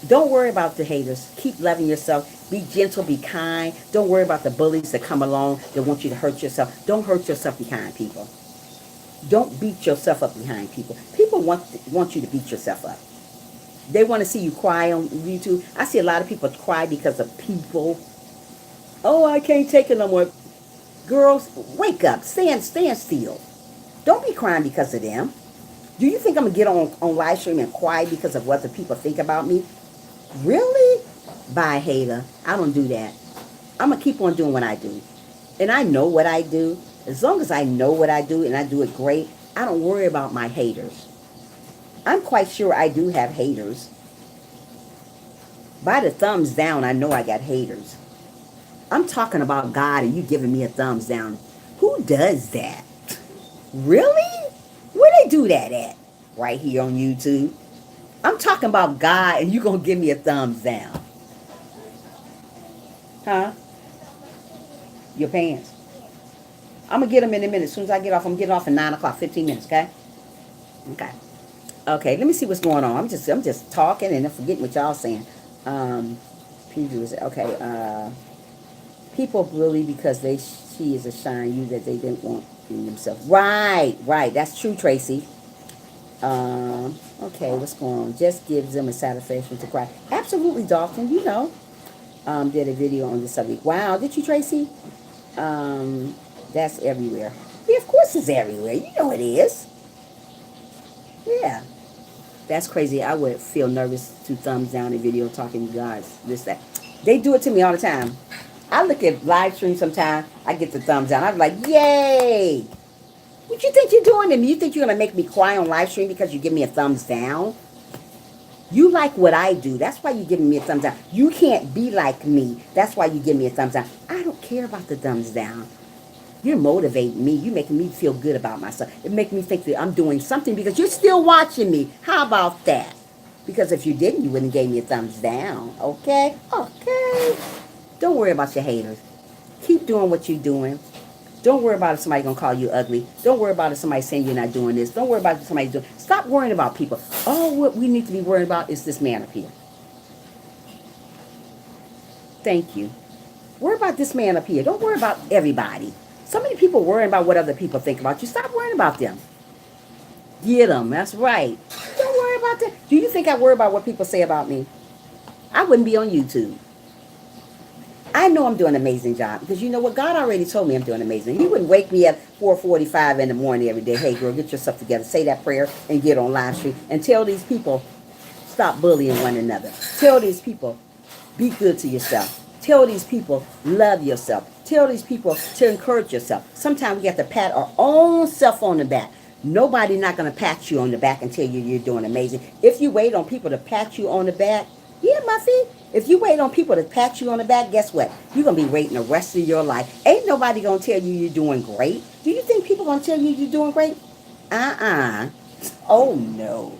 don't worry about the haters. Keep loving yourself. Be gentle. Be kind. Don't worry about the bullies that come along that want you to hurt yourself. Don't hurt yourself behind people. Don't beat yourself up behind people. People want you to beat yourself up. They want to see you cry on YouTube. I see a lot of people cry because of people. Oh, I can't take it no more. Girls, wake up. Stand still. Don't be crying because of them. Do you think I'm going to get on live stream and cry because of what the people think about me? Really? Bye, hater. I don't do that. I'm going to keep on doing what I do. And I know what I do. As long as I know what I do and I do it great, I don't worry about my haters. I'm quite sure I do have haters. By the thumbs down, I know I got haters. I'm talking about God and you giving me a thumbs down. Who does that? Really? Where they do that at? Right here on YouTube. I'm talking about God and you gonna give me a thumbs down. Huh? Your pants. I'm gonna get them in a minute. As soon as I get off, I'm getting off at 9 o'clock, 15 minutes, okay? Okay. Okay, let me see what's going on. I'm just talking and I'm forgetting what y'all saying. Okay, people bully because she is a shine you that they didn't want in themselves. Right. That's true, Tracy. Okay, what's going on? Just gives them a satisfaction to cry. Absolutely, Dalton. You know. Did a video on this subject. Wow, did you, Tracy? That's everywhere. Yeah, of course it's everywhere. You know it is. Yeah. That's crazy. I would feel nervous to thumbs down a video talking to guys. This, that. They do it to me all the time. I look at live streams sometimes. I get the thumbs down. I'm like, yay. What you think you're doing to me? You think you're going to make me cry on live stream because you give me a thumbs down? You like what I do. That's why you're giving me a thumbs down. You can't be like me. That's why you give me a thumbs down. I don't care about the thumbs down. You're motivating me. You're making me feel good about myself. It makes me think that I'm doing something because you're still watching me. How about that? Because if you didn't, you wouldn't give me a thumbs down. Okay? Okay. Don't worry about your haters. Keep doing what you're doing. Don't worry about if somebody's going to call you ugly. Don't worry about if somebody's saying you're not doing this. Don't worry about if somebody's doing... Stop worrying about people. All what we need to be worried about is this man up here. Thank you. Worry about this man up here. Don't worry about everybody. So many people worrying about what other people think about you. Stop worrying about them. Get them. That's right. Don't worry about that. Do you think I worry about what people say about me? I wouldn't be on YouTube. I know I'm doing an amazing job because you know what? God already told me I'm doing amazing. He wouldn't wake me at 4:45 in the morning every day. Hey, girl, get yourself together. Say that prayer and get on live stream and tell these people stop bullying one another. Tell these people be good to yourself. Tell these people love yourself. Tell these people to encourage yourself. Sometimes we have to pat our own self on the back. Nobody not going to pat you on the back and tell you you're doing amazing. If you wait on people to pat you on the back, yeah, Muffy. If you wait on people to pat you on the back, guess what? You're going to be waiting the rest of your life. Ain't nobody going to tell you you're doing great. Do you think people going to tell you you're doing great? Oh, no.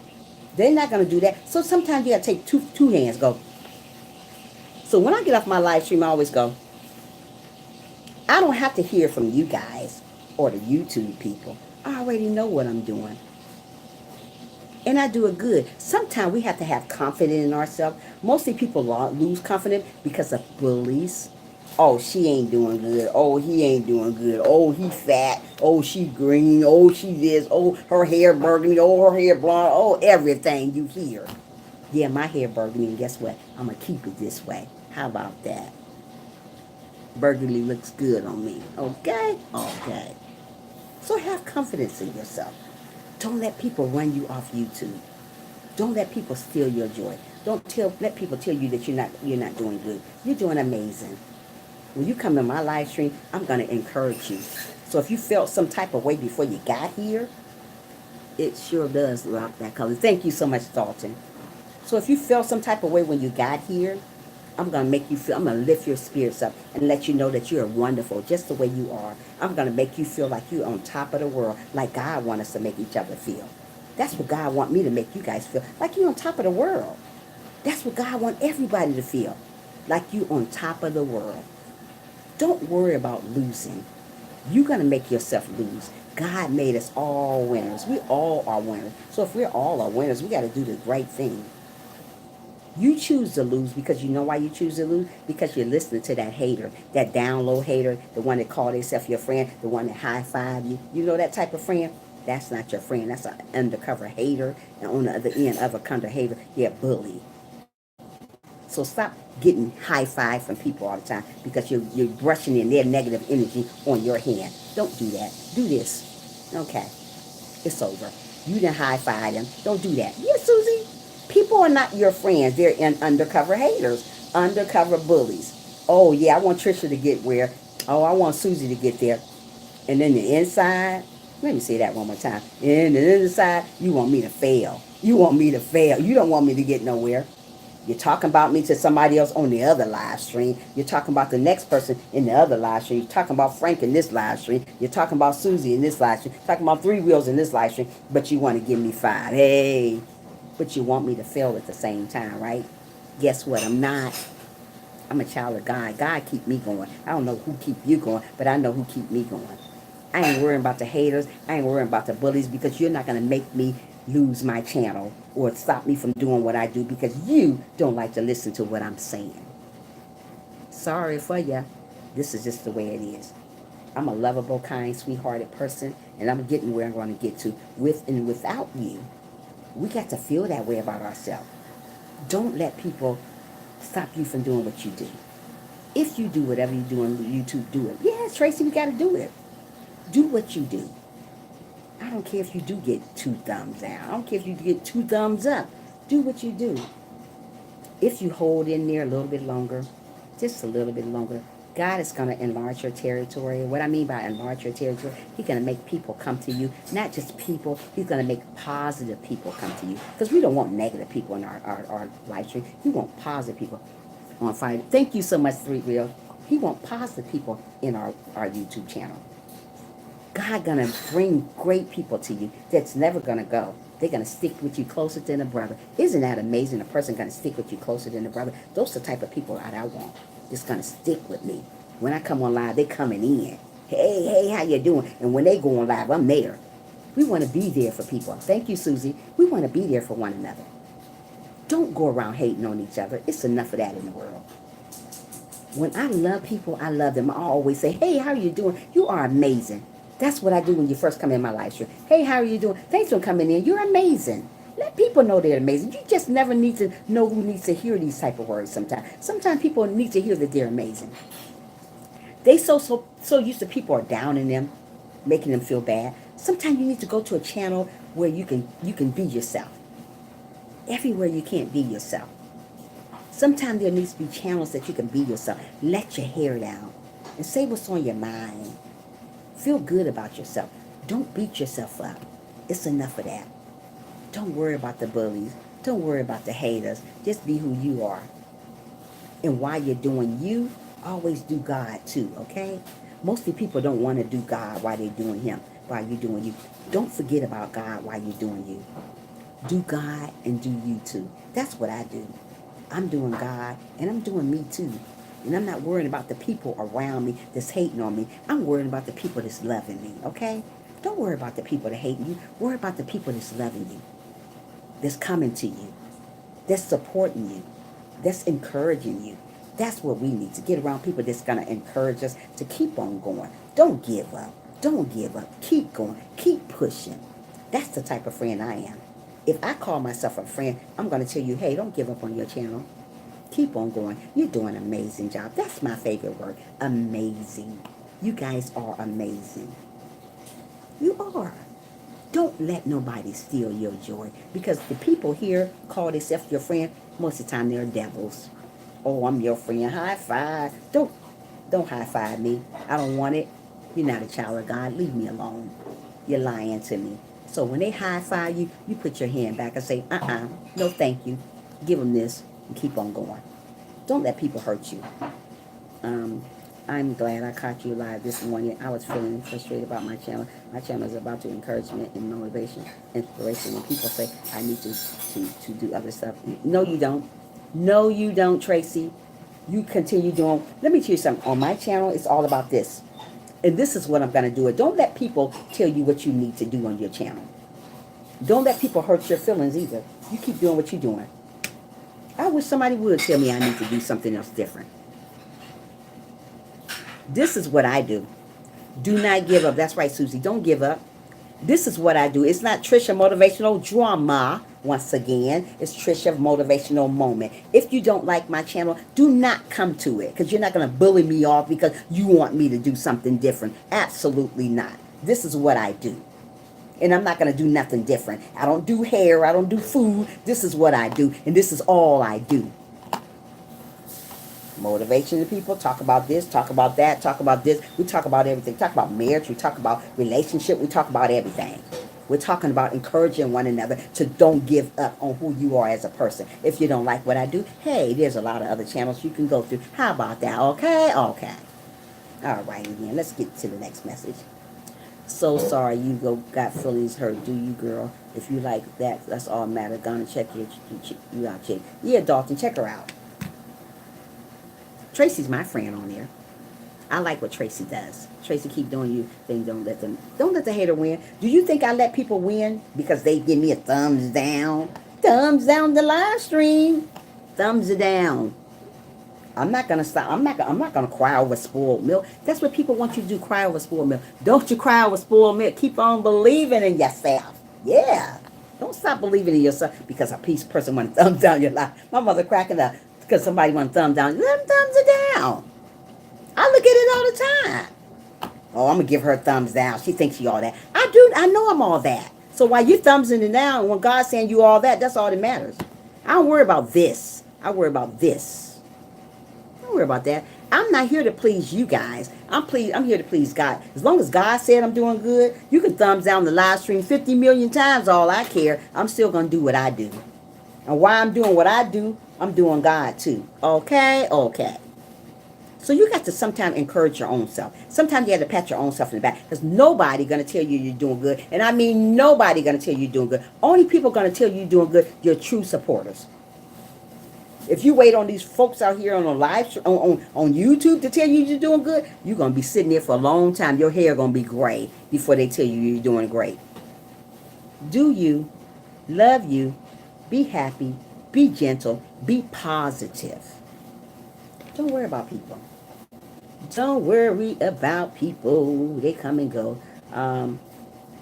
They're not going to do that. So sometimes you got to take two hands, go. So when I get off my live stream, I always go, I don't have to hear from you guys or the YouTube people. I already know what I'm doing. And I do it good. Sometimes we have to have confidence in ourselves. Mostly people lose confidence because of bullies. Oh, she ain't doing good. Oh, he ain't doing good. Oh, he fat. Oh, she green. Oh, she this. Oh, her hair burgundy. Oh, her hair blonde. Oh, everything you hear. Yeah, my hair burgundy. And guess what? I'm going to keep it this way. How about that? Burgundy looks good on me. Okay? Okay. So have confidence in yourself. Don't let people run you off YouTube. Don't let people steal your joy. Let people tell you that you're not doing good. You're doing amazing. When you come to my live stream, I'm going to encourage you. So if you felt some type of way before you got here, it sure does rock that color. Thank you so much, Dalton. So if you felt some type of way when you got here, I'm going to lift your spirits up and let you know that you are wonderful just the way you are. I'm going to make you feel like you're on top of the world, like God wants us to make each other feel. That's what God wants me to make you guys feel, like you're on top of the world. That's what God wants everybody to feel, like you on top of the world. Don't worry about losing. You're going to make yourself lose. God made us all winners. We all are winners. So if we're all are winners, we got to do the right thing. You choose to lose because you know why you choose to lose? Because you're listening to that hater, that down low hater, the one that call themselves your friend, the one that high five you. You know that type of friend? That's not your friend. That's an undercover hater. And on the other end of a counter hater, you're a bully. So stop getting high five from people all the time because you're brushing in their negative energy on your hand. Don't do that. Do this. Okay. It's over. You didn't high five them. Don't do that. Yeah, Susie. People are not your friends. They're undercover haters, undercover bullies. Oh yeah, I want Trisha to get where. Oh, I want Susie to get there. And then the inside, let me say that one more time. And the inside, you want me to fail. You want me to fail. You don't want me to get nowhere. You're talking about me to somebody else on the other live stream. You're talking about the next person in the other live stream. You're talking about Frank in this live stream. You're talking about Susie in this live stream. You're talking about Three Wheels in this live stream. But you want to give me 5. Hey, but you want me to fail at the same time, right? Guess what? I'm not. I'm a child of God. God keep me going. I don't know who keep you going, but I know who keep me going. I ain't worrying about the haters. I ain't worrying about the bullies because you're not going to make me lose my channel or stop me from doing what I do because you don't like to listen to what I'm saying. Sorry for ya. This is just the way it is. I'm a lovable, kind, sweethearted person, and I'm getting where I'm going to get to. With and without you, we got to feel that way about ourselves. Don't let people stop you from doing what you do. If you do whatever you do on YouTube, do it. Yeah, Tracy, we got to do it. Do what you do. I don't care if you do get 2 thumbs down. I don't care if you get 2 thumbs up. Do what you do. If you hold in there a little bit longer, just a little bit longer, God is going to enlarge your territory. What I mean by enlarge your territory, He's going to make people come to you. Not just people. He's going to make positive people come to you. Because we don't want negative people in our live stream. We want positive people on fire. Thank you so much, Three Real. He want positive people in our YouTube channel. God gonna bring great people to you that's never gonna go. They're gonna stick with you closer than a brother. Isn't that amazing? A person gonna stick with you closer than a brother. Those are the type of people that I want. Just gonna stick with me. When I come on live, they coming in. Hey, how you doing? And when they go on live, I'm there. We want to be there for people. Thank you, Susie. We want to be there for one another. Don't go around hating on each other. It's enough of that in the world. When I love people, I love them. I always say, hey, how are you doing? You are amazing. That's what I do when you first come in my live stream. Hey, how are you doing? Thanks for coming in. You're amazing. Let people know they're amazing. You just never need to know who needs to hear these type of words sometimes. Sometimes people need to hear that they're amazing. They so used to people are downing them, making them feel bad. Sometimes you need to go to a channel where you can be yourself. Everywhere you can't be yourself. Sometimes there needs to be channels that you can be yourself. Let your hair down and say what's on your mind. Feel good about yourself. Don't beat yourself up. It's enough of that. Don't worry about the bullies. Don't worry about the haters. Just be who you are. And while you're doing you, always do God too, okay? Mostly people don't want to do God while they're doing Him, while you're doing you. Don't forget about God while you're doing you. Do God and do you too. That's what I do. I'm doing God and I'm doing me too. And I'm not worrying about the people around me that's hating on me. I'm worrying about the people that's loving me, okay? Don't worry about the people that hate you. Worry about the people that's loving you, that's coming to you, that's supporting you, that's encouraging you. That's what we need, to get around people that's going to encourage us to keep on going. Don't give up. Don't give up. Keep going. Keep pushing. That's the type of friend I am. If I call myself a friend, I'm going to tell you, hey, don't give up on your channel. Keep on going. You're doing an amazing job. That's my favorite word. Amazing. You guys are amazing. You are. Don't let nobody steal your joy. Because the people here call themselves your friend, most of the time they're devils. Oh, I'm your friend. High five. Don't high five me. I don't want it. You're not a child of God. Leave me alone. You're lying to me. So when they high five you, you put your hand back and say, no thank you. Give them this and keep on going. Don't let people hurt you. I'm glad I caught you live this morning. I was feeling frustrated about my channel. My channel is about to encouragement and motivation, inspiration. When people say I need to do other stuff. No, you don't. No, you don't, Tracy. You continue doing. Let me tell you something. On my channel, it's all about this. And this is what I'm going to do. It. Don't let people tell you what you need to do on your channel. Don't let people hurt your feelings either. You keep doing what you're doing. I wish somebody would tell me I need to do something else different. This is what I do. Do not give up. That's right, Susie. Don't give up. This is what I do. It's not Trisha Motivational Drama. Once again, it's Trisha Motivational Moment. If you don't like my channel, do not come to it, because you're not going to bully me off because you want me to do something different. Absolutely not. This is what I do. And I'm not going to do nothing different. I don't do hair. I don't do food. This is what I do. And this is all I do. Motivation to people. Talk about this. Talk about that. Talk about this. We talk about everything. Talk about marriage. We talk about relationship. We talk about everything. We're talking about encouraging one another to don't give up on who you are as a person. If you don't like what I do, hey, there's a lot of other channels you can go through. How about that? Okay? Okay. All right, again. Let's get to the next message. So sorry you got feelings hurt, do you, girl? If you like that, that's all matter. Gonna check you out, chick. Yeah, Dalton, check her out. Tracy's my friend on there. I like what Tracy does. Tracy, keep doing you things. Don't let the hater win. Do you think I let people win because they give me a thumbs down? Thumbs down the live stream. Thumbs down. I'm not gonna stop. I'm not gonna cry over spoiled milk. That's what people want you to do. Cry over spoiled milk. Don't you cry over spoiled milk. Keep on believing in yourself. Yeah. Don't stop believing in yourself because a person want to thumbs down your life. My mother cracking up because somebody want to thumb down. Let them thumbs it down. I look at it all the time. Oh, I'm gonna give her a thumbs down. She thinks she all that. I do. I know I'm all that. So while you thumbsing it down, when God's saying you all that, that's all that matters. I don't worry about this. I worry about this. Don't worry about that. I'm not here to please you guys. I'm here to please God. As long as God said I'm doing good, you can thumbs down the live stream 50 million times. All I care. I'm still going to do what I do. And while I'm doing what I do, I'm doing God too. Okay? Okay. So you got to sometimes encourage your own self. Sometimes you have to pat your own self in the back. Because nobody going to tell you you're doing good. And I mean nobody going to tell you you're doing good. Only people going to tell you you're doing good, your true supporters. If you wait on these folks out here on a live on YouTube to tell you you're doing good, you're going to be sitting there for a long time. Your hair going to be gray before they tell you you're doing great. Do you, love you, be happy, be gentle, be positive. Don't worry about people. Don't worry about people. They come and go.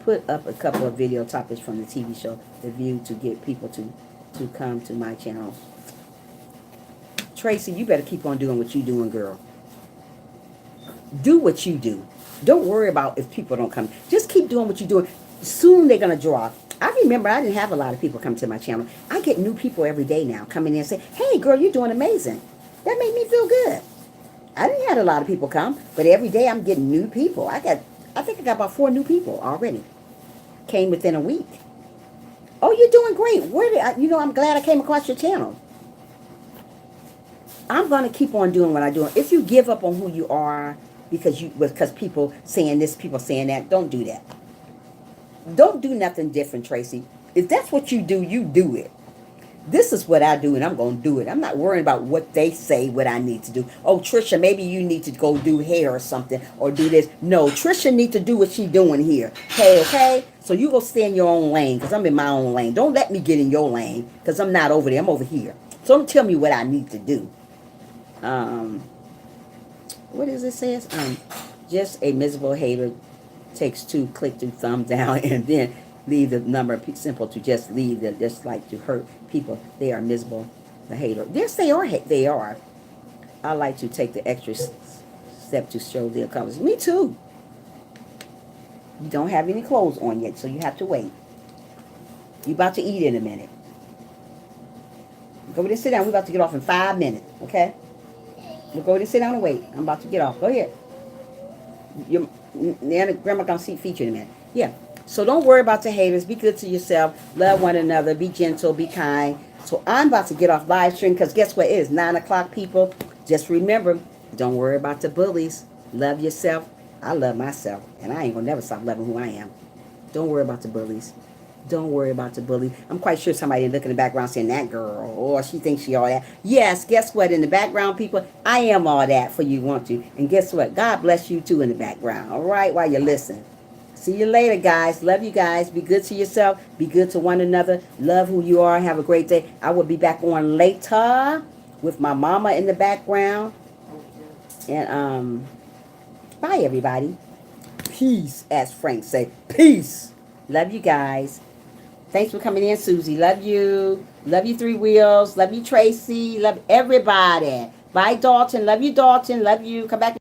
Put up a couple of video topics from the TV show The View to get people to come to my channel. Tracy, you better keep on doing what you're doing, girl. Do what you do. Don't worry about if people don't come. Just keep doing what you're doing. Soon they're going to draw. I remember I didn't have a lot of people come to my channel. I get new people every day now coming in and say, hey, girl, you're doing amazing. That made me feel good. I didn't have a lot of people come, but every day I'm getting new people. I think I got about 4 new people already. Came within a week. Oh, you're doing great. I'm glad I came across your channel. I'm going to keep on doing what I'm doing. If you give up on who you are because people saying this, people saying that, don't do that. Don't do nothing different, Tracy. If that's what you do it. This is what I do, and I'm going to do it. I'm not worrying about what they say, what I need to do. Oh, Trisha, maybe you need to go do hair or something, or do this. No, Trisha need to do what she's doing here. Okay? So you go stay in your own lane, because I'm in my own lane. Don't let me get in your lane, because I'm not over there. I'm over here. So don't tell me what I need to do. What does it say? Just a miserable hater takes 2, click to thumb down, and then leave the number. Simple to just leave. Just like to hurt people. They are miserable. The hater. Yes, they are. They are. I like to take the extra step to show their accomplishment. Me too. You don't have any clothes on yet, so you have to wait. You about to eat in a minute. Go over there, sit down. We're about to get off in 5 minutes. Okay. We'll go over there, sit down and wait. I'm about to get off. Go ahead. Grandma gonna feature in a minute. Yeah. So don't worry about the haters. Be good to yourself. Love one another. Be gentle. Be kind. So I'm about to get off live stream because guess what? It is 9 o'clock, people. Just remember, don't worry about the bullies. Love yourself. I love myself. And I ain't going to never stop loving who I am. Don't worry about the bullies. Don't worry about the bully. I'm quite sure somebody look in the background saying that girl, or she thinks she all that. Yes, guess what? In the background, people, I am all that for you want to. And guess what? God bless you too in the background. All right, while you listen. See you later, guys. Love you guys. Be good to yourself. Be good to one another. Love who you are. Have a great day. I will be back on later with my mama in the background. And bye everybody. Peace, as Frank say. Peace. Love you guys. Thanks for coming in, Susie. Love you. Love you, Three Wheels. Love you, Tracy. Love everybody. Bye, Dalton. Love you, Dalton. Love you. Come back.